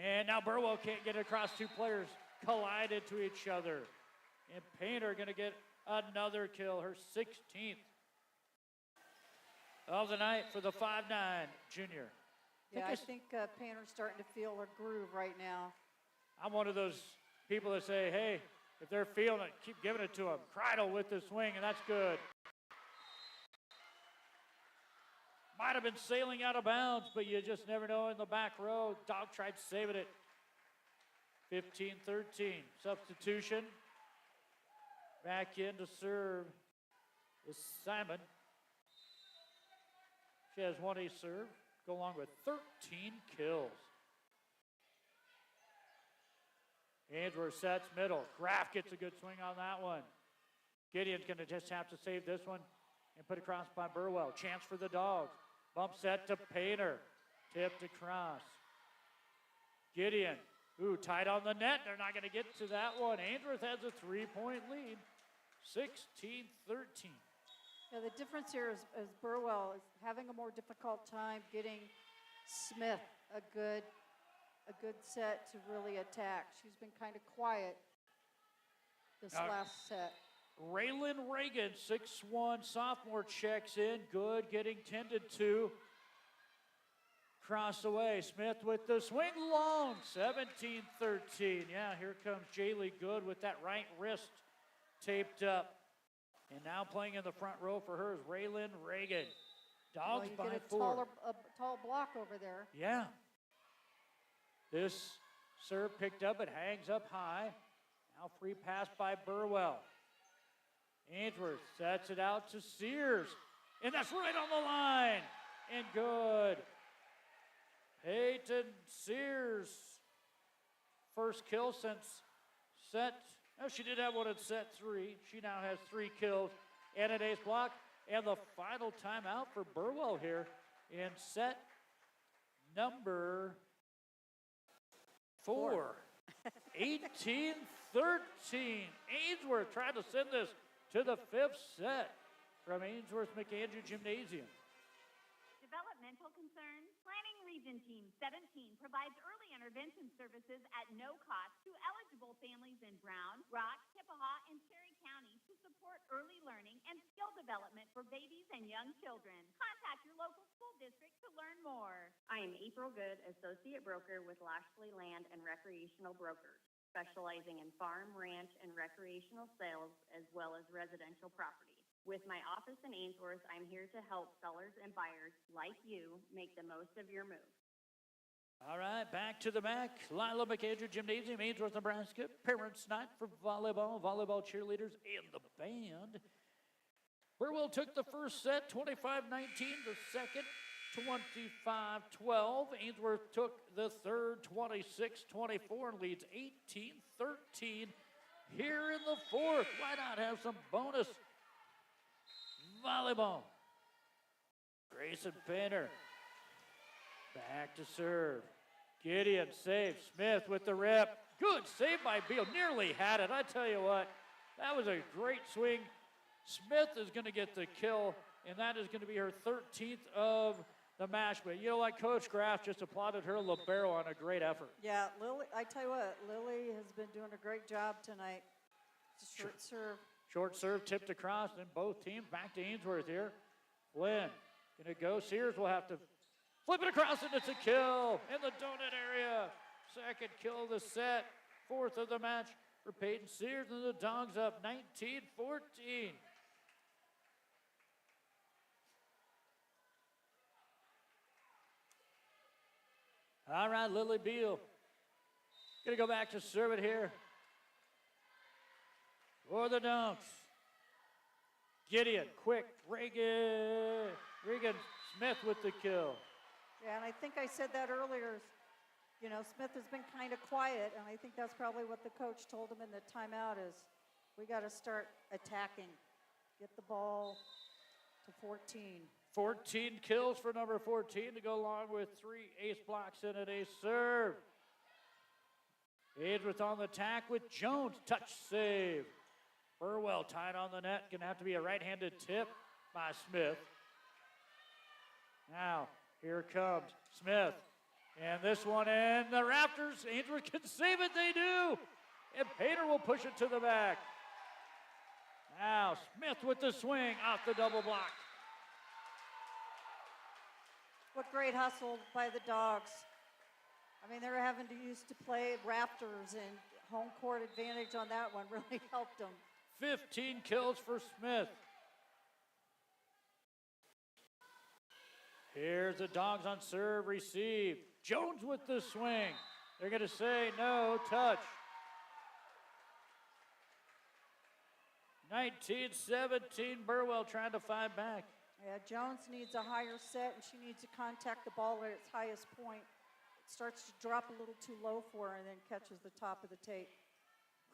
And now Burwell can't get across. Two players collided to each other. And Painter going to get another kill, her 16th of the night for the 5'9" junior. Yeah, I think Painter's starting to feel her groove right now. I'm one of those people that say, hey, if they're feeling it, keep giving it to them. Kreidel with the swing, and that's good. Might have been sailing out of bounds, but you just never know in the back row. Dog tried saving it. 15-13. Substitution. Back in to serve is Simon. She has one ace serve, go along with 13 kills. Ainsworth sets middle. Graff gets a good swing on that one. Gideon's going to just have to save this one and put across by Burwell. Chance for the Dogs. Bump set to Painter. Tipped across. Gideon. Ooh, tight on the net. They're not going to get to that one. Ainsworth has a 3-point lead. 16-13. Yeah, the difference here is Burwell is having a more difficult time getting Smith a good set to really attack. She's been kind of quiet this last set. Raylan Reagan, 6'1", sophomore, checks in. Good, getting tended to. Cross away. Smith with the swing long. 17-13. Yeah, here comes Jaylee Good with that right wrist taped up. And now playing in the front row for her is Raylan Reagan. Dogs by 4. A tall block over there. Yeah. This serve picked up. It hangs up high. Now free pass by Burwell. Ainsworth sets it out to Sears. And that's right on the line. And good. Peyton Sears. First kill since set. Oh, she did have one in set 3. She now has 3 kills and an ace block. And the final timeout for Burwell here in set number 4. 18-13. Ainsworth tried to send this to the 5th set from Ainsworth McAndrew Gymnasium. Developmental concerns? Planning Region Team 17 provides early intervention services at no cost to eligible families in Brown, Rock, Chippewa, and Cherry County to support early learning and skill development for babies and young children. Contact your local school district to learn more. I am April Good, Associate Broker with Lashley Land and Recreational Brokers, specializing in farm, ranch, and recreational sales as well as residential property. With my office in Ainsworth, I'm here to help sellers and buyers like you make the most of your move. All right, back to the MAC. Lila McAndrew Gymnasium, Ainsworth, Nebraska. Parents' night for volleyball, volleyball cheerleaders, and the band. Burwell took the first set, 25-19. The second, 25-12. Ainsworth took the third, 26-24, and leads 18-13 here in the fourth. Why not have some bonus volleyball? Grayson Painter back to serve. Gideon saves. Smith with the rip. Good save by Beal. Nearly had it. I tell you what, that was a great swing. Smith is going to get the kill, and that is going to be her 13th of the match. But you know what? Coach Graff just applauded her libero on a great effort. Yeah, Lily, I tell you what, Lily has been doing a great job tonight. It's a short serve. Short serve tipped across, and both teams back to Ainsworth here. Flynn going to go. Sears will have to flip it across, and it's a kill in the donut area. Second kill of the set. 4th of the match for Peyton Sears, and the Dogs up 19-14. All right, Lily Beal Gonna go back to serve it here. For the Donks. Gideon, quick, Reagan Smith with the kill. Yeah, and I think I said that earlier. You know, Smith has been kind of quiet, and I think that's probably what the coach told him in the timeout is we got to start attacking. Get the ball to 14. 14 kills for number 14 to go along with 3 ace blocks and an ace serve. Ainsworth on the attack with Jones. Touch save. Burwell tied on the net. Going to have to be a right-handed tip by Smith. Now, here comes Smith. And this one in the rafters. Ainsworth can save it. They do. And Painter will push it to the back. Now, Smith with the swing off the double block. What great hustle by the Dogs. I mean, they're having to use to play rafters, and home court advantage on that one really helped them. 15 kills for Smith. Here's the Dogs on serve, receive. Jones with the swing. They're going to say no touch. 19-17, Burwell trying to fight back. Yeah, Jones needs a higher set, and she needs to contact the ball at its highest point. It starts to drop a little too low for her and then catches the top of the tape.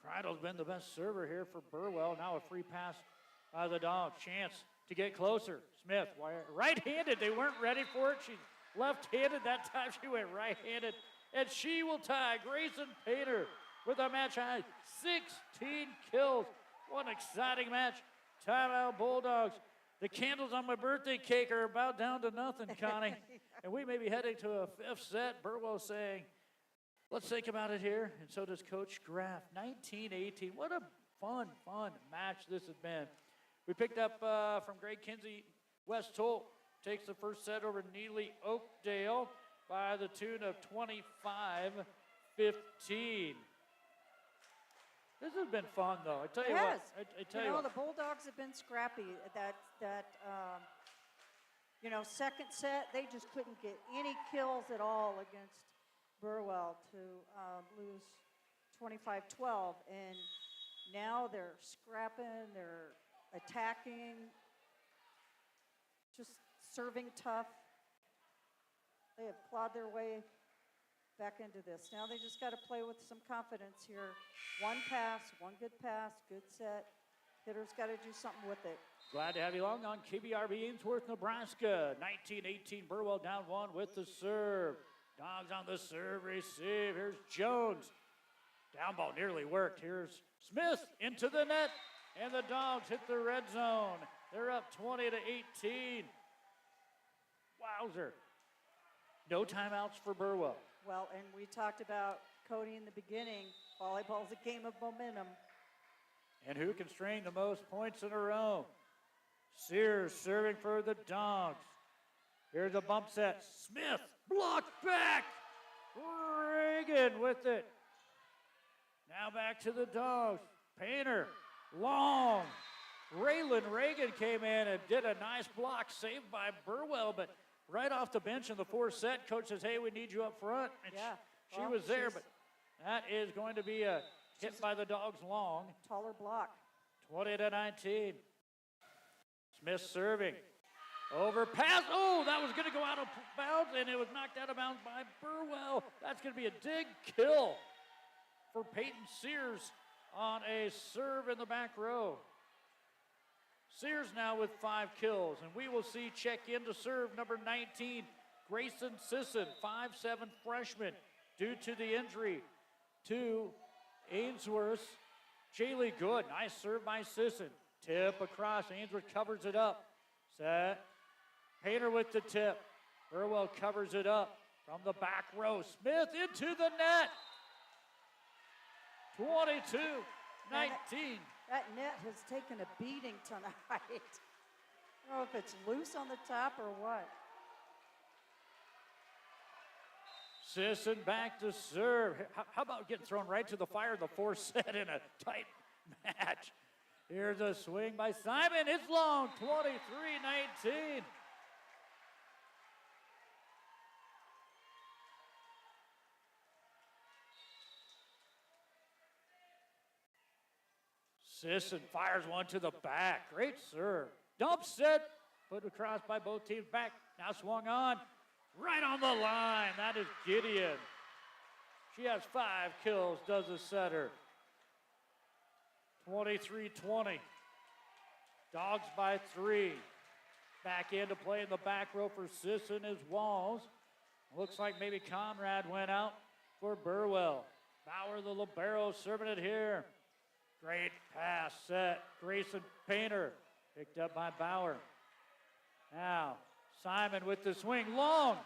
Kreidel's been the best server here for Burwell. Now a free pass by the Dogs. Chance to get closer. Smith, right-handed. They weren't ready for it. She's left-handed. That time she went right-handed. And she will tie Grayson Painter with a match high 16 kills. What an exciting match. Timeout Bulldogs. The candles on my birthday cake are about down to nothing, Connie. And we may be heading to a fifth set. Burwell saying, let's think about it here. And so does Coach Graff. 19-18. What a fun match this has been. We picked up from Greg Kinsey. West Holt takes the first set over Neely Oakdale by the tune of 25-15. This has been fun, though. I tell you what. I tell you what. The Bulldogs have been scrappy. Second set, they just couldn't get any kills at all against Burwell to lose 25-12. And now they're scrapping, they're attacking, just serving tough. They have clawed their way back into this. Now they just got to play with some confidence here. One pass, one good pass, good set. Hitters got to do something with it. Glad to have you along on KBRB Ainsworth, Nebraska. 19-18, Burwell down one with the serve. Dogs on the serve, receive. Here's Jones. Down ball nearly worked. Here's Smith into the net. And the Dogs hit the red zone. They're up 20-18. Wowzer. No timeouts for Burwell. Well, and we talked about Cody in the beginning. Volleyball is a game of momentum. And who can string the most points in a row? Sears serving for the Dogs. Here's a bump set. Smith blocked back. Reagan with it. Now back to the Dogs. Painter, long. Raylan Reagan came in and did a nice block, saved by Burwell, but right off the bench in the fourth set, coach says, hey, we need you up front. And she was there, but that is going to be a hit by the Dogs long. Taller block. 20-19. Smith serving. Over pass. Oh, that was going to go out of bounds, and it was knocked out of bounds by Burwell. That's going to be a dig kill for Peyton Sears on a serve in the back row. Sears now with 5 kills, and we will see check in to serve number 19, Grayson Sisson, 5'7" freshman, due to the injury to Ainsworth's Jaylee Good. Nice serve by Sisson. Tip across. Ainsworth covers it up. Set. Painter with the tip. Burwell covers it up from the back row. Smith into the net. 22-19. That net has taken a beating tonight. I don't know if it's loose on the top or what. Sisson back to serve. How about getting thrown right to the fire in the fourth set in a tight match? Here's a swing by Simon. It's long, 23-19. Sisson fires one to the back. Great serve. Dumps it. Put across by both teams back. Now swung on. Right on the line. That is Gideon. She has 5 kills, does the setter. 23-20. Dogs by 3. Back in to play in the back row for Sisson is Walls. Looks like maybe Conrad went out for Burwell. Bauer, the libero, serving it here. Great pass set. Grayson Painter picked up by Bauer. Now, Simon with the swing. Long.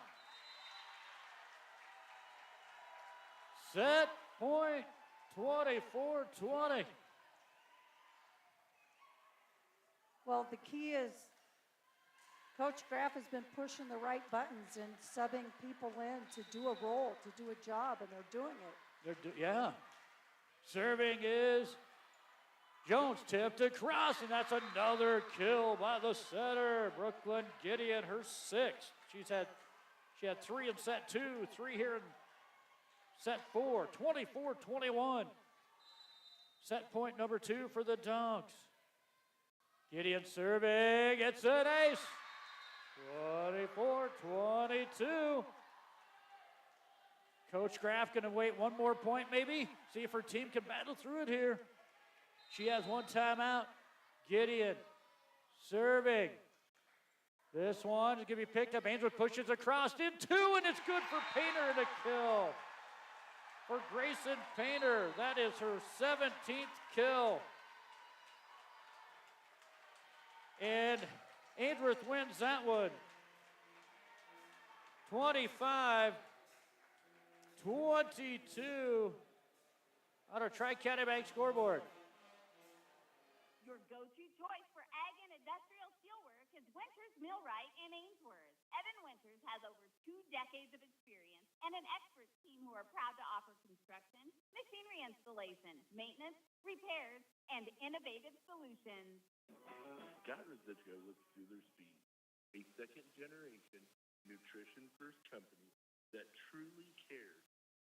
Set point 24-20. Well, the key is Coach Graff has been pushing the right buttons and subbing people in to do a role, to do a job, and they're doing it. Yeah. Serving is Jones, tipped across, and that's another kill by the setter. Brooklyn Gideon, her 6th. She had 3 in set 2, 3 here in set 4. 24-21. Set point number 2 for the Dogs. Gideon serving, it's an ace. 24-22. Coach Graff going to wait one more point maybe. See if her team can battle through it here. She has 1 timeout. Gideon serving. This one is going to be picked up. Ainsworth pushes across in 2, and it's good for Painter and a kill. For Grayson Painter, that is her 17th kill. And Ainsworth wins that one. 25-22 on our Tri-County Bank scoreboard. Your go-to choice for ag and industrial steelwork is Winters Millwright in Ainsworth. Evan Winters has over 2 decades of experience and an expert team who are proud to offer construction, machinery installation, maintenance, repairs, and innovative solutions. Got Residual with Fueller's Feed, a second-generation nutrition-first company that truly cares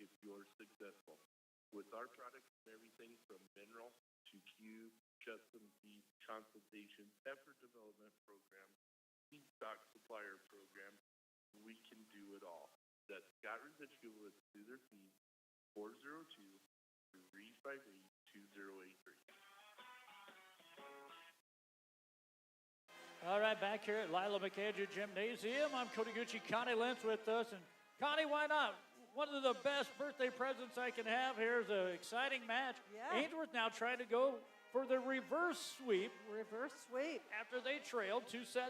if you're successful. With our products and everything from mineral to cube, custom feed, consultation, effort development program, feedstock supplier program, we can do it all. That's Scott Residual with Fueller Feed, 402-358-2083. All right, back here at Lila McAndrew Gymnasium, I'm Cody Gucci. Connie Lentz with us. And Connie, why not? One of the best birthday presents I can have here is an exciting match. Yeah. Ainsworth now trying to go for the reverse sweep. Reverse sweep. After they trailed 2-0.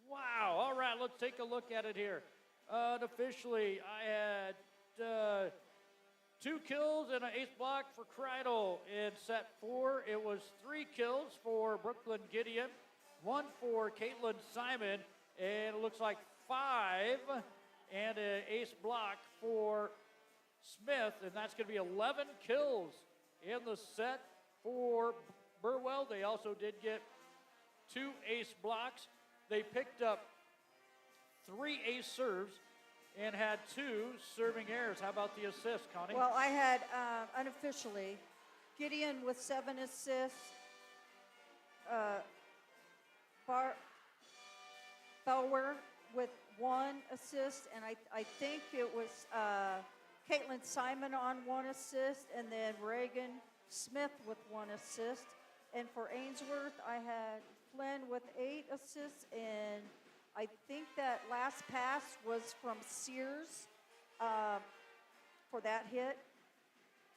Wow. All right, let's take a look at it here. Unofficially, I had 2 kills and an ace block for Kreidel in set 4. It was 3 kills for Brooklyn Gideon, 1 for Caitlin Simon, and it looks like 5 and an ace block for Smith, and that's going to be 11 kills in the set for Burwell. They also did get 2 ace blocks. They picked up 3 ace serves and had 2 serving errors. How about the assists, Connie? Well, I had, unofficially, Gideon with 7 assists, Bauer with 1 assist, and I think it was Caitlin Simon on 1 assist, and then Reagan Smith with 1 assist. And for Ainsworth, I had Flynn with 8 assists, and I think that last pass was from Sears for that hit.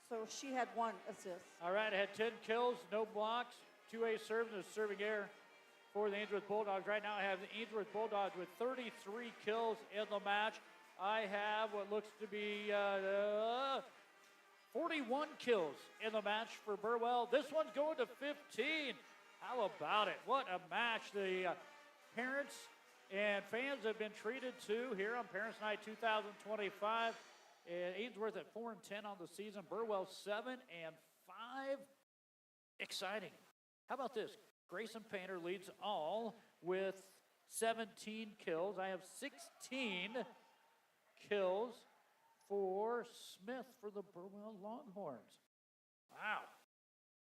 So she had 1 assist. All right, I had 10 kills, no blocks, 2 ace serves, and a serving error for the Ainsworth Bulldogs. Right now I have the Ainsworth Bulldogs with 33 kills in the match. I have what looks to be 41 kills in the match for Burwell. This one's going to 15. How about it? What a match. The parents and fans have been treated to here on Parents Night 2025. And Ainsworth at 4-10 on the season. Burwell 7-5. Exciting. How about this? Grayson Painter leads all with 17 kills. I have 16 kills for Smith for the Burwell Longhorns. Wow.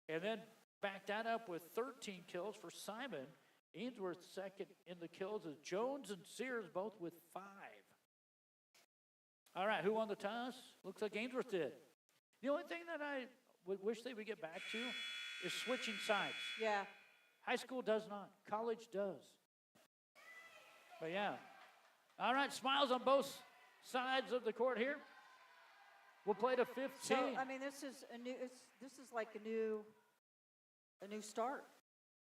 And then back that up with 13 kills for Simon. Ainsworth second in the kills as Jones and Sears both with 5. All right, who won the toss? Looks like Ainsworth did. The only thing that I would wish they would get back to is switching sides. Yeah. High school does not. College does. But yeah. All right, smiles on both sides of the court here. We'll play to 15. So I mean, this is a new. This is like a new start.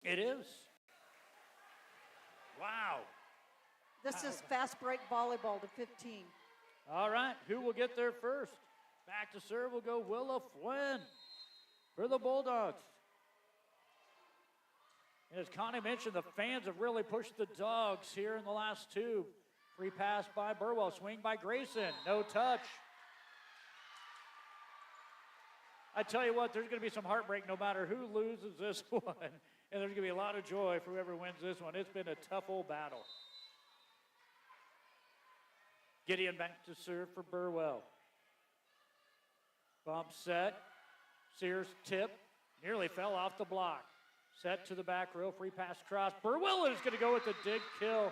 It is. Wow. This is fast break volleyball to 15. All right, who will get there first? Back to serve will go Willa Flynn for the Bulldogs. And as Connie mentioned, the fans have really pushed the Dogs here in the last two. Free pass by Burwell, swing by Grayson, no touch. I tell you what, there's going to be some heartbreak no matter who loses this one. And there's going to be a lot of joy for whoever wins this one. It's been a tough old battle. Gideon back to serve for Burwell. Bump set. Sears tip. Nearly fell off the block. Set to the back row. Free pass cross. Burwell is going to go with the dig kill.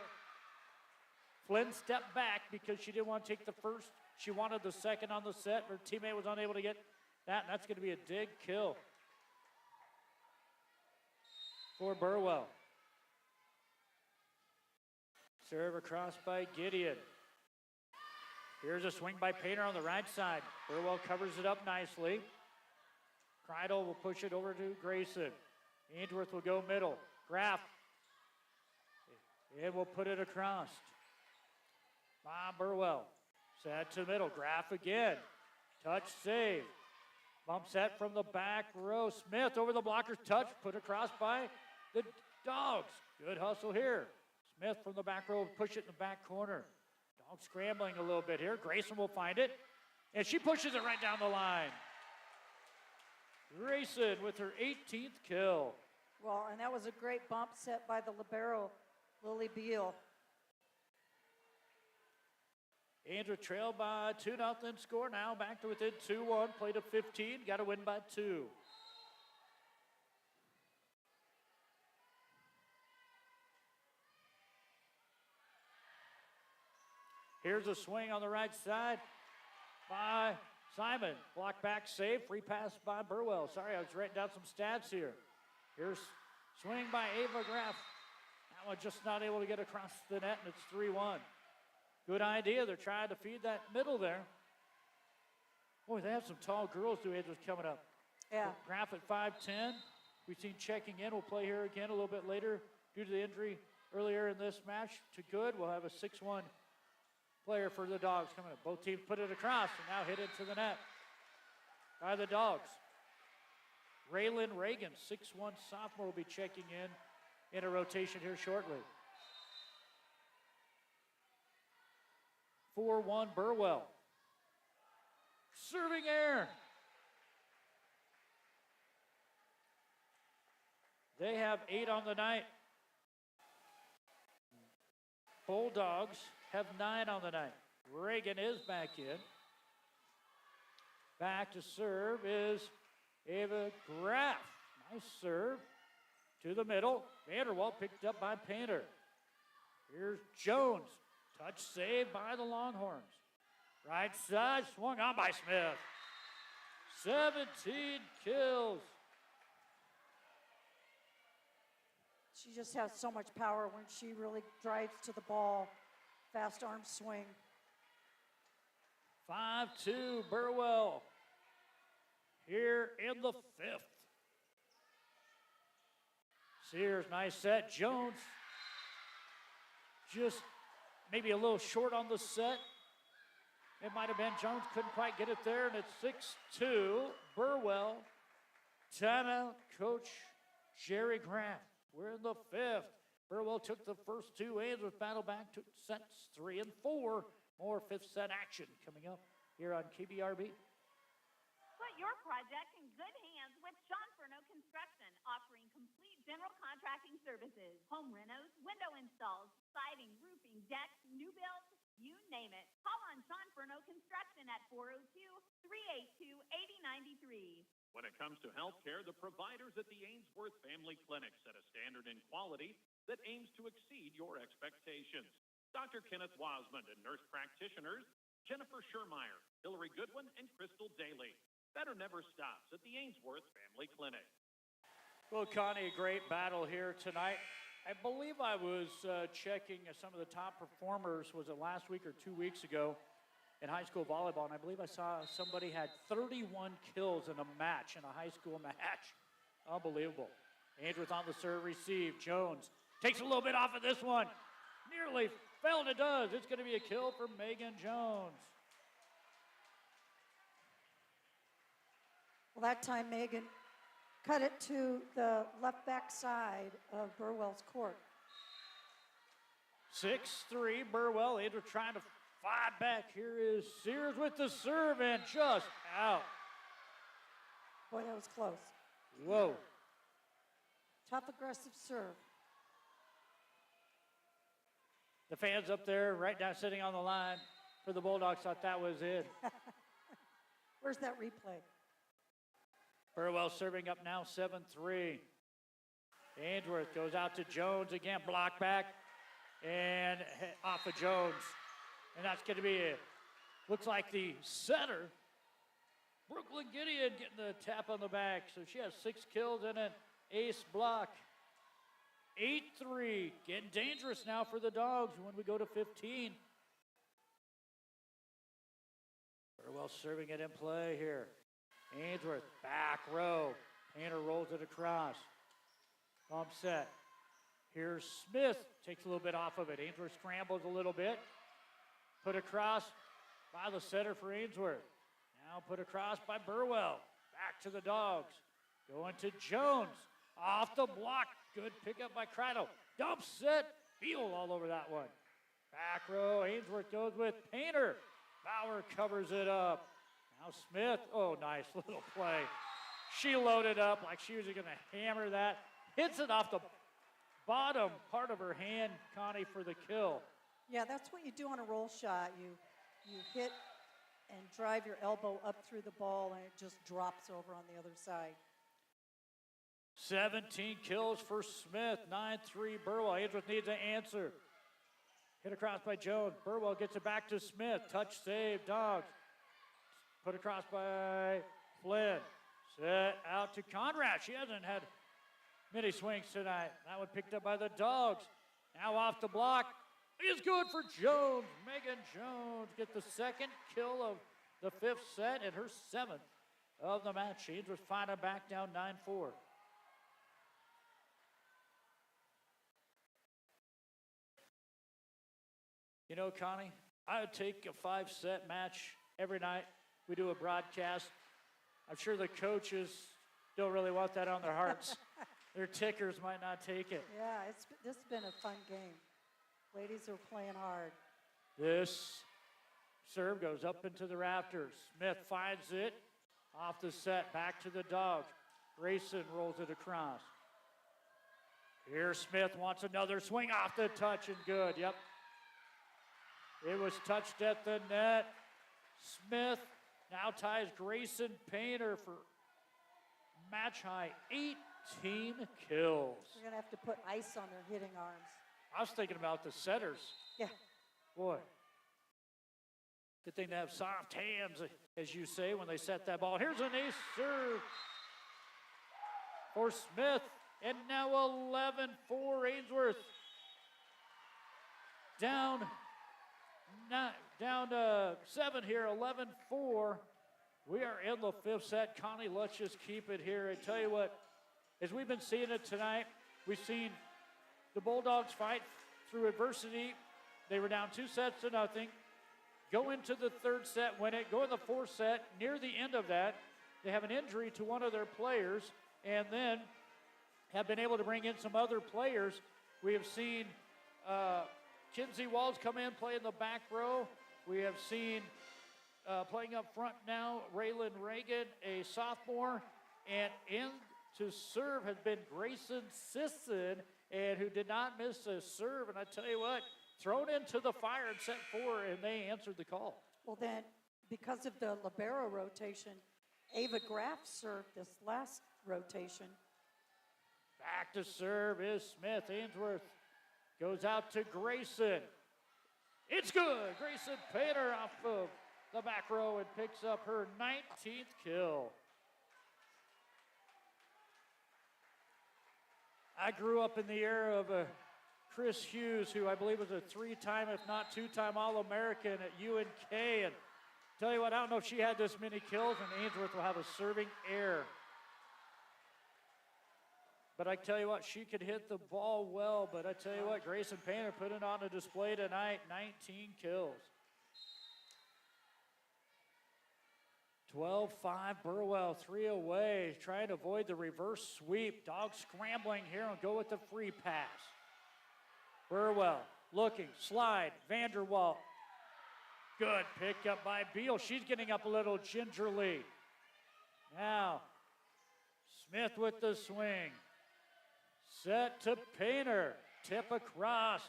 Flynn stepped back because she didn't want to take the first. She wanted the second on the set. Her teammate was unable to get that, and that's going to be a dig kill for Burwell. Serve across by Gideon. Here's a swing by Painter on the right side. Burwell covers it up nicely. Kreidel will push it over to Grayson. Ainsworth will go middle. Graff. And we'll put it across. Bob Burwell. Set to the middle. Graff again. Touch save. Bump set from the back row. Smith over the blocker's touch. Put across by the Dogs. Good hustle here. Smith from the back row. Push it in the back corner. Dogs scrambling a little bit here. Grayson will find it. And she pushes it right down the line. Grayson with her 18th kill. Well, and that was a great bump set by the libero, Lily Beal. Ainsworth trailed by 2-0 score. Now back to within 2-1. Play to 15. Got to win by 2. Here's a swing on the right side by Simon. Block back save. Free pass by Burwell. Sorry, I was writing down some stats here. Here's swing by Ava Graff. That one just not able to get across the net, and it's 3-1. Good idea. They're trying to feed that middle there. Boy, they have some tall girls to Ainsworth coming up. Yeah. Graff at 5'10". We've seen checking in. We'll play here again a little bit later due to the injury earlier in this match to Good. We'll have a 6'1" player for the Dogs coming up. Both teams put it across and now hit into the net by the Dogs. Raylan Reagan, 6'1" sophomore, will be checking in a rotation here shortly. 4-1 Burwell. Serving air. They have 8 on the night. Bulldogs have 9 on the night. Reagan is back in. Back to serve is Ava Graff. Nice serve to the middle. Vanderwall picked up by Painter. Here's Jones. Touch saved by the Longhorns. Right side swung on by Smith. 17 kills. She just has so much power when she really drives to the ball. Fast arm swing. 5-2 Burwell here in the 5th. Sears, nice set. Jones just maybe a little short on the set. It might have been Jones, couldn't quite get it there, and it's 6-2 Burwell. Timeout, Coach Jerry Graff. We're in the 5th. Burwell took the first 2 Ainsworth battle back to sets 3 and 4. More 5th set action coming up here on KBRB. Put your project in good hands with John Furno Construction, offering complete general contracting services, home renos, window installs, siding, roofing, decks, new builds, you name it. Call on John Furno Construction at 402-382-8093. When it comes to healthcare, the providers at the Ainsworth Family Clinic set a standard in quality that aims to exceed your expectations. Dr. Kenneth Wasmond and nurse practitioners Jennifer Schermeyer, Hillary Goodwin, and Crystal Daly. Better never stops at the Ainsworth Family Clinic. Well, Connie, a great battle here tonight. I believe I was checking some of the top performers, was it last week or 2 weeks ago, in high school volleyball, and I believe I saw somebody had 31 kills in a match, in a high school match. Unbelievable. Ainsworth on the serve, receive. Jones takes a little bit off of this one. Nearly fell, and it does. It's going to be a kill for Megan Jones. Well, that time Megan cut it to the left back side of Burwell's court. 6-3, Burwell. Ainsworth trying to fight back. Here is Sears with the serve and just out. Boy, that was close. Whoa. Tough, aggressive serve. The fans up there right now sitting on the line for the Bulldogs thought that was it. Where's that replay? Burwell serving up now 7-3. Ainsworth goes out to Jones again, block back, and off of Jones. And that's going to be it. Looks like the setter, Brooklyn Gideon, getting the tap on the back. So she has 6 kills and an ace block. 8-3, getting dangerous now for the Dogs when we go to 15. Burwell serving it in play here. Ainsworth, back row. Painter rolls it across. Bump set. Here's Smith. Takes a little bit off of it. Ainsworth scrambles a little bit. Put across by the setter for Ainsworth. Now put across by Burwell. Back to the Dogs. Going to Jones. Off the block. Good pickup by Crido. Dump set. Beal all over that one. Back row. Ainsworth goes with Painter. Bauer covers it up. Now Smith. Oh, nice little play. She loaded up like she was going to hammer that. Hits it off the bottom part of her hand, Connie, for the kill. Yeah, that's what you do on a roll shot. You hit and drive your elbow up through the ball, and it just drops over on the other side. 17 kills for Smith, 9-3 Burwell. Ainsworth needs an answer. Hit across by Jones. Burwell gets it back to Smith. Touch save, Dogs. Put across by Flynn. Set out to Conrad. She hasn't had many swings tonight. That one picked up by the Dogs. Now off the block. Is good for Jones. Megan Jones get the second kill of the 5th set and her 7th of the match. Ainsworth fighting back down 9-4. You know, Connie, I would take a 5-set match every night. We do a broadcast. I'm sure the coaches don't really want that on their hearts. Their tickers might not take it. Yeah, this has been a fun game. Ladies are playing hard. This serve goes up into the rafters. Smith finds it. Off the set, back to the Dogs. Grayson rolls it across. Here Smith wants another swing off the touch and good. Yep. It was touched at the net. Smith now ties Grayson Painter for match high 18 kills. We're going to have to put ice on their hitting arms. I was thinking about the setters. Yeah. Boy. Good thing to have soft hands, as you say, when they set that ball. Here's an ace serve for Smith. And now 11-4 Ainsworth. Down 7 here, 11-4. We are in the 5th set. Connie, let's just keep it here. I tell you what, as we've been seeing it tonight, we've seen the Bulldogs fight through adversity. They were down 2-0. Go into the 3rd set, win it. Go in the 4th set. Near the end of that, they have an injury to one of their players, and then have been able to bring in some other players. We have seen Kinsey Walls come in, play in the back row. We have seen playing up front now, Raylan Reagan, a sophomore, and in to serve has been Grayson Sisson, and who did not miss a serve. And I tell you what, thrown into the fire and set 4, and they answered the call. Well, then, because of the libero rotation, Ava Graff served this last rotation. Back to serve is Smith. Ainsworth goes out to Grayson. It's good. Grayson Painter off of the back row and picks up her 19th kill. I grew up in the era of Chris Hughes, who I believe was a 3-time, if not 2-time All-American at UNK. And tell you what, I don't know if she had this many kills, and Ainsworth will have a serving error. But I tell you what, she could hit the ball well. But I tell you what, Grayson Painter put it on a display tonight, 19 kills. 12-5 Burwell, 3 away, trying to avoid the reverse sweep. Dogs scrambling here and go with the free pass. Burwell looking, slide, Vanderwalt. Good pickup by Beal. She's getting up a little gingerly. Now, Smith with the swing. Set to Painter. Tip across.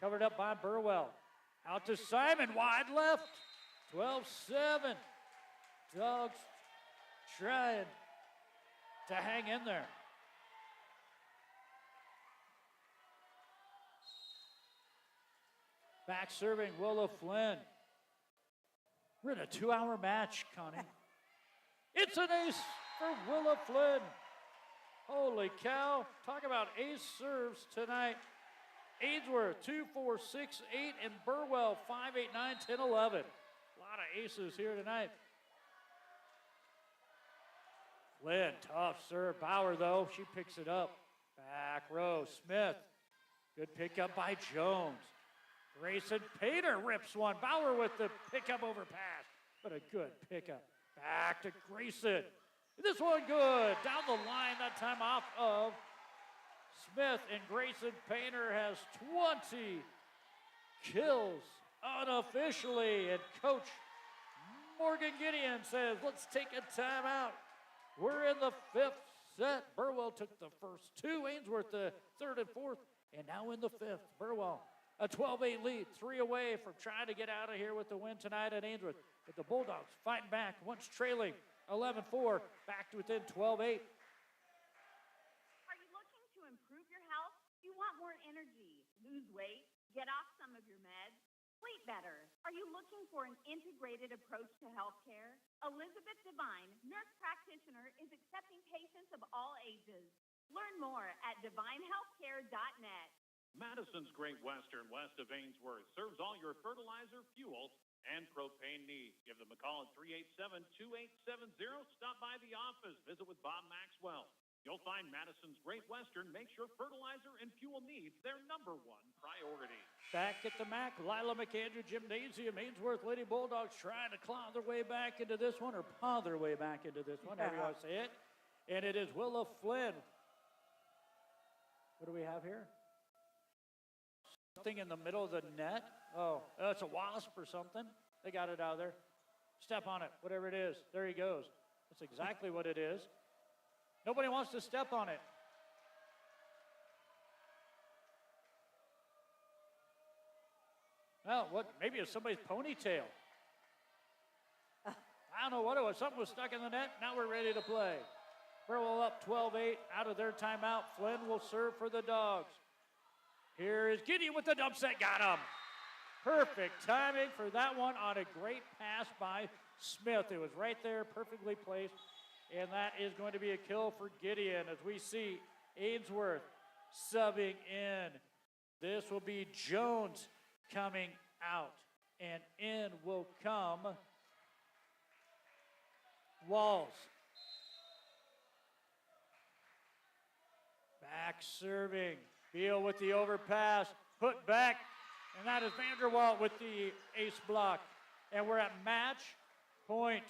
Covered up by Burwell. Out to Simon, wide left. 12-7. Dogs trying to hang in there. Back serving Willa Flynn. We're in a 2-hour match, Connie. It's an ace for Willa Flynn. Holy cow. Talk about ace serves tonight. Ainsworth, 2, 4, 6, 8, and Burwell, 5, 8, 9, 10, 11. A lot of aces here tonight. Flynn, tough serve. Bauer, though, she picks it up. Back row, Smith. Good pickup by Jones. Grayson Painter rips one. Bauer with the pickup over pass. But a good pickup. Back to Grayson. This one good. Down the line, that time off of Smith. And Grayson Painter has 20 kills unofficially. And Coach Morgan Gideon says, let's take a timeout. We're in the 5th set. Burwell took the first 2. Ainsworth the 3rd and 4th. And now in the 5th, Burwell, a 12-8 lead, 3 away from trying to get out of here with the win tonight at Ainsworth. But the Bulldogs fighting back, once trailing 11-4, back to within 12-8. Are you looking to improve your health? You want more energy, lose weight, get off some of your meds, sleep better? Are you looking for an integrated approach to healthcare? Elizabeth Devine, nurse practitioner, is accepting patients of all ages. Learn more at divinehealthcare.net. Madison's Great Western, west of Ainsworth, serves all your fertilizer, fuel, and propane needs. Give them a call at 387-2870. Stop by the office. Visit with Bob Maxwell. You'll find Madison's Great Western makes your fertilizer and fuel needs their #1 priority. Back at the MAC, Lila McAndrew Gymnasium. Ainsworth Lady Bulldogs trying to claw their way back into this one, or paw their way back into this one, however you want to say it. And it is Willa Flynn. What do we have here? Something in the middle of the net. Oh, it's a wasp or something. They got it out of there. Step on it, whatever it is. There he goes. That's exactly what it is. Nobody wants to step on it. Well, what? Maybe it's somebody's ponytail. I don't know what it was. Something was stuck in the net. Now we're ready to play. Burwell up 12-8 out of their timeout. Flynn will serve for the Dogs. Here is Gideon with the dump set. Got him. Perfect timing for that one on a great pass by Smith. It was right there, perfectly placed. And that is going to be a kill for Gideon as we see Ainsworth subbing in. This will be Jones coming out. And in will come Walls. Back serving. Beal with the overpass. Put back. And that is Vanderwalt with the ace block. And we're at match point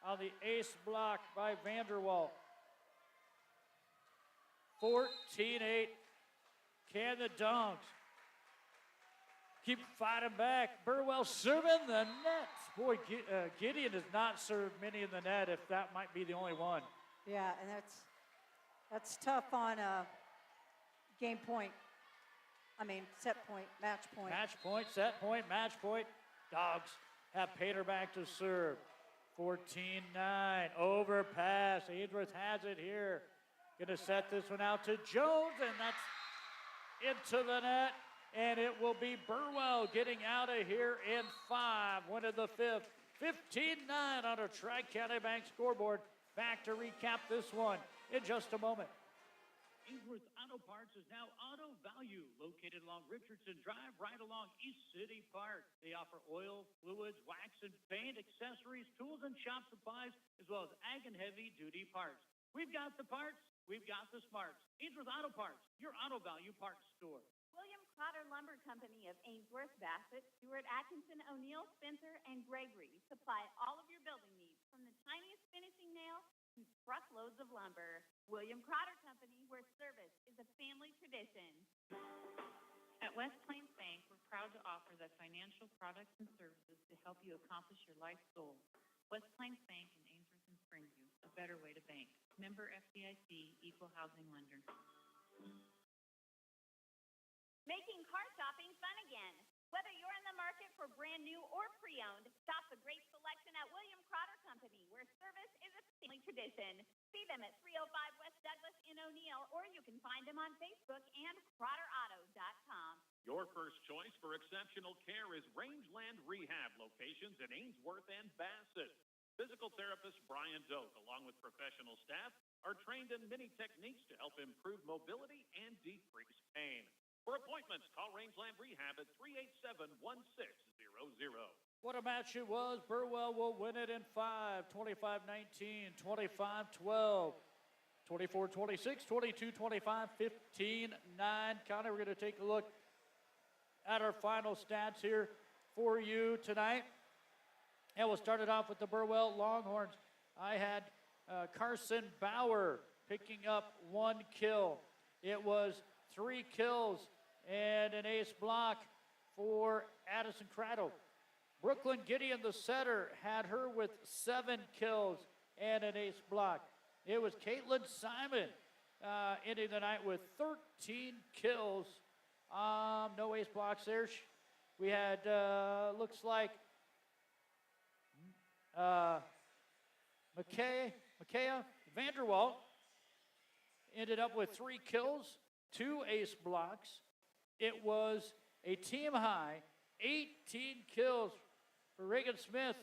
on the ace block by Vanderwalt. 14-8. Can the Dogs keep fighting back? Burwell serving the net. Boy, Gideon has not served many in the net, if that might be the only one. Yeah, and that's tough on game point. I mean, set point, match point. Match point, set point, match point. Dogs have Painter back to serve. 14-9. Overpass. Ainsworth has it here. Going to set this one out to Jones, and that's into the net. And it will be Burwell getting out of here in 5. Win of the 5th. 15-9 on a Tri-County Bank scoreboard. Back to recap this one in just a moment. Ainsworth Auto Parts is now Auto Value, located along Richardson Drive, right along East City Park. They offer oil, fluids, wax and paint, accessories, tools and shop supplies, as well as ag and heavy duty parts. We've got the parts, we've got the smarts. Ainsworth Auto Parts, your Auto Value parts store. William Crotter Lumber Company of Ainsworth, Bassett, Stewart, Atkinson, O'Neill, Spencer, and Gregory supply all of your building needs, from the tiniest finishing nail to truckloads of lumber. William Crotter Company, where service is a family tradition. At West Plains Bank, we're proud to offer the financial products and services to help you accomplish your life's goals. West Plains Bank in Ainsworth and Springview, a better way to bank. Member FDIC, Equal Housing Lender. Making car shopping fun again. Whether you're in the market for brand new or pre-owned, shop the great selection at William Crotter Company, where service is a family tradition. See them at 305 West Douglas in O'Neill, or you can find them on Facebook and CrotterAuto.com. Your first choice for exceptional care is Rangeland Rehab locations in Ainsworth and Bassett. Physical therapist Brian Doak, along with professional staff, are trained in many techniques to help improve mobility and decrease pain. For appointments, call Rangeland Rehab at 387-1600. What a match it was. Burwell will win it in 5, 25-19, 25-12, 24-26, 22-25, 15-9. Connor, we're going to take a look at our final stats here for you tonight. And we'll start it off with the Burwell Longhorns. I had Carson Bauer picking up 1 kill. It was 3 kills and an ace block for Addison Cradle. Brooklyn Gideon, the setter, had her with 7 kills and an ace block. It was Caitlin Simon ending the night with 13 kills. No ace blocks there. We had, looks like, Micaiah Vanderwalt ended up with 3 kills, 2 ace blocks. It was a team high 18 kills for Reagan Smith.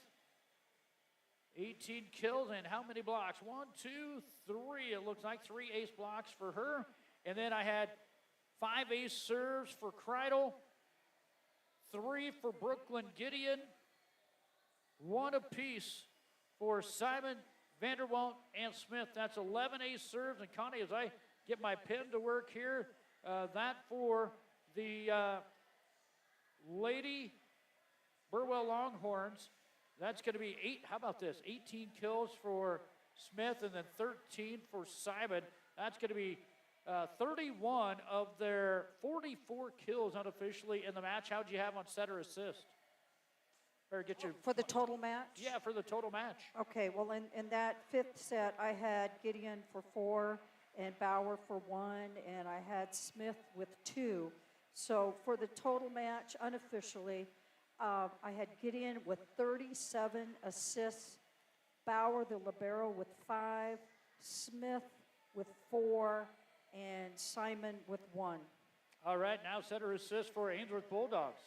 18 kills and how many blocks? 1, 2, 3. It looks like 3 ace blocks for her. And then I had 5 ace serves for Kreidel, 3 for Brooklyn Gideon, 1 apiece for Simon, Vanderwalt, and Smith. That's 11 ace serves. And Connie, as I get my pen to work here, that for the Lady Burwell Longhorns, that's going to be 8. How about this? 18 kills for Smith and then 13 for Simon. That's going to be 31 of their 44 kills unofficially in the match. How'd you have on set or assist? Or get you For the total match? Yeah, for the total match. Okay, well, in that 5th set, I had Gideon for 4 and Bauer for 1, and I had Smith with 2. So for the total match, unofficially, I had Gideon with 37 assists, Bauer, the libero, with 5, Smith with 4, and Simon with 1. All right, now setter assist for Ainsworth Bulldogs.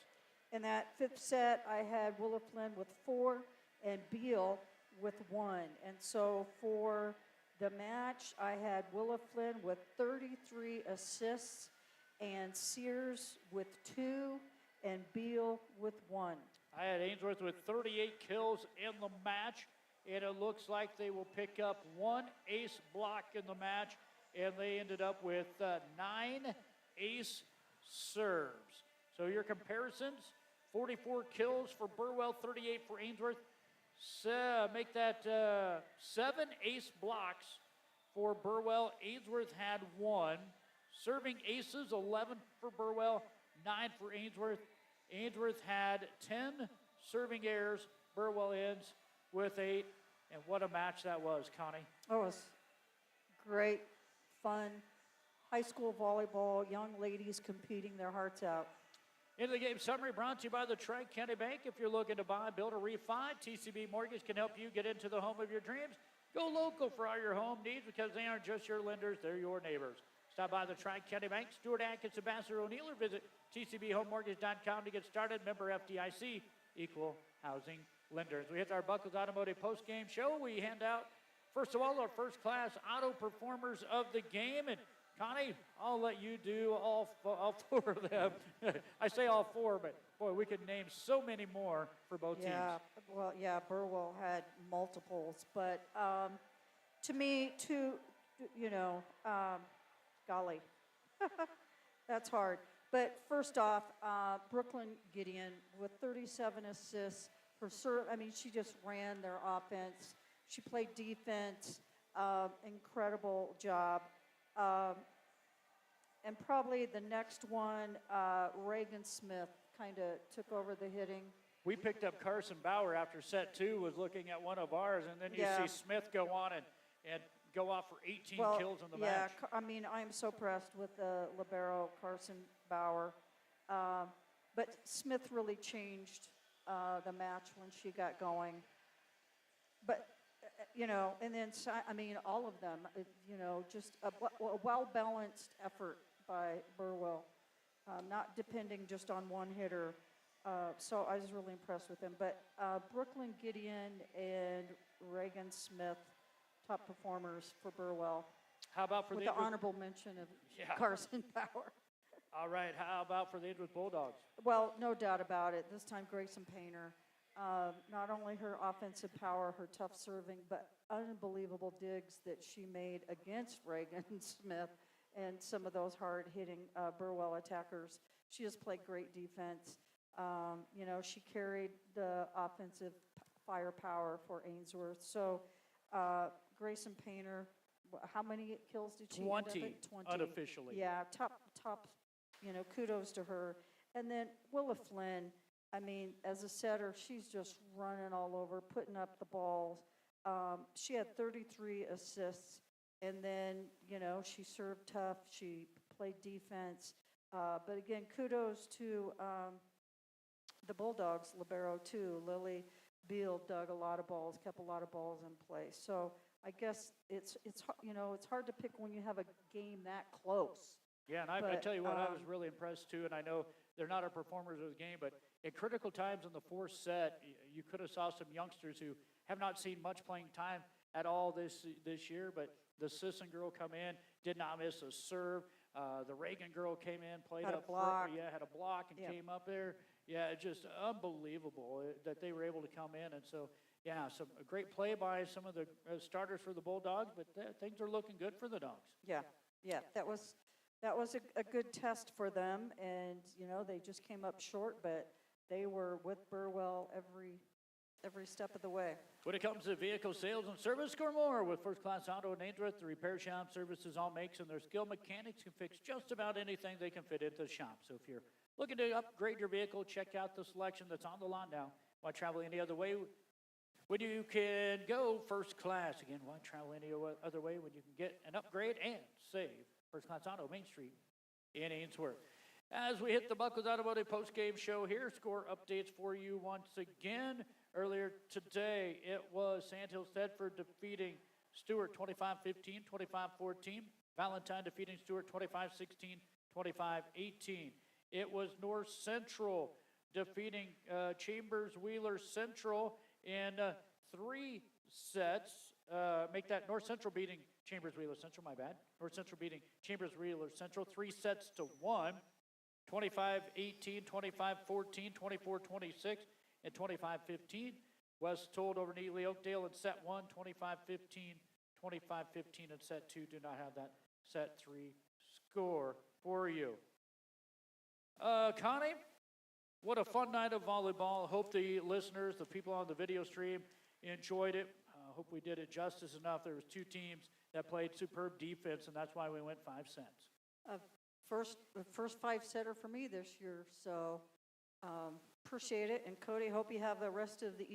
In that 5th set, I had Willa Flynn with 4 and Beal with 1. And so for the match, I had Willa Flynn with 33 assists and Sears with 2 and Beal with 1. I had Ainsworth with 38 kills in the match, and it looks like they will pick up 1 ace block in the match, and they ended up with 9 ace serves. So your comparisons, 44 kills for Burwell, 38 for Ainsworth. So make that 7 ace blocks for Burwell. Ainsworth had 1. Serving aces, 11 for Burwell, 9 for Ainsworth. Ainsworth had 10 serving errors. Burwell ends with 8. And what a match that was, Connie. Oh, it was great, fun, high school volleyball, young ladies competing their hearts out. Into the game summary brought to you by the Tri-County Bank. If you're looking to buy, build, or refi, TCB Mortgage can help you get into the home of your dreams. Go local for all your home needs because they aren't just your lenders, they're your neighbors. Stop by the Tri-County Bank, Stuart Atkins, Ambassador O'Neill, or visit tcbhomemortgage.com to get started. Member FDIC, equal housing lenders. We hit our Buckles Automotive post-game show. We hand out, first of all, our first-class auto performers of the game. And Connie, I'll let you do all four of them. I say all four, but boy, we could name so many more for both teams. Well, yeah, Burwell had multiples, but to me, golly, that's hard. But first off, Brooklyn Gideon with 37 assists. She just ran their offense. She played defense. Incredible job. And probably the next one, Reagan Smith kind of took over the hitting. We picked up Carson Bauer after set two, was looking at one of ours, and then you see Smith go on and go off for 18 kills in the match. Yeah, I'm so impressed with the libero, Carson Bauer. But Smith really changed the match when she got going. But, and then, all of them, just a well-balanced effort by Burwell, not depending just on one hitter. So I was really impressed with them. But Brooklyn Gideon and Reagan Smith, top performers for Burwell. How about for the honorable mention of Carson Bauer? All right. How about for the Ainsworth Bulldogs? Well, no doubt about it. This time, Grayson Painter. Not only her offensive power, her tough serving, but unbelievable digs that she made against Reagan Smith and some of those hard-hitting Burwell attackers. She just played great defense. She carried the offensive firepower for Ainsworth. So Grayson Painter, how many kills did she 20 unofficially. Yeah, top, kudos to her. And then Willa Flynn, as a setter, she's just running all over, putting up the balls. She had 33 assists, and then, she served tough. She played defense. But again, kudos to the Bulldogs, libero too. Lily Beal dug a lot of balls, kept a lot of balls in play. So I guess it's hard to pick when you have a game that close. Yeah, and I tell you what, I was really impressed too, and I know they're not our performers of the game, but at critical times in the fourth set, you could have saw some youngsters who have not seen much playing time at all this year, but the Sisson girl come in, did not miss a serve. The Reagan girl came in, played had up a block. front, had a block and came up there. Yeah, it's just unbelievable that they were able to come in, and so a great play by some of the starters for the Bulldogs, but things are looking good for the Dogs. Yeah, that was a good test for them, and they just came up short, but they were with Burwell every step of the way. When it comes to vehicle sales and service, score more with First Class Auto in Ainsworth. The repair shop services all makes, and their skilled mechanics can fix just about anything they can fit into the shop. So if you're looking to upgrade your vehicle, check out the selection that's on the lot now. Why travel any other way when you can go first class? Again, why travel any other way when you can get an upgrade and save? First Class Auto, Main Street in Ainsworth. As we hit the Buckles Automotive post-game show here, score updates for you once again. Earlier today, it was Sandhill Thedford defeating Stewart 25-15, 25-14. Valentine defeating Stewart 25-16, 25-18. It was North Central defeating Chambers Wheeler Central in 3 sets. Make that North Central beating Chambers Wheeler Central, my bad. North Central beating Chambers Wheeler Central 3 sets to 1. 25-18, 25-14, 24-26, and 25-15. West Told over Neely Oakdale in set 1, 25-15, 25-15 in set 2. Do not have that set 3 score for you. Connie, what a fun night of volleyball. Hope the listeners, the people on the video stream, enjoyed it. Hope we did it justice enough. There was 2 teams that played superb defense, and that's why we went 5 sets. First 5-setter for me this year, so appreciate it. And Cody, hope you have the rest of the